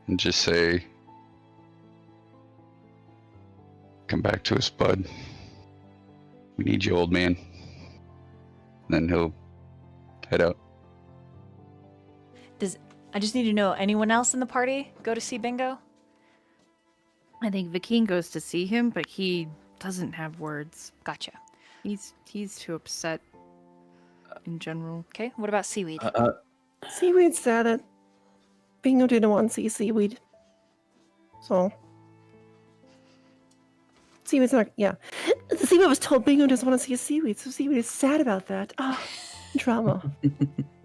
and just say, "Come back to us, bud. We need you, old man." And then he'll head out. I just need to know, anyone else in the party go to see Bingo? I think Vakeen goes to see him, but he doesn't have words. Gotcha. He's too upset in general. Okay, what about Seaweed? Seaweed's sad that Bingo didn't want to see Seaweed. So. Seaweed's not, yeah. Seaweed was told Bingo doesn't want to see a Seaweed, so Seaweed is sad about that. Ah, drama.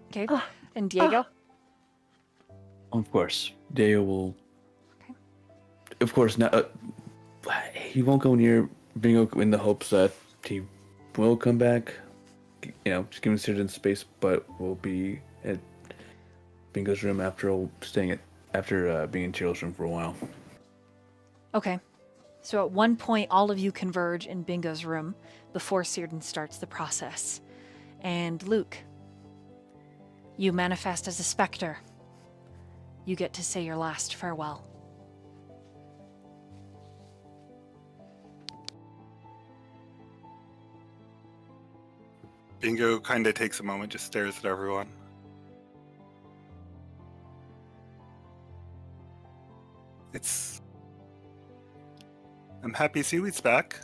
Okay, and Diego? Of course, Diego will. Okay. Of course, not. He won't go near Bingo in the hopes that he will come back. You know, just give him certain space, but will be at Bingo's room after being in Tyriel's room for a while. Okay. So at one point, all of you converge in Bingo's room before Cyrodiil starts the process. And Luke, you manifest as a specter. You get to say your last farewell. Bingo kind of takes a moment, just stares at everyone. I'm happy Seaweed's back.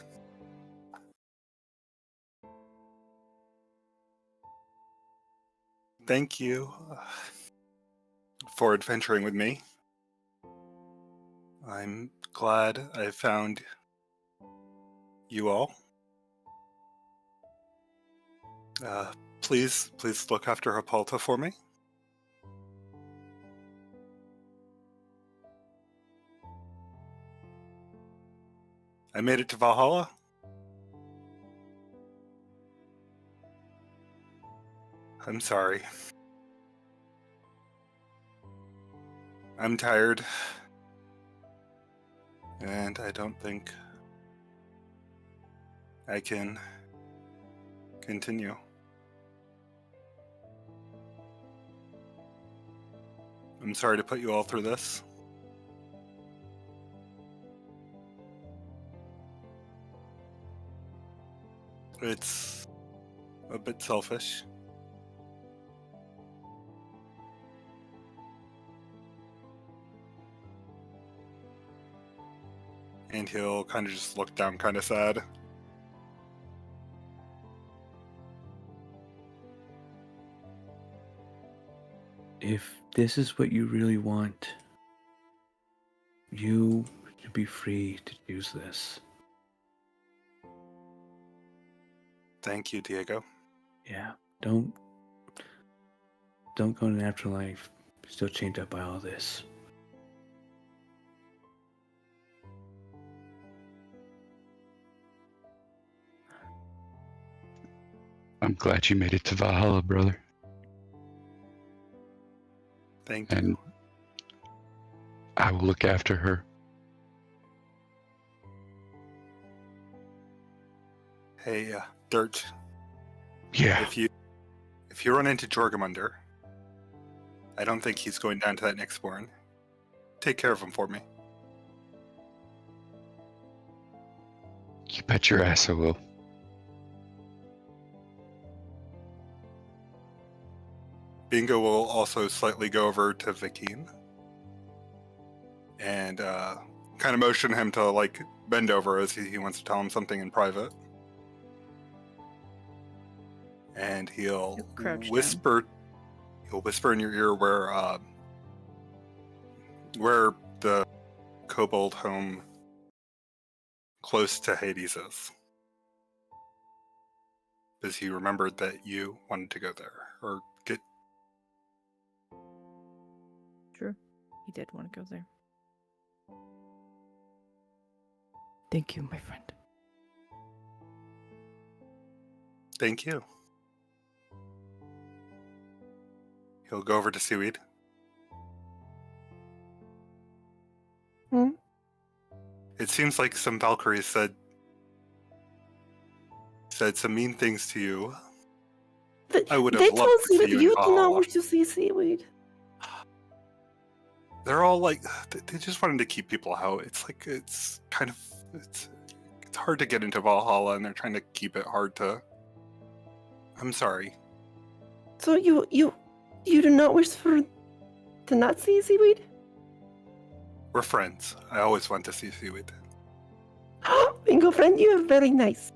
Thank you for adventuring with me. I'm glad I found you all. Please look after Hippolyta for me. I made it to Valhalla. I'm sorry. I'm tired. And I don't think I can continue. I'm sorry to put you all through this. It's a bit selfish. And he'll kind of just look down, kind of sad. If this is what you really want, you should be free to choose this. Thank you, Diego. Yeah, don't go to an afterlife still chained up by all this. I'm glad you made it to Valhalla, brother. Thank you. And I will look after her. Hey, Durch. Yeah. If you run into Jorgamunder, I don't think he's going down to that Nyxborn. Take care of him for me. You bet your ass I will. Bingo will also slightly go over to Vikeen and kind of motion him to like bend over as he wants to tell him something in private. And he'll crouch down. whisper. He'll whisper in your ear where the kobold home close to Hades is, because he remembered that you wanted to go there or get. True. He did want to go there. Thank you, my friend. Thank you. He'll go over to Seaweed. Hmm? It seems like some Valkyries said some mean things to you. I would have They loved told to see Seaweed you you in do not Valhalla. wish to see Seaweed. They're all like, they just wanted to keep people out. It's like, it's hard to get into Valhalla, and they're trying to keep it hard to. I'm sorry. So you do not wish to not see Seaweed? We're friends. I always want to see Seaweed. Bingo friend, you are very nice.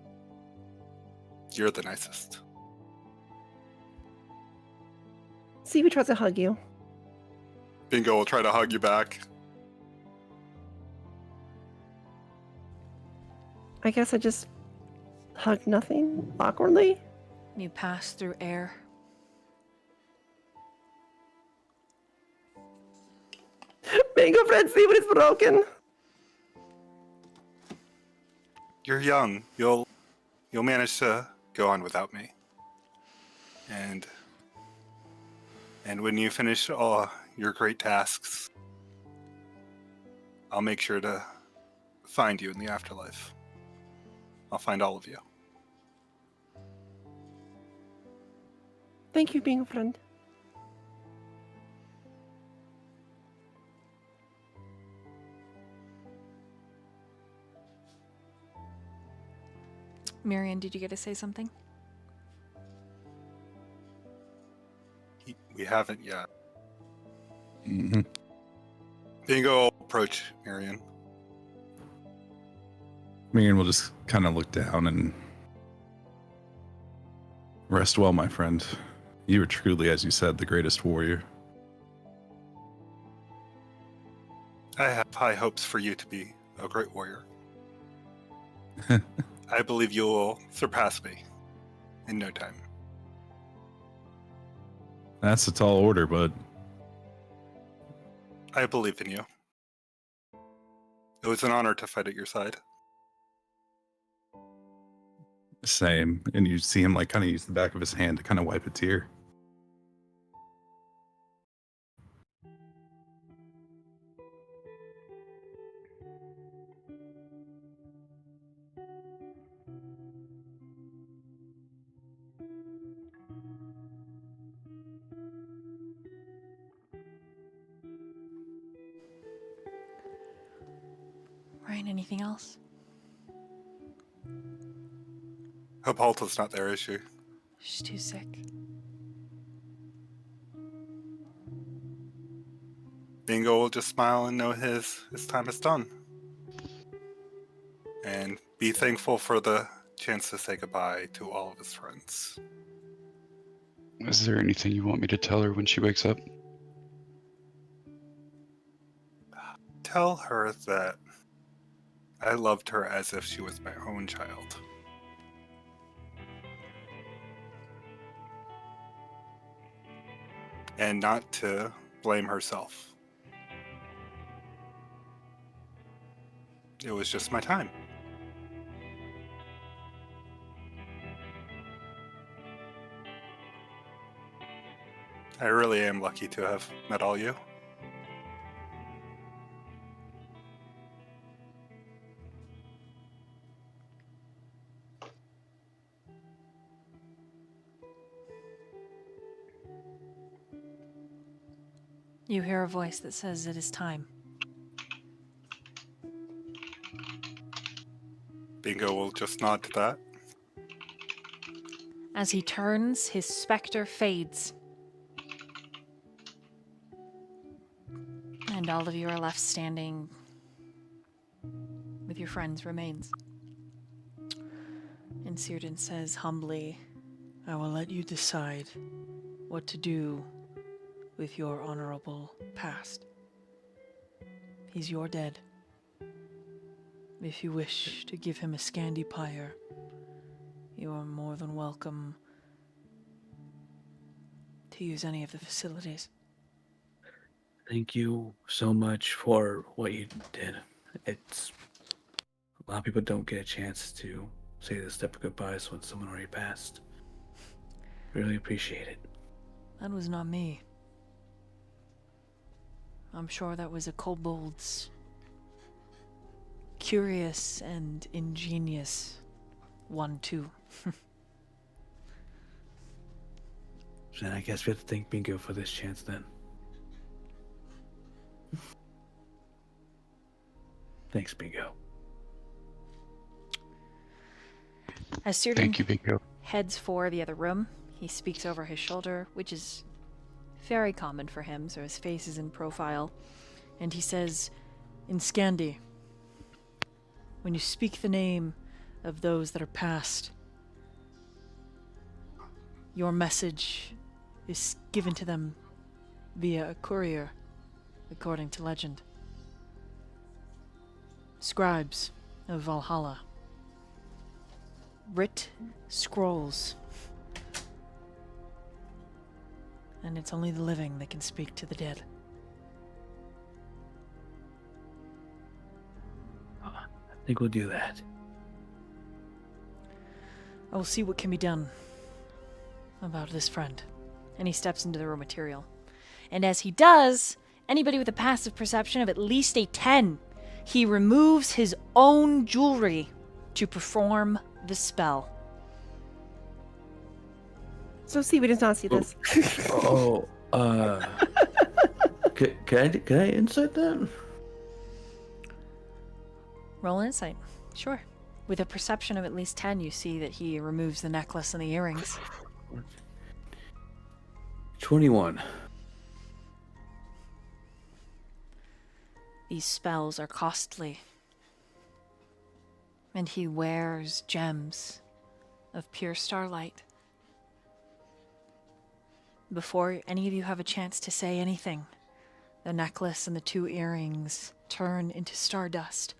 You're the nicest. Seaweed tries to hug you. Bingo will try to hug you back. I guess I just hug nothing awkwardly. You pass through air. Bingo friend, Seaweed is broken. You're young. You'll manage to go on without me. And when you finish all your great tasks, I'll make sure to find you in the afterlife. I'll find all of you. Thank you, Bingo friend. Myyrion, did you get to say something? We haven't yet. Mm-hmm. Bingo will approach Myyrion. Myyrion will just kind of look down and rest well, my friend. You are truly, as you said, the greatest warrior. I have high hopes for you to be a great warrior. I believe you will surpass me in no time. That's a tall order, but I believe in you. It was an honor to fight at your side. same. And you see him like kind of use the back of his hand to kind of wipe a tear. Right, anything else? Hippolyta's not there, is she? She's too sick. Bingo will just smile and know his time is done. And be thankful for the chance to say goodbye to all of his friends. Is there anything you want me to tell her when she wakes up? Tell her that I loved her as if she was my own child. And not to blame herself. It was just my time. I really am lucky to have met all you. You hear a voice that says it is time. Bingo will just nod to that. As he turns, his specter fades. And all of you are left standing with your friend's remains. And Círdan says humbly, I will let you decide what to do with your honorable past. He's your dead. If you wish to give him a Scandi pyre, you are more than welcome to use any of the facilities. Thank you so much for what you did. It's a lot of people don't get a chance to say this step of goodbyes when someone already passed. Really appreciate it. That was not me. I'm sure that was a kobold's curious and ingenious one, too. Then I guess we have to thank Bingo for this chance then. Thanks, Bingo. as Círdan Thank you, Bingo. heads for the other room, he speaks over his shoulder, which is very common for him, so his face is in profile, and he says, In Scandi, when you speak the name of those that are past, your message is given to them via a courier, according to legend. Scribes of Valhalla. Writ scrolls. And it's only the living that can speak to the dead. I think we'll do that. I will see what can be done about this friend. and he steps into the room with Tyriel. And as he does, anybody with a passive perception of at least a 10, he removes his own jewelry to perform the spell. So Seaweed does not see this. Can I insight that? Roll an insight. Sure. With a perception of at least 10, you see that he removes the necklace and the earrings. 21. These spells are costly. And he wears gems of pure starlight. Before any of you have a chance to say anything, the necklace and the 2 earrings turn into stardust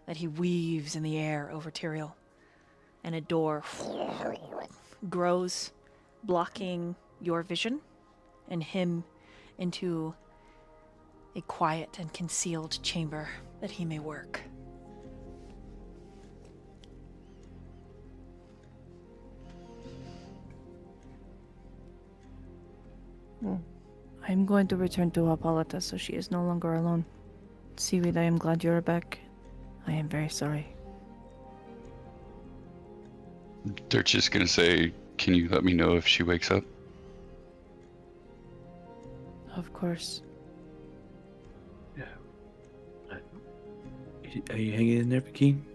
that he weaves in the air over Tyriel. And a door grows, blocking your vision and him into a quiet and concealed chamber that he may work. I'm going to return to Hippolyta so she is no longer alone. Seaweed, I am glad you're back. I am very sorry. Durch is gonna say, can you let me know if she wakes up? Of course. Yeah. Are you hanging in there, Pekin?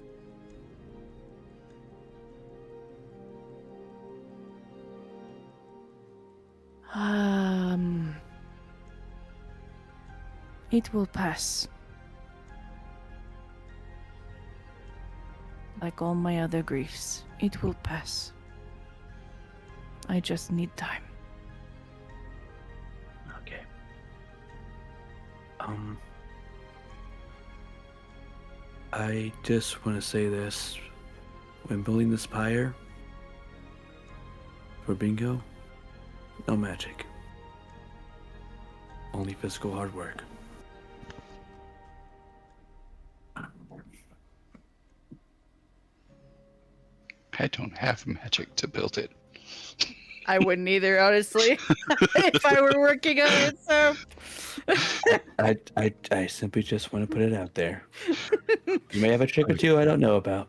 It will pass. Like all my other griefs, it will pass. I just need time. Okay. I just want to say this. When building this pyre for bingo, no magic. Only physical hard work. I don't have magic to build it. I wouldn't either, honestly, if I were working on it, so. I simply just want to put it out there. You may have a trick or two I don't know about.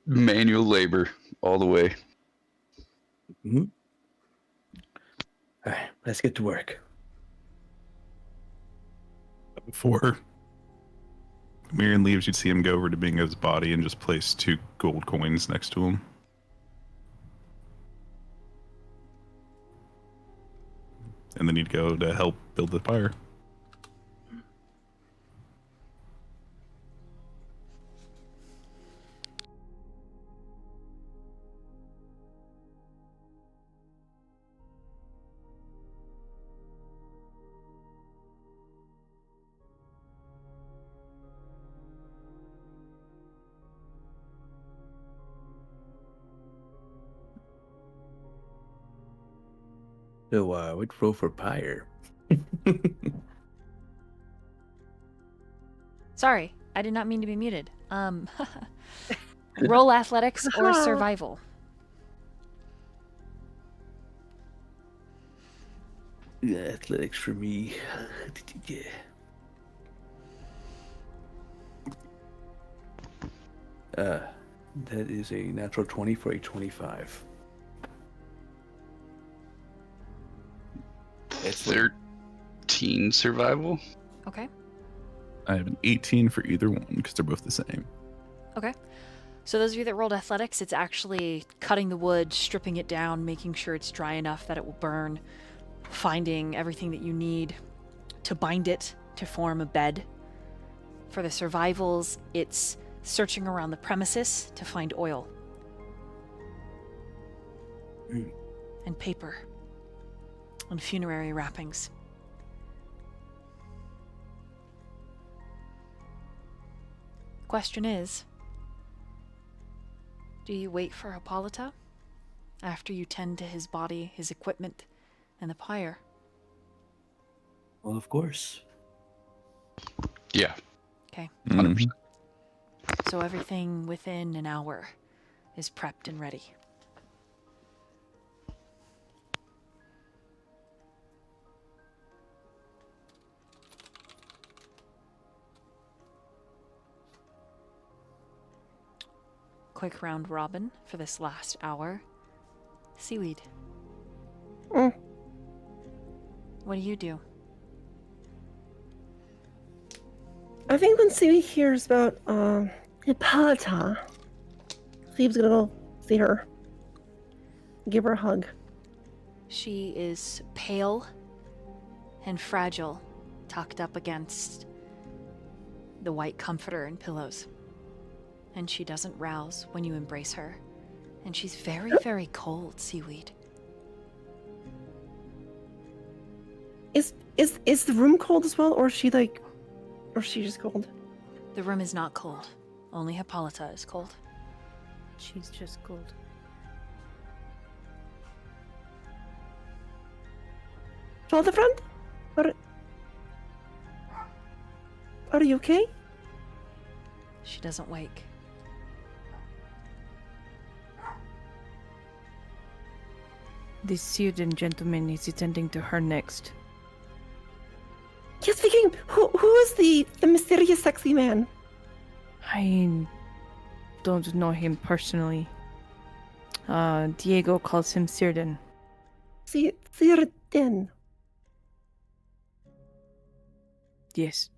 Manual labor all the way. Mm-hmm. All right, let's get to work. Before Myyrion leaves, you'd see him go over to Bingo's body and just place 2 gold coins next to him. And then he'd go to help build the pyre. So, we'd roll for pyre. Sorry, I did not mean to be muted. Roll athletics or survival. Yeah, athletics for me. That is a natural 20 for a 25. It's 13 survival. Okay. I have an 18 for either one because they're both the same. Okay. So those of you that rolled athletics, it's actually cutting the wood, stripping it down, making sure it's dry enough that it will burn, finding everything that you need to bind it to form a bed. For the survivals, it's searching around the premises to find oil. And paper. And funerary wrappings. Question is, do you wait for Hippolyta after you tend to his body, his equipment, and the pyre? Well, of course. Yeah. Okay. 100%. So everything within an hour is prepped and ready. Quick round robin for this last hour. Seaweed. What do you do? I think when Seaweed hears about Hippolyta, Steve's gonna go see her. Give her a hug. She is pale and fragile, tucked up against the white comforter and pillows. And she doesn't rouse when you embrace her. And she's very, very cold, Seaweed. Is the room cold as well, or is she just cold? The room is not cold. Only Hippolyta is cold. She's just cold. Father friend? Are you okay? She doesn't wake. This Seaweed gentleman is attending to her next. Yes, Viking. Who is the mysterious sexy man? I don't know him personally. Diego calls him Sirden. Sirden. Yes.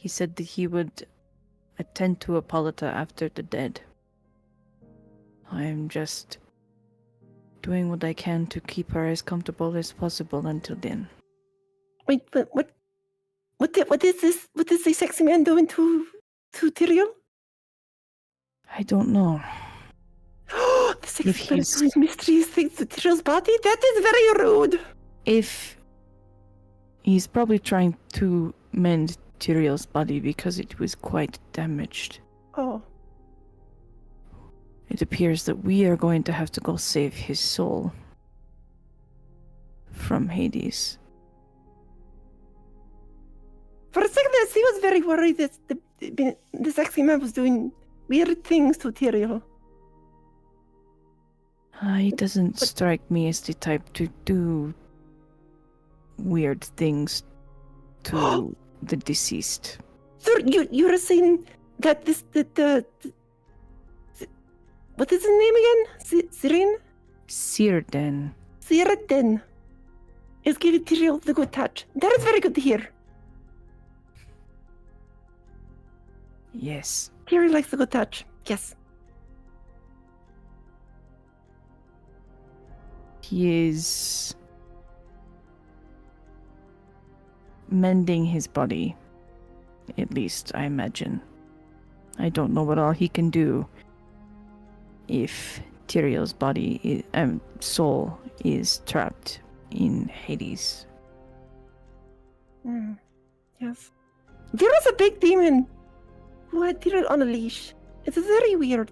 He said that he would attend to Hippolyta after the dead. I'm just doing what I can to keep her as comfortable as possible until then. Wait, but what is this sexy man doing to Tyriel? I don't know. The sexy If man he's- doing mysterious things to Tyriel's body? That is very rude. If he's probably trying to mend Tyriel's body because it was quite damaged. Oh, It appears that we are going to have to go save his soul from Hades. for a second there, she was very worried that the sexy man was doing weird things to Tyriel. He doesn't strike me as the type to do weird things to the deceased. So you're saying that the what is his name again? Sirin? Círdan. Círdan is giving Tyriel the good touch. That is very good to hear. Yes. Tyriel likes the good touch. Yes. He is mending his body. At least, I imagine. I don't know what all he can do if Tyriel's soul is trapped in Hades. Yes. There was a big demon who had Tyriel on a leash. It's very weird.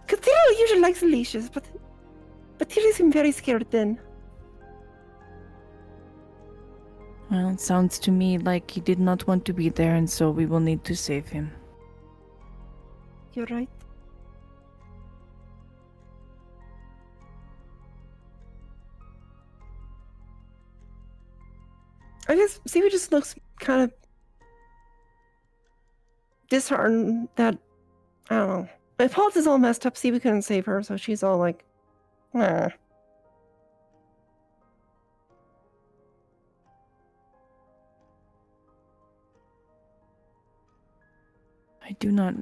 Because Tyriel usually likes leashes, but Tyriel seemed very scared then. Well, it sounds to me like he did not want to be there, and so we will need to save him. You're right. I guess Seaweed just looks kind of disheartened that, I don't know. My pulse is all messed up. Seaweed couldn't save her, so she's all like, nah. I do not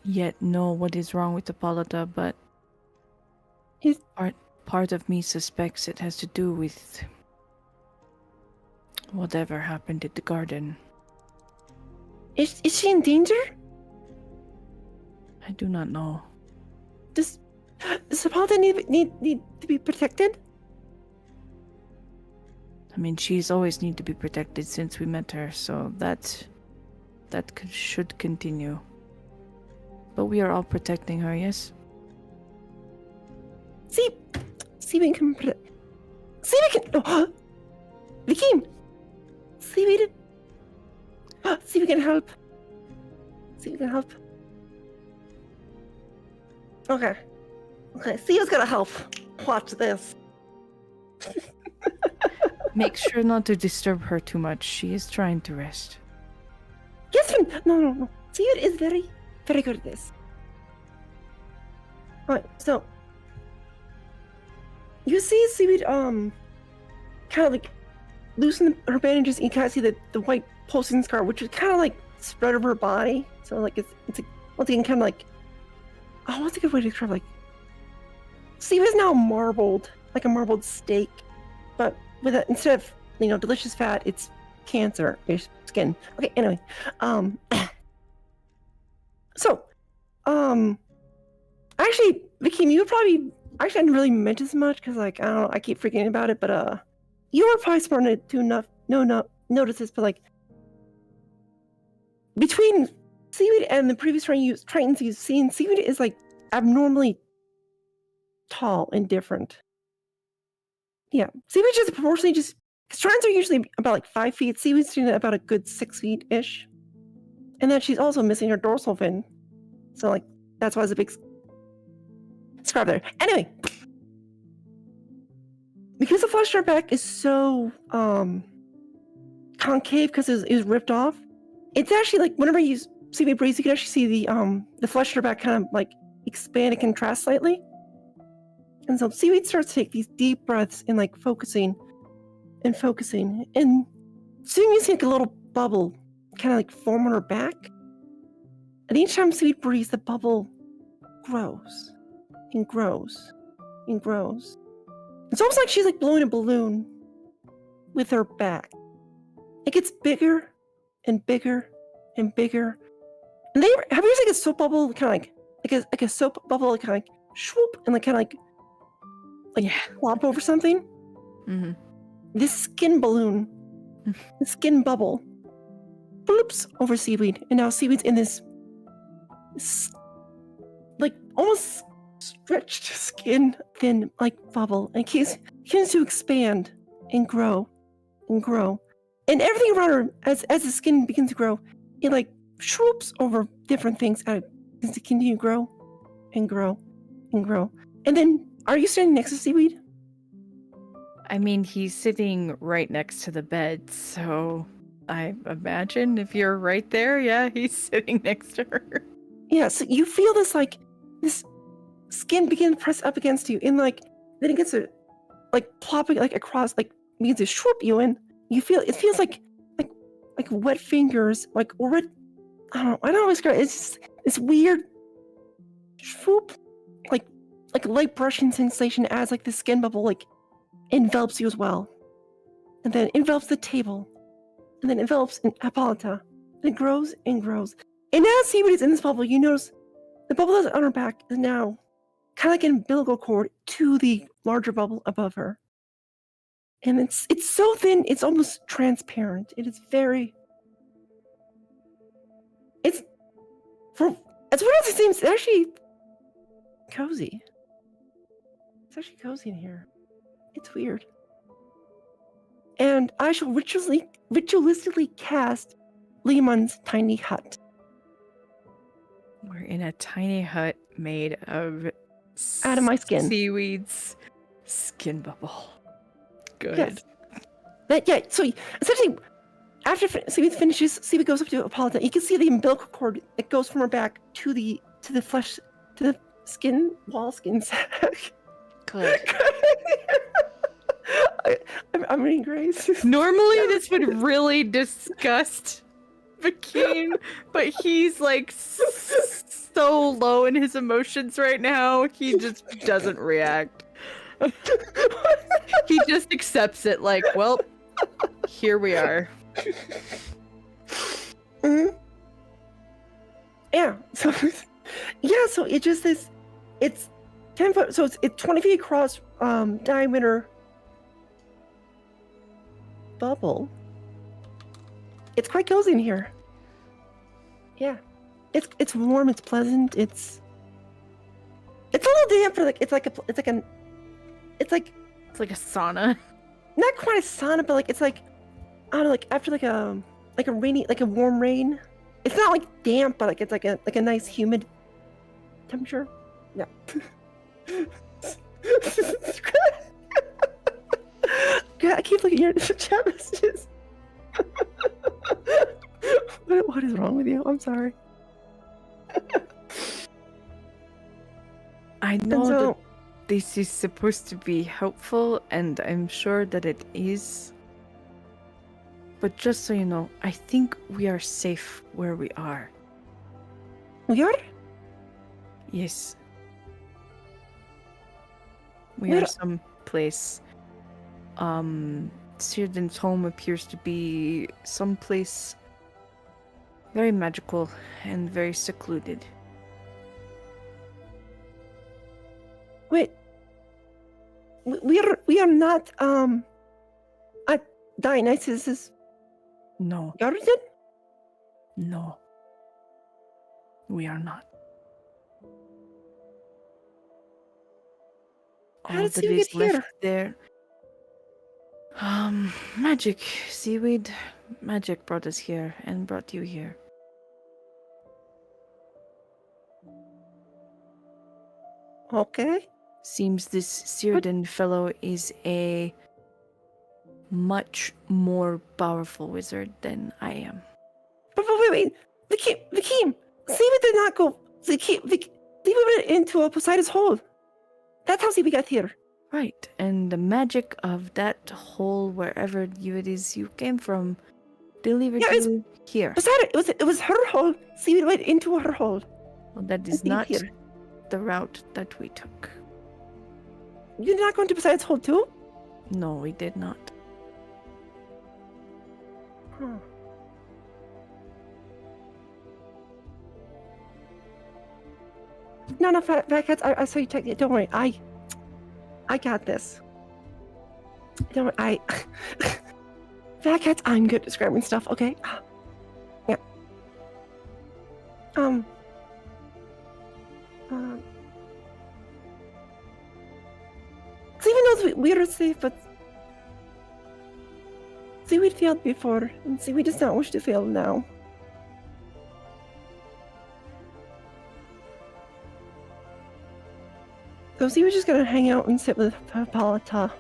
yet know what is wrong with Hippolyta, but He's- part of me suspects it has to do with whatever happened at the garden. Is she in danger? I do not know. Does Hippolyta need to be protected? I mean, she's always need to be protected since we met her, so that should continue. But we are all protecting her, yes? Seaweed can Seaweed can. Oh, Vikim! Seaweed can help. Seaweed can help. Okay. Seaweed's gonna help. Watch this. Make sure not to disturb her too much. She is trying to rest. Yes, friend. No. Seaweed is very, very good at this. Alright, so you see Seaweed kind of like loosen her bandages, and you kind of see the white pulsing scar, which is kind of like spread over her body. So like it's once again kind of like, oh, what's a good way to describe, like, Seaweed is now marbled, like a marbled steak, but with a, instead of delicious fat, it's cancer-ish skin. Okay, anyway, so actually, Vikim, you would probably I didn't really mention this much because, like, I don't know, I keep freaking about it, but you were probably smart to notice this, but like between Seaweed and the previous Tritons you've seen, Seaweed is like abnormally tall and different. Yeah, Seaweed just proportionally just. Tritons are usually about like 5 feet. Seaweed's doing about a good 6 feet ish, and then she's also missing her dorsal fin, so like that's why there's a big scar there. Anyway, because the flesh on her back is so concave because it was ripped off, it's actually like whenever you Seaweed breathes, you can actually see the flesh on her back kind of like expand and contrast slightly. And so Seaweed starts to take these deep breaths and like focusing, and soon you see like a little bubble kind of like form on her back. And each time Seaweed breathes, the bubble grows and grows and grows. It's almost like she's like blowing a balloon with her back. It gets bigger and bigger and bigger. And have you ever seen a soap bubble kind of like a soap bubble kind of like swoop and like kind of like flop over something? Mm-hmm. This skin balloon, the skin bubble, bloops over Seaweed, and now Seaweed's in this like almost stretched skin thin like bubble, and continues to expand and grow and grow, and everything around her as the skin begins to grow, it like swoops over different things and it begins to continue to grow and grow and grow. And then, are you standing next to Seaweed? I mean, he's sitting right next to the bed, so I imagine if you're right there, yeah, he's sitting next to her. Yeah, so you feel this like this skin begin to press up against you, and like then it gets to like plopping like across, like begins to swoop you in. You feel it feels like wet fingers, like or wet. I don't know how to describe it. It's just this weird swoop, like light brushing sensation as like the skin bubble like envelops you as well, and then envelops the table, and then envelops Hippolyta, and it grows and grows. And as Seaweed is in this bubble, you notice the bubble that's on her back is now kind of like an umbilical cord to the larger bubble above her. And it's so thin, it's almost transparent. It is very... As weird as it seems, it's actually cozy. It's actually cozy in here. It's weird. And I shall ritualistically cast Lemon's tiny hut. We're in a tiny hut made of Out of my skin. Seaweed's skin bubble. Good. Yes. So essentially, after Seaweed finishes, Seaweed goes up to Hippolyta. You can see the umbilical cord that goes from her back to the flesh, to the skin sack. Good. I'm reading Grace. Normally, this would really disgust Vakeen, but he's like so low in his emotions right now, he just doesn't react. He just accepts it like, well, here we are. Mm-hmm. Yeah. So it just is. It's 10 foot. So it's 20 feet across. Diameter. Bubble. It's quite cozy in here. Yeah. It's warm. It's pleasant. It's a little damp, but it's like a sauna. Not quite a sauna, but it's like, I don't know, like after like a warm rain. It's not like damp, but it's like a nice humid temperature. Yeah. God, I keep looking at your chat messages. What is wrong with you? I'm sorry. I know that this is supposed to be helpful, and I'm sure that it is. But just so you know, I think we are safe where we are. We are? Yes. We are someplace. Sirden's home appears to be someplace very magical and very secluded. Wait. We are not at Dionysus's No. garden? No. We are not. How All did that Seaweed is get here? left there. Magic. Seaweed. Magic brought us here and brought you here. Okay. Seems this Sirden fellow is a much more powerful wizard than I am. But wait. Vakeem. Seaweed did not go. Seaweed went into Poseidon's hole. That's how Seaweed got here. Right, and the magic of that hole, wherever it is you came from, delivered Yeah, it's- you here. Beside it was her hole. Seaweed went into her hole. Well, that is Let's be not here. the route that we took. You're not going to Beside's hole too? No, we did not. Huh. No, FatKats, I saw you take it. Don't worry, I got this. Don't worry, FatKats, I'm good at describing stuff, okay? Yeah. Seaweed knows we are safe, but Seaweed failed before, and Seaweed does not wish to fail now. So Seaweed's just gonna hang out and sit with Hippolyta.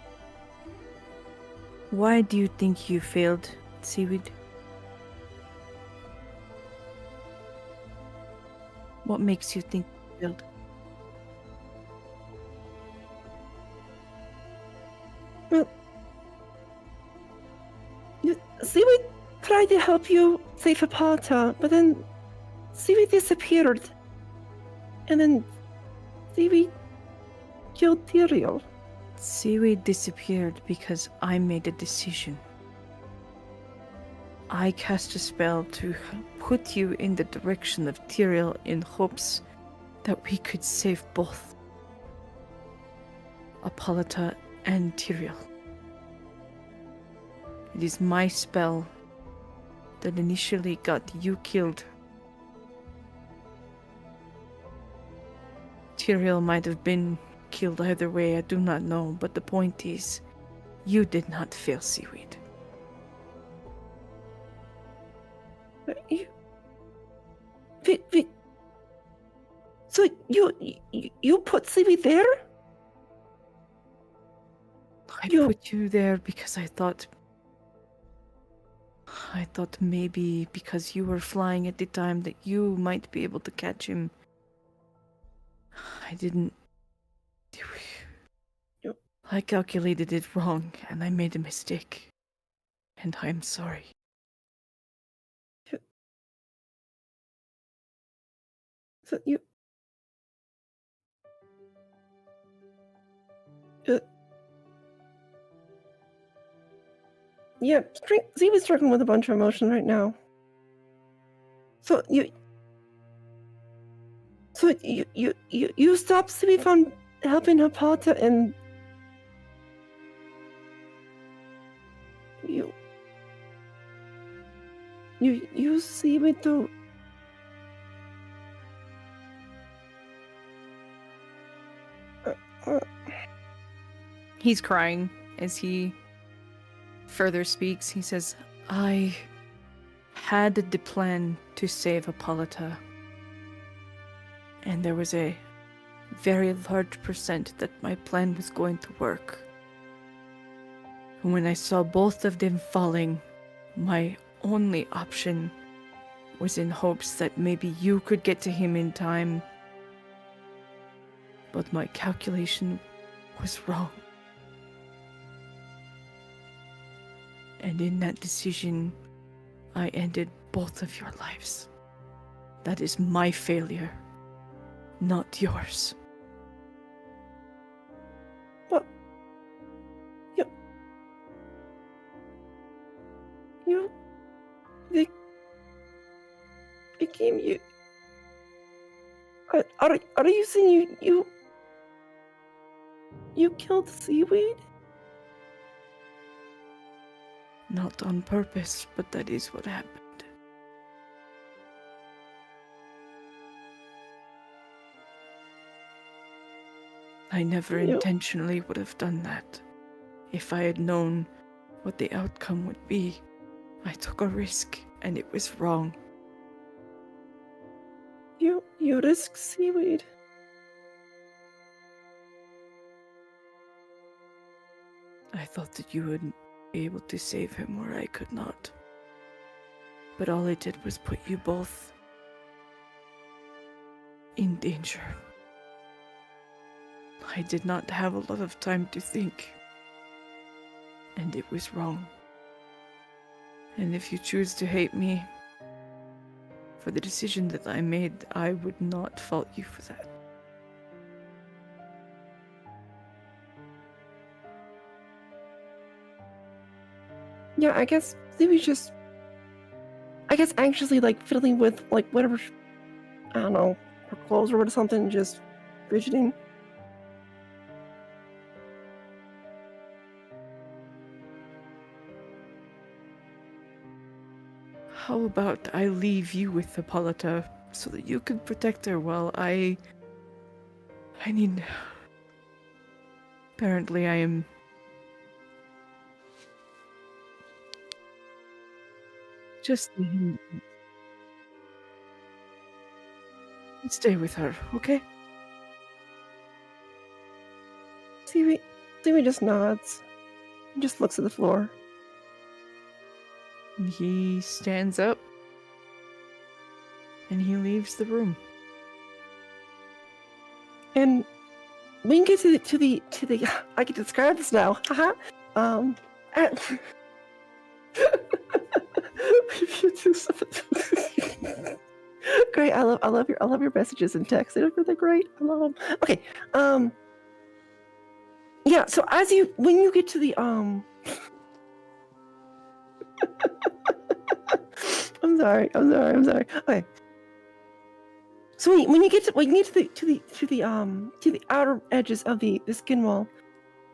Why do you think you failed, Seaweed? What makes you think you failed? Well, Seaweed tried to help you save Hippolyta, but then Seaweed disappeared. And then Seaweed killed Tyriel. Seaweed disappeared because I made a decision. I cast a spell to put you in the direction of Tyriel in hopes that we could save both Hippolyta and Tyriel. It is my spell that initially got you killed. Tyriel might have been killed either way, I do not know, but the point is, you did not fail, Seaweed. So you put Seaweed there? I put you there because I thought maybe because you were flying at the time that you might be able to catch him. I didn't. I calculated it wrong and I made a mistake. And I'm sorry. So you. Yeah, Seaweed's struggling with a bunch of emotion right now. So you stopped Seaweed from helping Hippolyta, and you Seaweed to He's crying as he further speaks. He says, I had the plan to save Hippolyta, and there was a very large percent that my plan was going to work. And when I saw both of them falling, my only option was in hopes that maybe you could get to him in time. But my calculation was wrong. And in that decision, I ended both of your lives. That is my failure, not yours. But they became you. Are you saying you killed Seaweed? Not on purpose, but that is what happened. I never intentionally would have done that. If I had known what the outcome would be, I took a risk, and it was wrong. You risked Seaweed. I thought that you would be able to save him where I could not. But all I did was put you both in danger. I did not have a lot of time to think, and it was wrong. And if you choose to hate me for the decision that I made, I would not fault you for that. Yeah, I guess Seaweed's just, anxiously, like, fiddling with, like, whatever, I don't know, her clothes or something, just fidgeting. How about I leave you with Hippolyta so that you can protect her while I need... Apparently I am... Just stay with her, okay? Seaweed just nods. He just looks at the floor. And he stands up and he leaves the room. And we can get to the I can describe this now. Haha. Great. I love your messages in text. They're great. I love them. Okay. Yeah. So when you get to the I'm sorry. Okay. So when you get to the outer edges of the skin wall,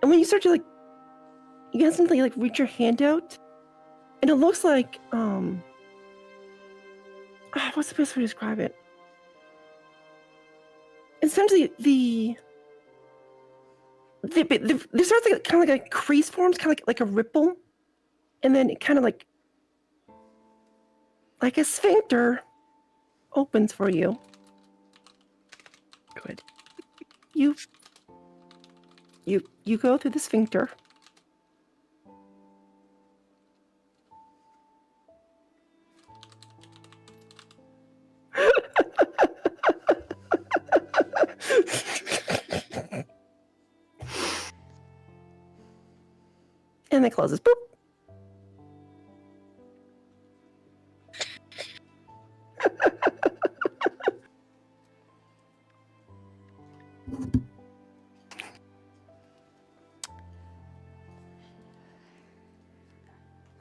and when you start to you instantly reach your hand out, and it looks like what's the best way to describe it? Essentially, there starts kind of like a crease forms, kind of like a ripple, and then it kind of like a sphincter opens for you. Good. You go through the sphincter. And it closes. Boop.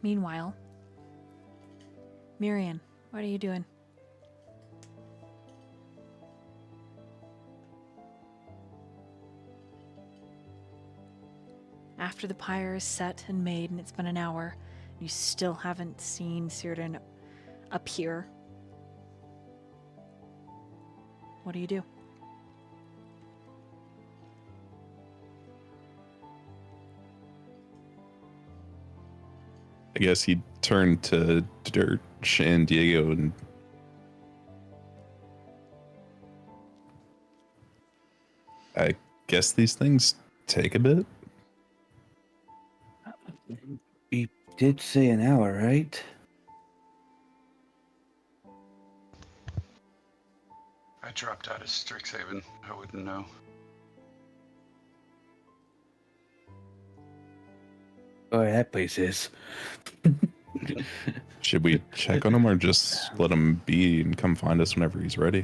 Meanwhile, Myyrion, what are you doing? After the pyre is set and made and it's been an hour, you still haven't seen Círdan appear. What do you do? I guess he turned to Durch and Diego and I guess these things take a bit. You did say an hour, right? I dropped out of Strixhaven. I wouldn't know. Oh, that place is. Should we check on him or just let him be and come find us whenever he's ready?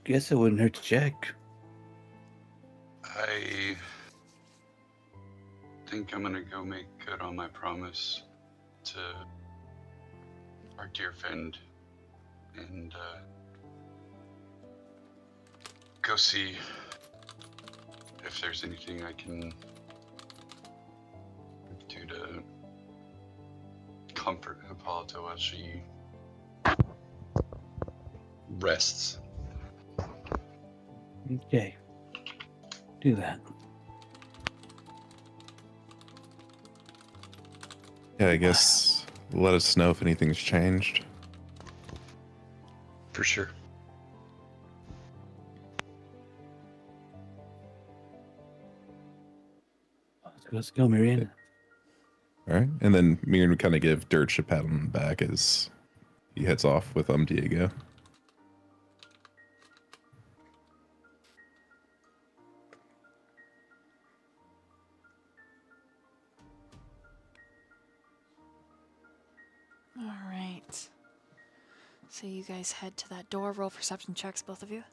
Guess it wouldn't hurt to check. I think I'm gonna go make good on my promise to our dear friend and go see if there's anything I can do to comfort Hippolyta while she rests. Okay. Do that. Yeah, I guess let us know if anything's changed. For sure. Let's go, Myyrion. All right, and then Myyrion would kind of give Durch a pat on the back as he heads off with Diego. So you guys head to that door. Roll perception checks, both of you.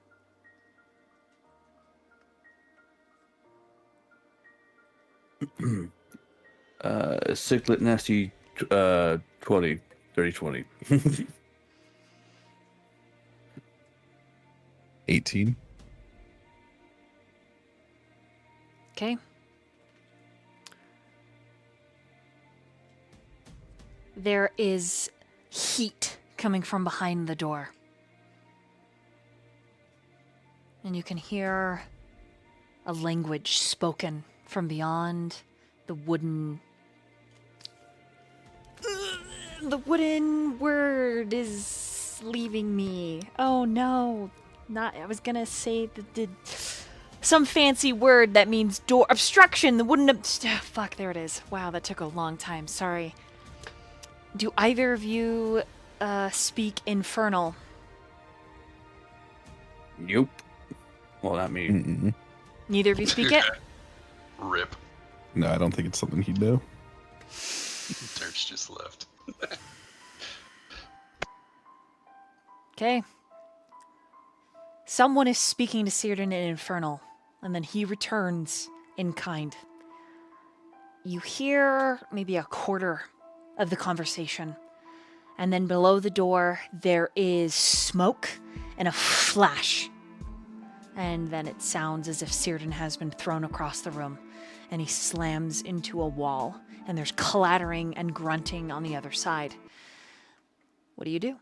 Sicklet nasty 20. 30 20. 18. Okay. There is heat coming from behind the door. And you can hear a language spoken from beyond the wooden... The wooden word is leaving me. Oh no. I was gonna say some fancy word that means door obstruction. The wooden fuck, there it is. Wow, that took a long time. Sorry. Do either of you speak Infernal? Nope. Well, not me. Mm-mm. Neither of you speak it? Rip. No, I don't think it's something he'd know. Dirt's just left. Okay. Someone is speaking to Círdan in Infernal, and then he returns in kind. You hear maybe a quarter of the conversation, and then below the door there is smoke and a flash. And then it sounds as if Círdan has been thrown across the room, and he slams into a wall, and there's clattering and grunting on the other side. What do you do?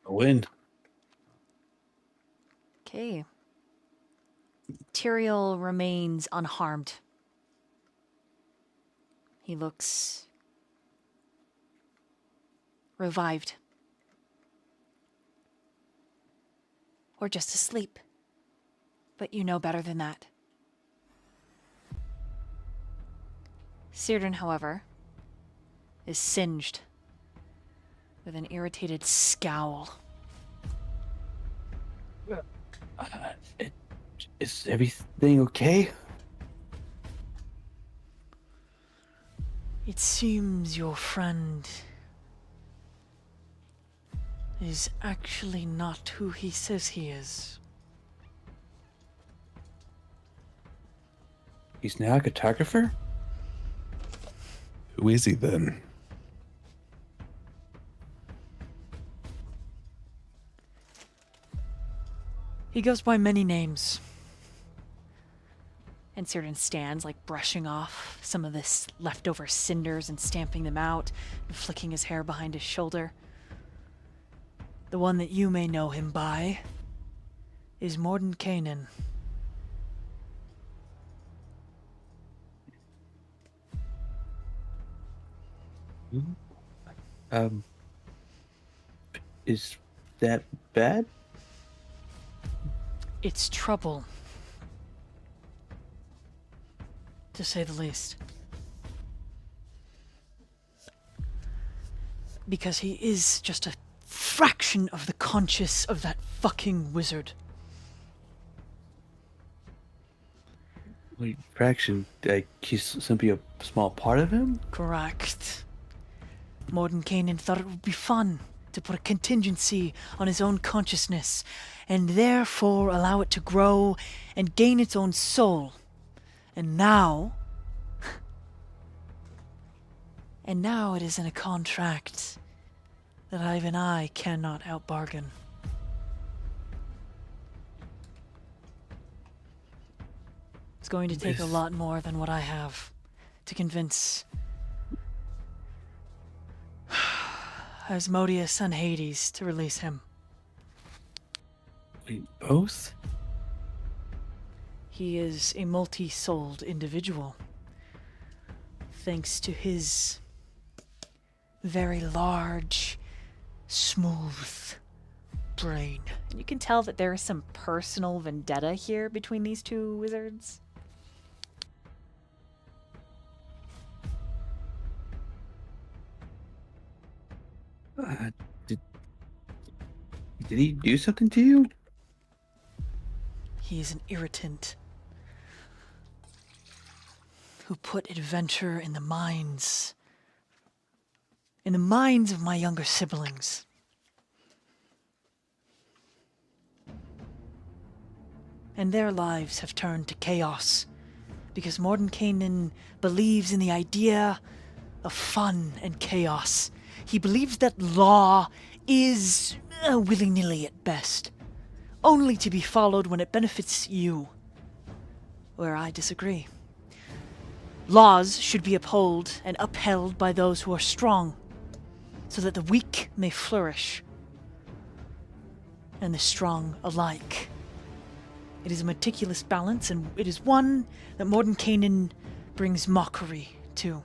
A wind. Okay. Tyriel remains unharmed. He looks revived. Or just asleep. But you know better than that. Círdan, however, is singed with an irritated scowl. Is everything okay? It seems your friend is actually not who he says he is. He's now a cartographer? Who is he then? He goes by many names. And Círdan stands, like brushing off some of this leftover cinders and stamping them out and flicking his hair behind his shoulder. The one that you may know him by is Mordenkainen. Is that bad? It's trouble, to say the least. Because he is just a fraction of the conscience of that fucking wizard. Wait, fraction? Like, he's simply a small part of him? Correct. Mordenkainen thought it would be fun to put a contingency on his own consciousness, and therefore allow it to grow and gain its own soul. And now it is in a contract that even I cannot outbargain. It's going to take a lot more than what I have to convince Asmodeus and Hades to release him. Wait, both? He is a multi-souled individual, thanks to his very large, smooth brain. And you can tell that there is some personal vendetta here between these two wizards. Did he do something to you? He is an irritant who put adventure in the minds of my younger siblings. and their lives have turned to chaos because Mordenkainen believes in the idea of fun and chaos. He believes that law is willy-nilly at best, only to be followed when it benefits you, where I disagree. Laws should be upheld by those who are strong, so that the weak may flourish, and the strong alike. It is a meticulous balance, and it is one that Mordenkainen brings mockery to.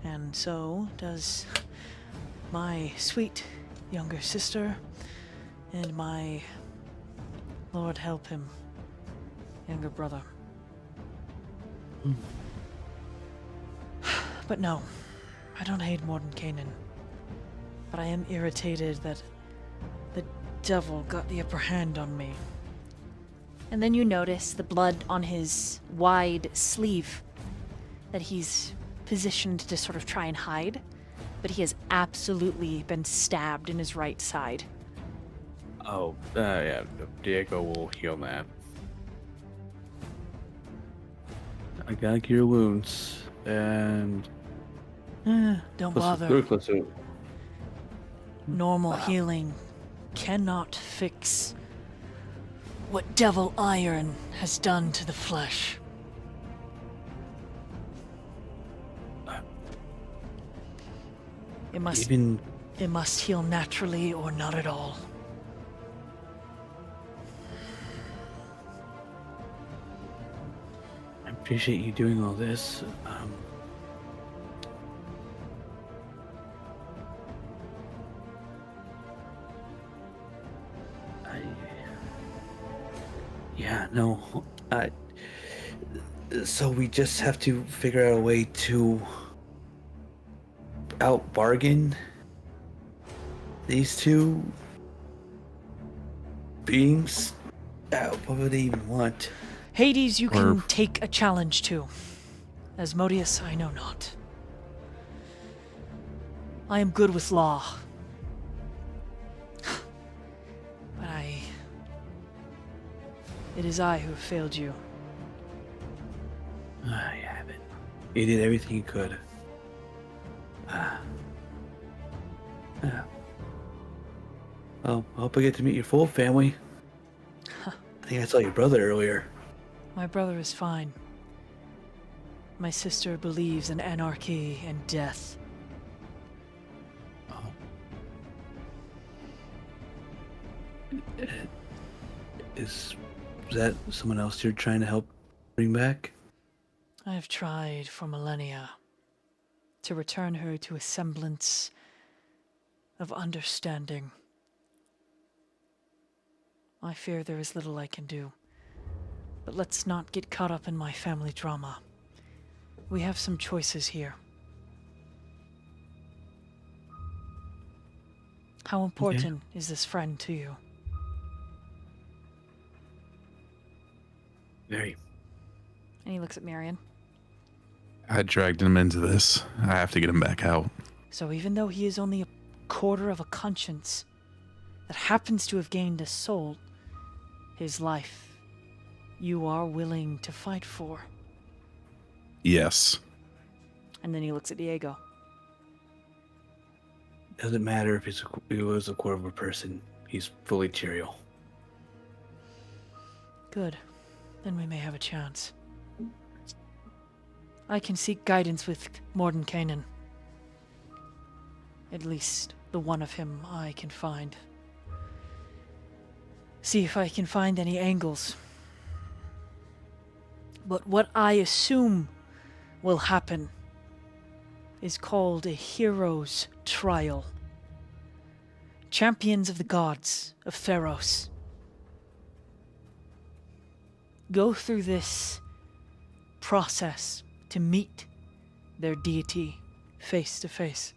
And so does my sweet younger sister and my, Lord help him, younger brother. But no, I don't hate Mordenkainen. But I am irritated that the devil got the upper hand on me. And then you notice the blood on his wide sleeve that he's positioned to sort of try and hide, but he has absolutely been stabbed in his right side. Oh, yeah, Diego will heal that. I gotta cure wounds, and... Don't bother. Normal healing cannot fix what devil iron has done to the flesh. It must heal naturally or not at all. I appreciate you doing all this. So we just have to figure out a way to out-bargain these two beings? What would they even want? Hades, you can take a challenge to. Asmodeus, I know not. I am good with law. But it is I who have failed you. I haven't. You did everything you could. Well, I hope I get to meet your full family. I think I saw your brother earlier. My brother is fine. My sister believes in anarchy and death. Is that someone else you're trying to help bring back? I have tried for millennia to return her to a semblance of understanding. I fear there is little I can do. But let's not get caught up in my family drama. We have some choices here. How important is this friend to you? Very. And he looks at Myyrion. I dragged him into this. I have to get him back out. So even though he is only a quarter of a conscience that happens to have gained a soul, his life, you are willing to fight for. Yes. And then he looks at Diego. Doesn't matter if he was a quarter of a person. He's fully Tyriel. Good. Then we may have a chance. I can seek guidance with Mordenkainen. At least the one of him I can find. See if I can find any angles. But what I assume will happen is called a hero's trial. Champions of the gods of Theros go through this process to meet their deity face to face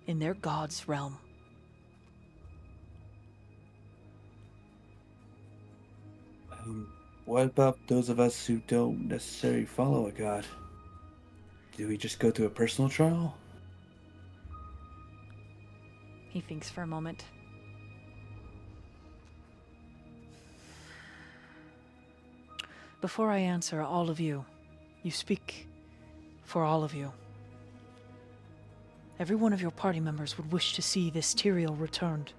in their god's realm. What about those of us who don't necessarily follow a god? Do we just go to a personal trial? He thinks for a moment. Before I answer, all of you, you speak for all of you. Every one of your party members would wish to see this Tyriel returned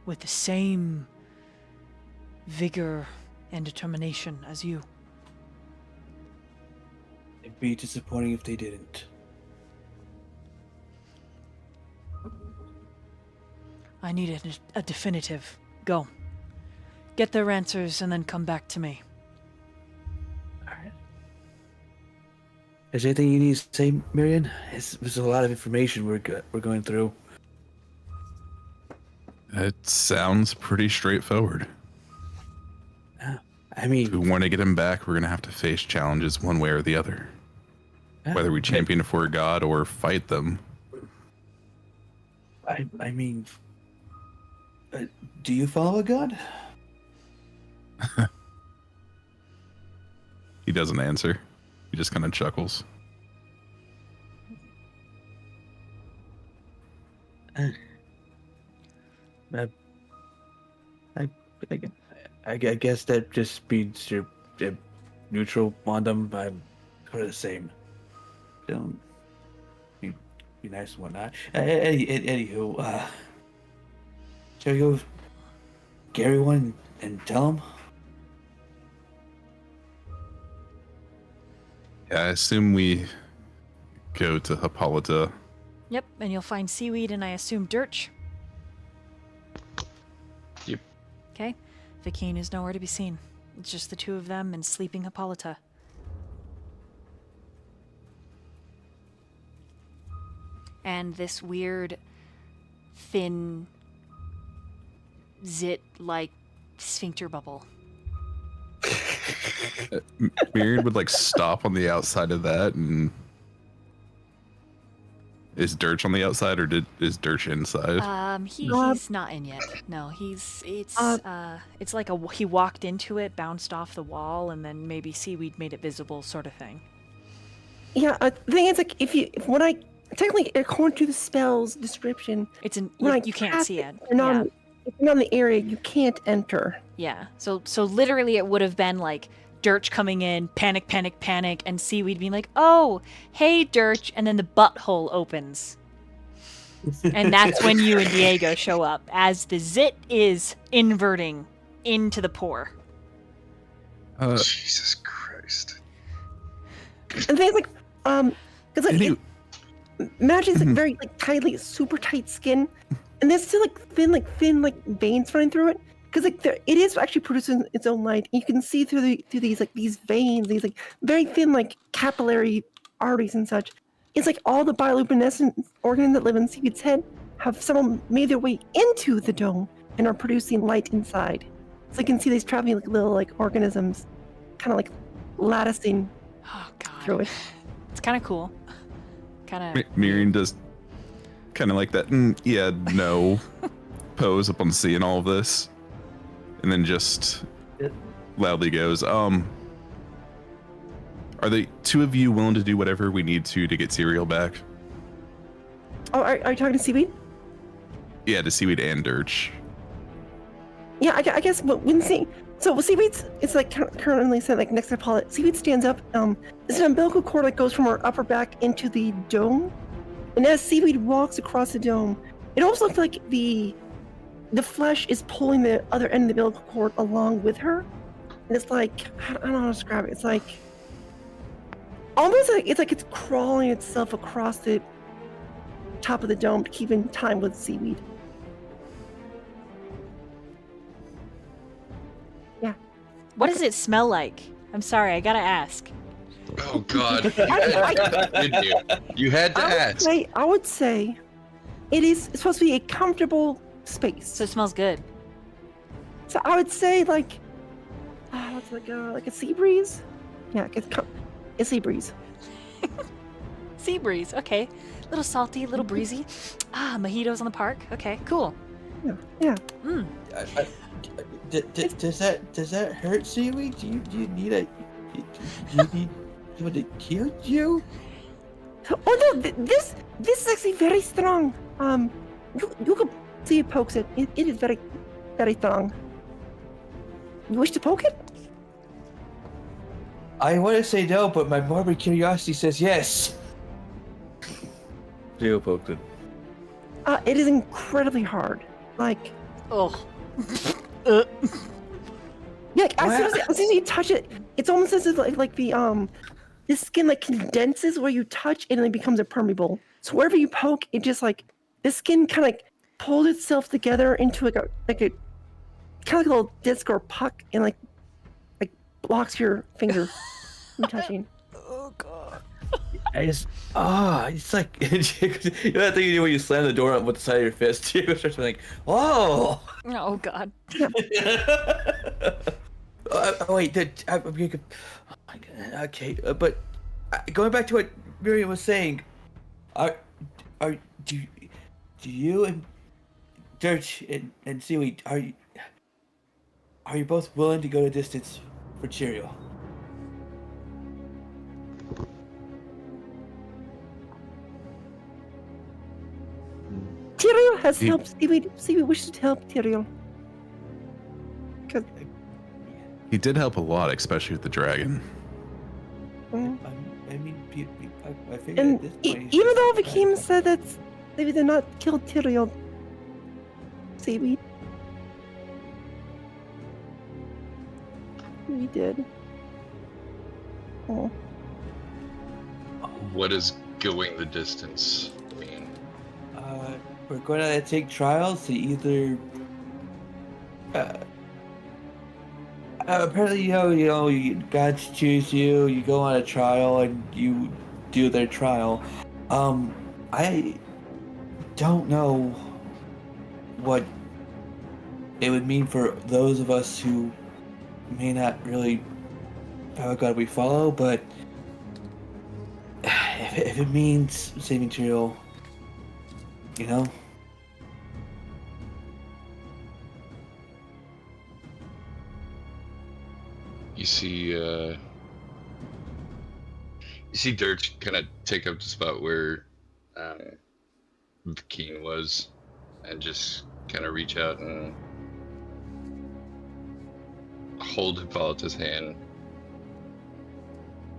with the same vigor and determination as you. It'd be disappointing if they didn't. I need a definitive. Go. Get their answers and then come back to me. Alright. Is there anything you need to say, Myyrion? There's a lot of information we're going through. It sounds pretty straightforward. I mean, If we want to get him back, we're going to have to face challenges one way or the other. Whether we champion for a god or fight them. I mean, do you follow a god? He doesn't answer. He just kind of chuckles. I guess that just means you're neutral on them. I'm sort of the same. Don't be nice and whatnot. Anywho, shall we go Gary one and tell him? Yeah, I assume we go to Hippolyta. Yep, and you'll find Seaweed and I assume Durch. Yep. Okay. Vikeen is nowhere to be seen. It's just the two of them and sleeping Hippolyta. And this weird, thin, zit-like sphincter bubble. Myyrion would like stop on the outside of that, and is Durch on the outside, or is Durch inside? He's not in yet. No, it's like he walked into it, bounced off the wall, and then maybe Seaweed made it visible, sort of thing. Yeah, the thing is, like, when I technically, according to the spell's description, It's an when you can't see it. If you're on the area, you can't enter. Yeah. So literally, it would have been like Durch coming in, panic, panic, panic, and Seaweed being like, "Oh, hey, Durch," and then the butthole opens. And that's when you and Diego show up as the zit is inverting into the pore. Jesus Christ. And things like, because like Any- Magic's like very like tightly, super tight skin, and there's still like thin veins running through it. Because like it is actually producing its own light. You can see through these veins, these like very thin like capillary arteries and such. It's like all the bioluminescent organs that live in Seaweed's head have somehow made their way into the dome and are producing light inside. So you can see these traveling like little like organisms, kind of like latticing Oh through God, it. it's kind of cool. Kind of. Myyrion does kind of like that, yeah, no pose upon seeing all of this, and then just loudly goes, are the two of you willing to do whatever we need to get Tyriel back? Oh, are you talking to Seaweed? Yeah, to Seaweed and Durch. Yeah, I guess when Seaweed's it's like currently set like next to Paula. Seaweed stands up. It's an umbilical cord that goes from her upper back into the dome, and as Seaweed walks across the dome, it almost looks like the flesh is pulling the other end of the umbilical cord along with her, and it's like I don't know how to describe it. It's like almost like it's crawling itself across the top of the dome to keep in time with Seaweed. What does it smell like? I'm sorry, I gotta ask. Oh God. You had to ask. I would say it's supposed to be a comfortable space. So it smells good. So I would say like a sea breeze. Yeah, a sea breeze. Sea breeze, okay. Little salty, little breezy. Mojitos on the park. Okay, cool. Yeah. Mm. Does that hurt, Seaweed? Do you need someone to kill you? Oh no, this is actually very strong. You could see it pokes it. It is very, very strong. You wish to poke it? I want to say no, but my morbid curiosity says yes. Theo poked it. It is incredibly hard. Like, Ugh. yeah, like, as soon as you touch it, it's almost as if like the skin like condenses where you touch and it becomes impermeable. So wherever you poke, it just like the skin kind of like pulls itself together into like a kind of like a little disc or puck and like blocks your finger from touching. Oh god. I just, it's like, you know that thing you do when you slam the door up with the side of your fist? You start to think, oh! Oh god. Wait, okay, but going back to what Myyrion was saying, do you and Durch and Seaweed, are you both willing to go the distance for Tyriel? Tyriel has helped Seaweed. Seaweed wishes to help Tyriel. He did help a lot, especially with the dragon. I mean, I figured And at this point... even though Vikim said that maybe they're not killed Tyriel, Seaweed. We did. Oh. What does going the distance mean? We're going to take trials to either... apparently, you know, gods choose you, you go on a trial, and you do their trial. I don't know what it would mean for those of us who may not really have a god we follow, but if it means saving Tyriel, you know? You see Durch kind of take up the spot where Keen was, and just kind of reach out and hold Hippolyta's hand,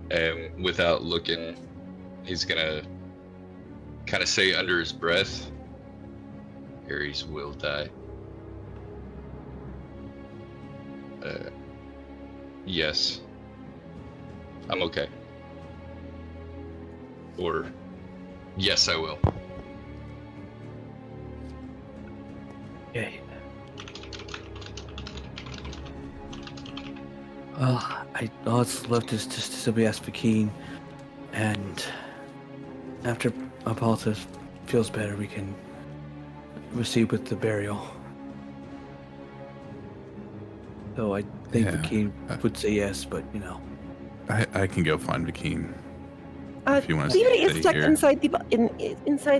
and without looking, he's gonna kind of say under his breath, "Ares will die." Yes. I'm okay. Or, yes, I will. Okay. All that's left is just to simply ask Vakeen, and after Hippolyta feels better, we can proceed with the burial. So I think Vakeen would say yes, but you know. I can go find Vakeen. If you want to Seaweed is stay stuck here. inside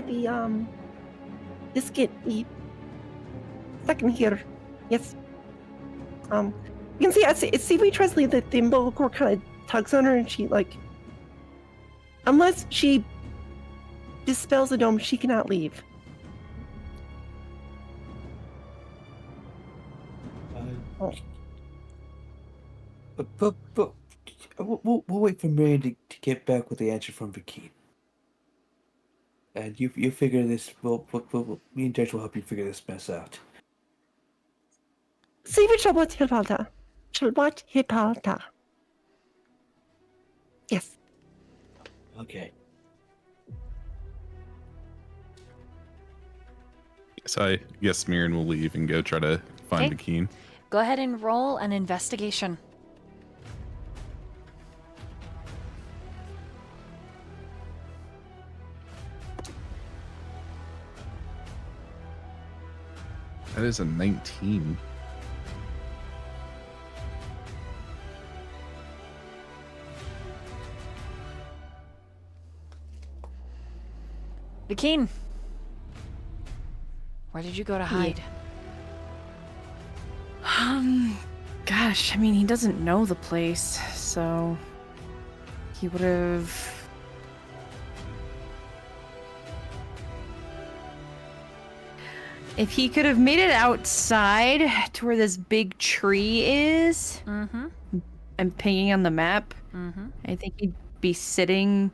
the biscuit. Stuck in here. Yes. You can see it's Seaweed tries to leave the umbilical cord kind of tugs on her, and she like, unless she dispels the dome, she cannot leave. But we'll wait for Myyrion to get back with the answer from Vakeen. And you figure this. Me and Durch will help you figure this mess out. Seaweed shall watch Hippolyta. Yes. Okay. So I guess Myyrion will leave and go try to find Okay. Vakeen. Go ahead and roll an investigation. That is a 19. Vakeen, where did you go to hide? Gosh, I mean, he doesn't know the place, so he would have. If he could have made it outside to where this big tree is, Mm-hmm. I'm pinging on the map. Mm-hmm. I think he'd be sitting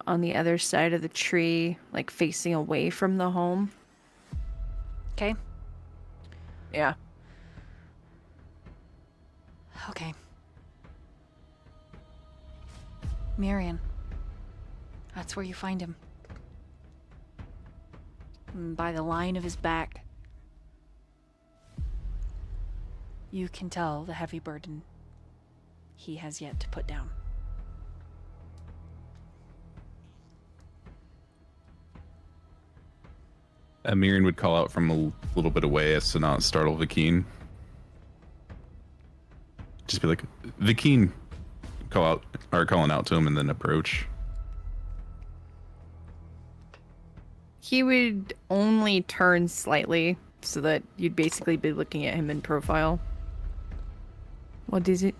on the other side of the tree, like facing away from the home. Okay. Yeah. Okay. Myyrion. That's where you find him. By the line of his back. You can tell the heavy burden he has yet to put down. Myyrion would call out from a little bit away as to not startle Vikeen. Just be like, Vikeen, calling out to him and then approach. He would only turn slightly so that you'd basically be looking at him in profile. What is it?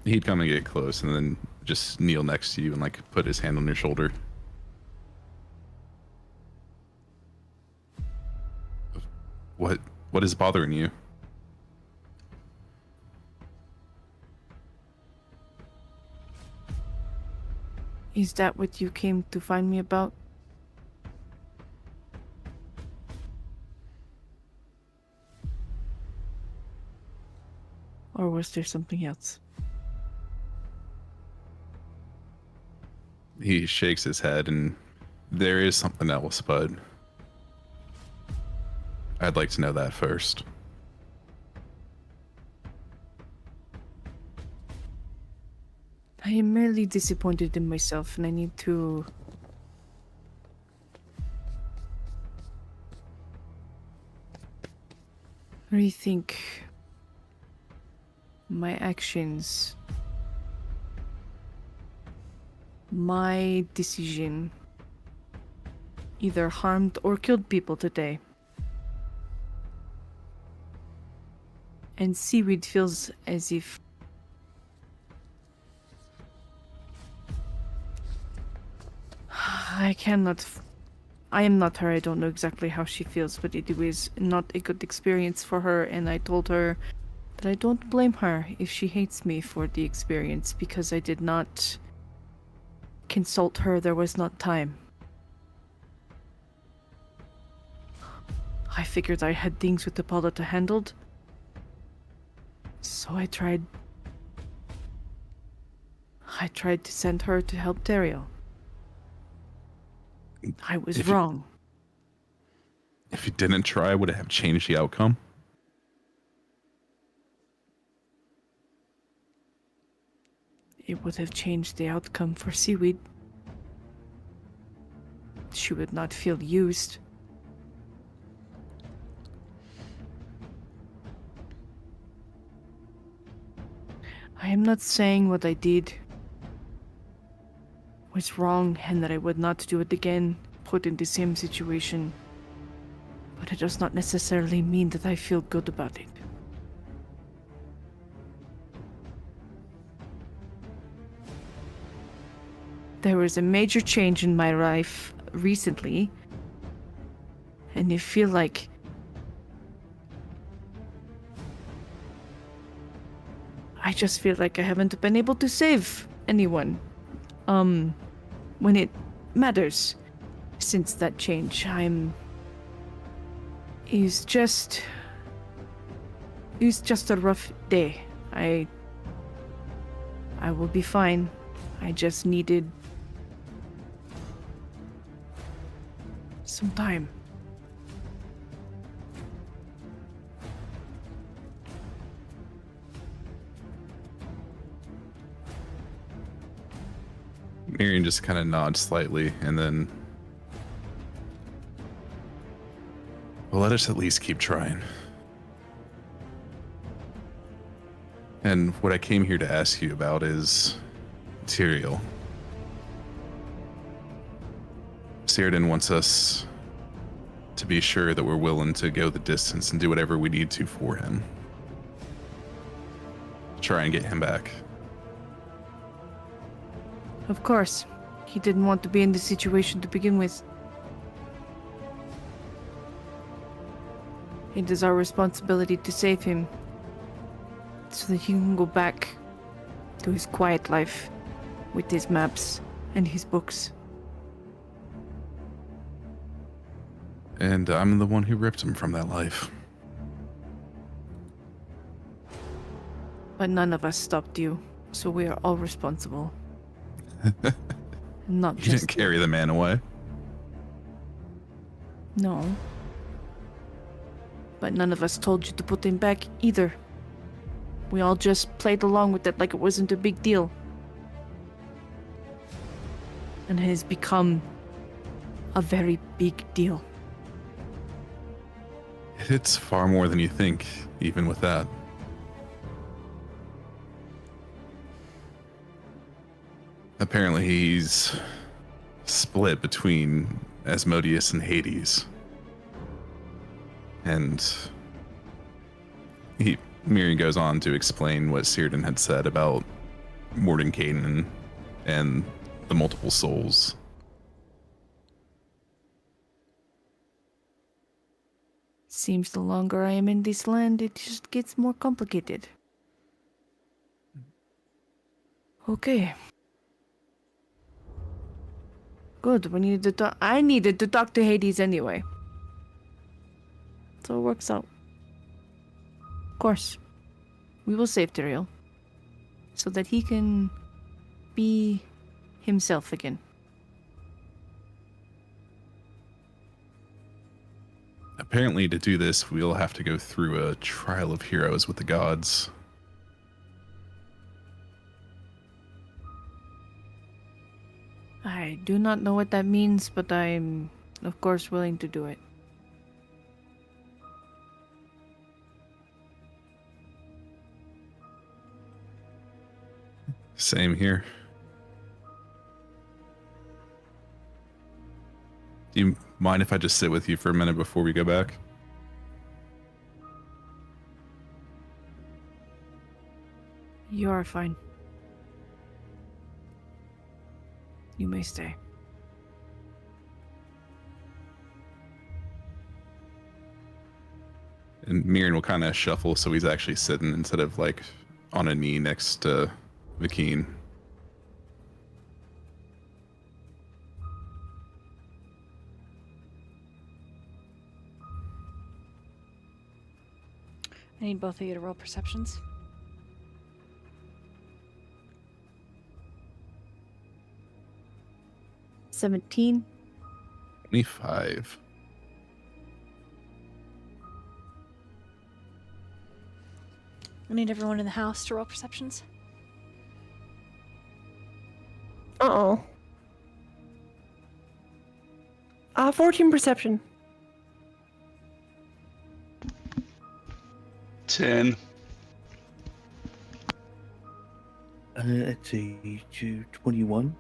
He'd come and get close and then just kneel next to you and like put his hand on your shoulder. What is bothering you? Is that what you came to find me about? Or was there something else? He shakes his head and there is something else, but I'd like to know that first. I am merely disappointed in myself and I need to... rethink my actions. My decision either harmed or killed people today. And Seaweed feels as if I am not her. I don't know exactly how she feels, but it was not a good experience for her, and I told her that I don't blame her if she hates me for the experience, because I did not consult her. There was not time. I figured I had things with Apollo to handle, so I tried to send her to help Tyriel. I was wrong. If you didn't try, would it have changed the outcome? It would have changed the outcome for Seaweed. She would not feel used. I am not saying what I did was wrong and that I would not do it again, put in the same situation. But it does not necessarily mean that I feel good about it. There was a major change in my life recently, and I feel like I just feel like I haven't been able to save anyone. When it matters. Since that change, it's just a rough day. I will be fine. I just needed some time. Myyrion just kind of nods slightly and then... Well, let us at least keep trying. And what I came here to ask you about is Tyriel. Cyrodiil wants us to be sure that we're willing to go the distance and do whatever we need to for him. Try and get him back. Of course. He didn't want to be in this situation to begin with. It is our responsibility to save him. so that he can go back to his quiet life with his maps and his books. And I'm the one who ripped him from that life. But none of us stopped you, so we are all responsible. Not You just didn't carry the man away. No. But none of us told you to put him back either. We all just played along with it like it wasn't a big deal. And it has become a very big deal. It's far more than you think, even with that. Apparently he's split between Asmodeus and Hades. And Myyrion goes on to explain what Círdan had said about Mordenkainen and the multiple souls. Seems the longer I am in this land, it just gets more complicated. Okay. Good, we needed to talk. I needed to talk to Hades anyway. So it works out. Of course, we will save Tyriel, so that he can be himself again. Apparently, to do this, we'll have to go through a trial of heroes with the gods. I do not know what that means, but I'm, of course, willing to do it. Same here. Do you mind if I just sit with you for a minute before we go back? You are fine. You may stay. And Myyrion will kind of shuffle so he's actually sitting instead of like on a knee next to Vakeen. I need both of you to roll perceptions. — 17. 25. I need everyone in the house to roll perceptions. Uh-oh. 14 perception. 10. Let's see, 21.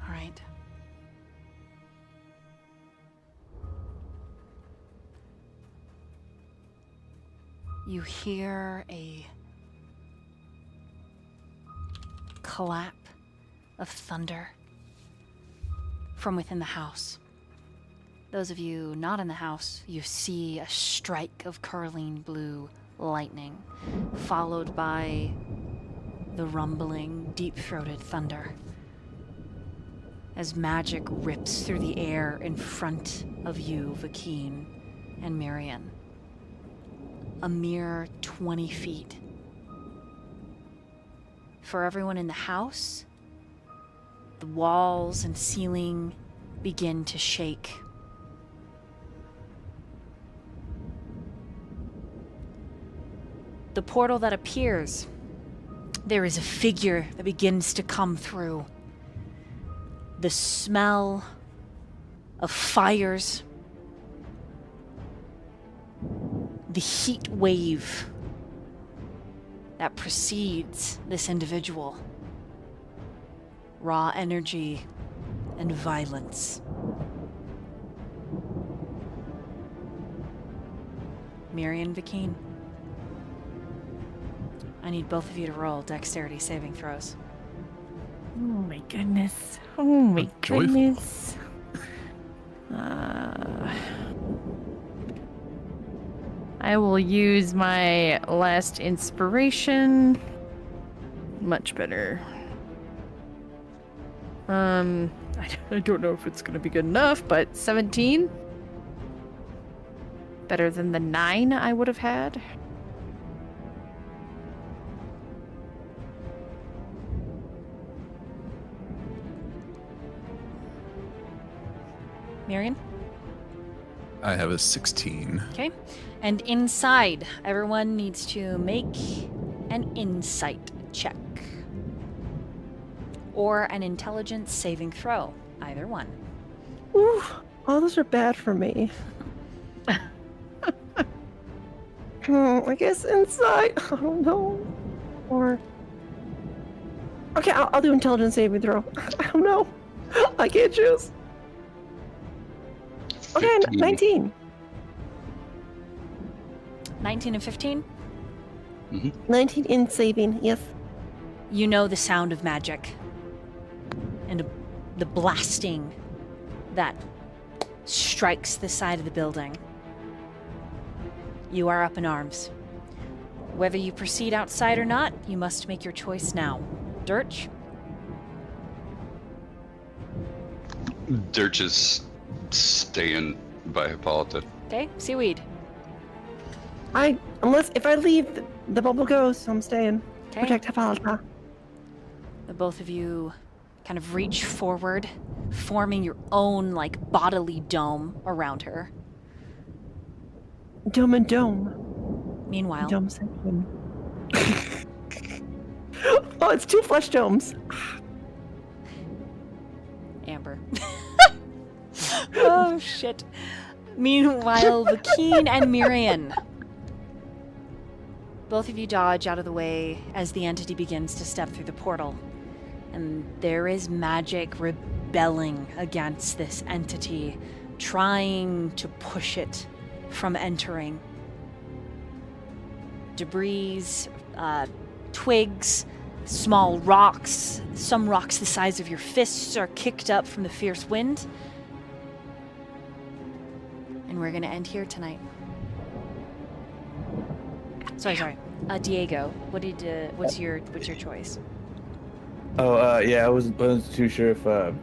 All right. You hear a clap of thunder from within the house. Those of you not in the house, you see a strike of curling blue lightning, followed by the rumbling, deep-throated thunder as magic rips through the air in front of you, Vakeen and Myyrion. A mere 20 feet. For everyone in the house, the walls and ceiling begin to shake. The portal that appears, there is a figure that begins to come through. The smell of fires, the heat wave that precedes this individual. Raw energy and violence. Myyrion, Vakeen. I need both of you to roll dexterity saving throws. Oh my goodness. Oh my Joyful. goodness. I will use my last inspiration. Much better. I don't know if it's gonna be good enough, but 17. Better than the 9 I would have had. Myyrion? I have a 16. Okay. And inside, everyone needs to make an insight check. Or an intelligence saving throw. Either one. Ooh, all those are bad for me. I guess inside. I don't know. Or. Okay, I'll do intelligence saving throw. I don't know. I can't choose. Okay, 15. 19. 19 and 15? 19 in saving, yes. You know the sound of magic. And the blasting that strikes the side of the building. You are up in arms. Whether you proceed outside or not, you must make your choice now. Durch? Durch is staying by Hippolyta. Okay, Seaweed. If I leave, the bubble goes, so I'm staying. Okay. Protect Hippolyta. The both of you kind of reach forward, forming your own, bodily dome around her. Dome and dome. Meanwhile, Dome section. Oh, it's 2 flesh domes. Amber. Oh, shit. Meanwhile, Vakeen and Myyrion. Both of you dodge out of the way as the entity begins to step through the portal. And there is magic rebelling against this entity, trying to push it from entering. Debris, twigs, small rocks, some rocks the size of your fists are kicked up from the fierce wind. And we're gonna end here tonight. Sorry. Diego, what's your choice? Oh, yeah, I wasn't too sure if I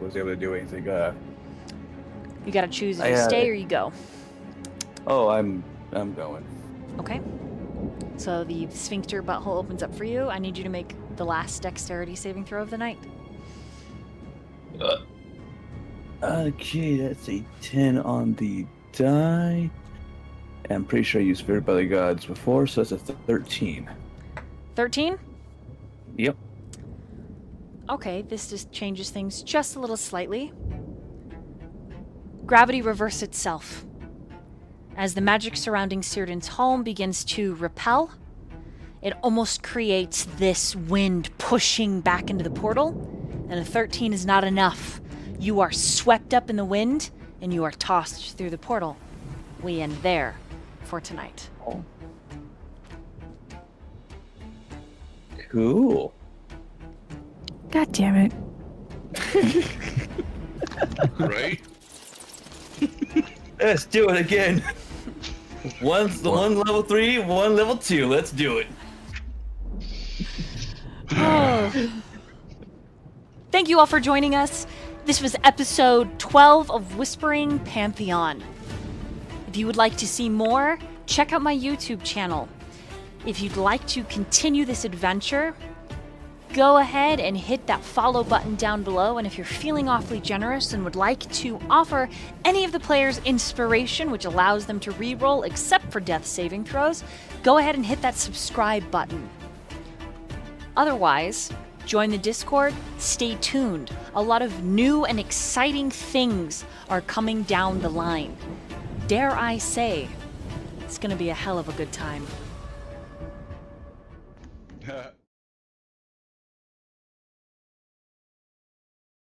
was able to do anything. You gotta choose if you I, stay or you go. Oh, I'm going. Okay. So the sphincter butthole opens up for you. I need you to make the last dexterity saving throw of the night. Okay, that's a 10 on the die. I'm pretty sure I used Spirit by the Gods before, so that's a 13. 13? Yep. Okay, this just changes things just a little slightly. Gravity reverses itself. As the magic surrounding Círdan's home begins to repel, it almost creates this wind pushing back into the portal, and a 13 is not enough. You are swept up in the wind, and you are tossed through the portal. We end there for tonight. Cool. God damn it. Right? Let's do it again. One level 3, one level 2. Let's do it. Oh. Thank you all for joining us. This was episode 12 of Whispering Pantheon. If you would like to see more, check out my YouTube channel. If you'd like to continue this adventure, go ahead and hit that follow button down below. And if you're feeling awfully generous and would like to offer any of the players inspiration, which allows them to reroll except for death saving throws, go ahead and hit that subscribe button. Otherwise, join the Discord, stay tuned. A lot of new and exciting things are coming down the line. Dare I say, it's gonna be a hell of a good time.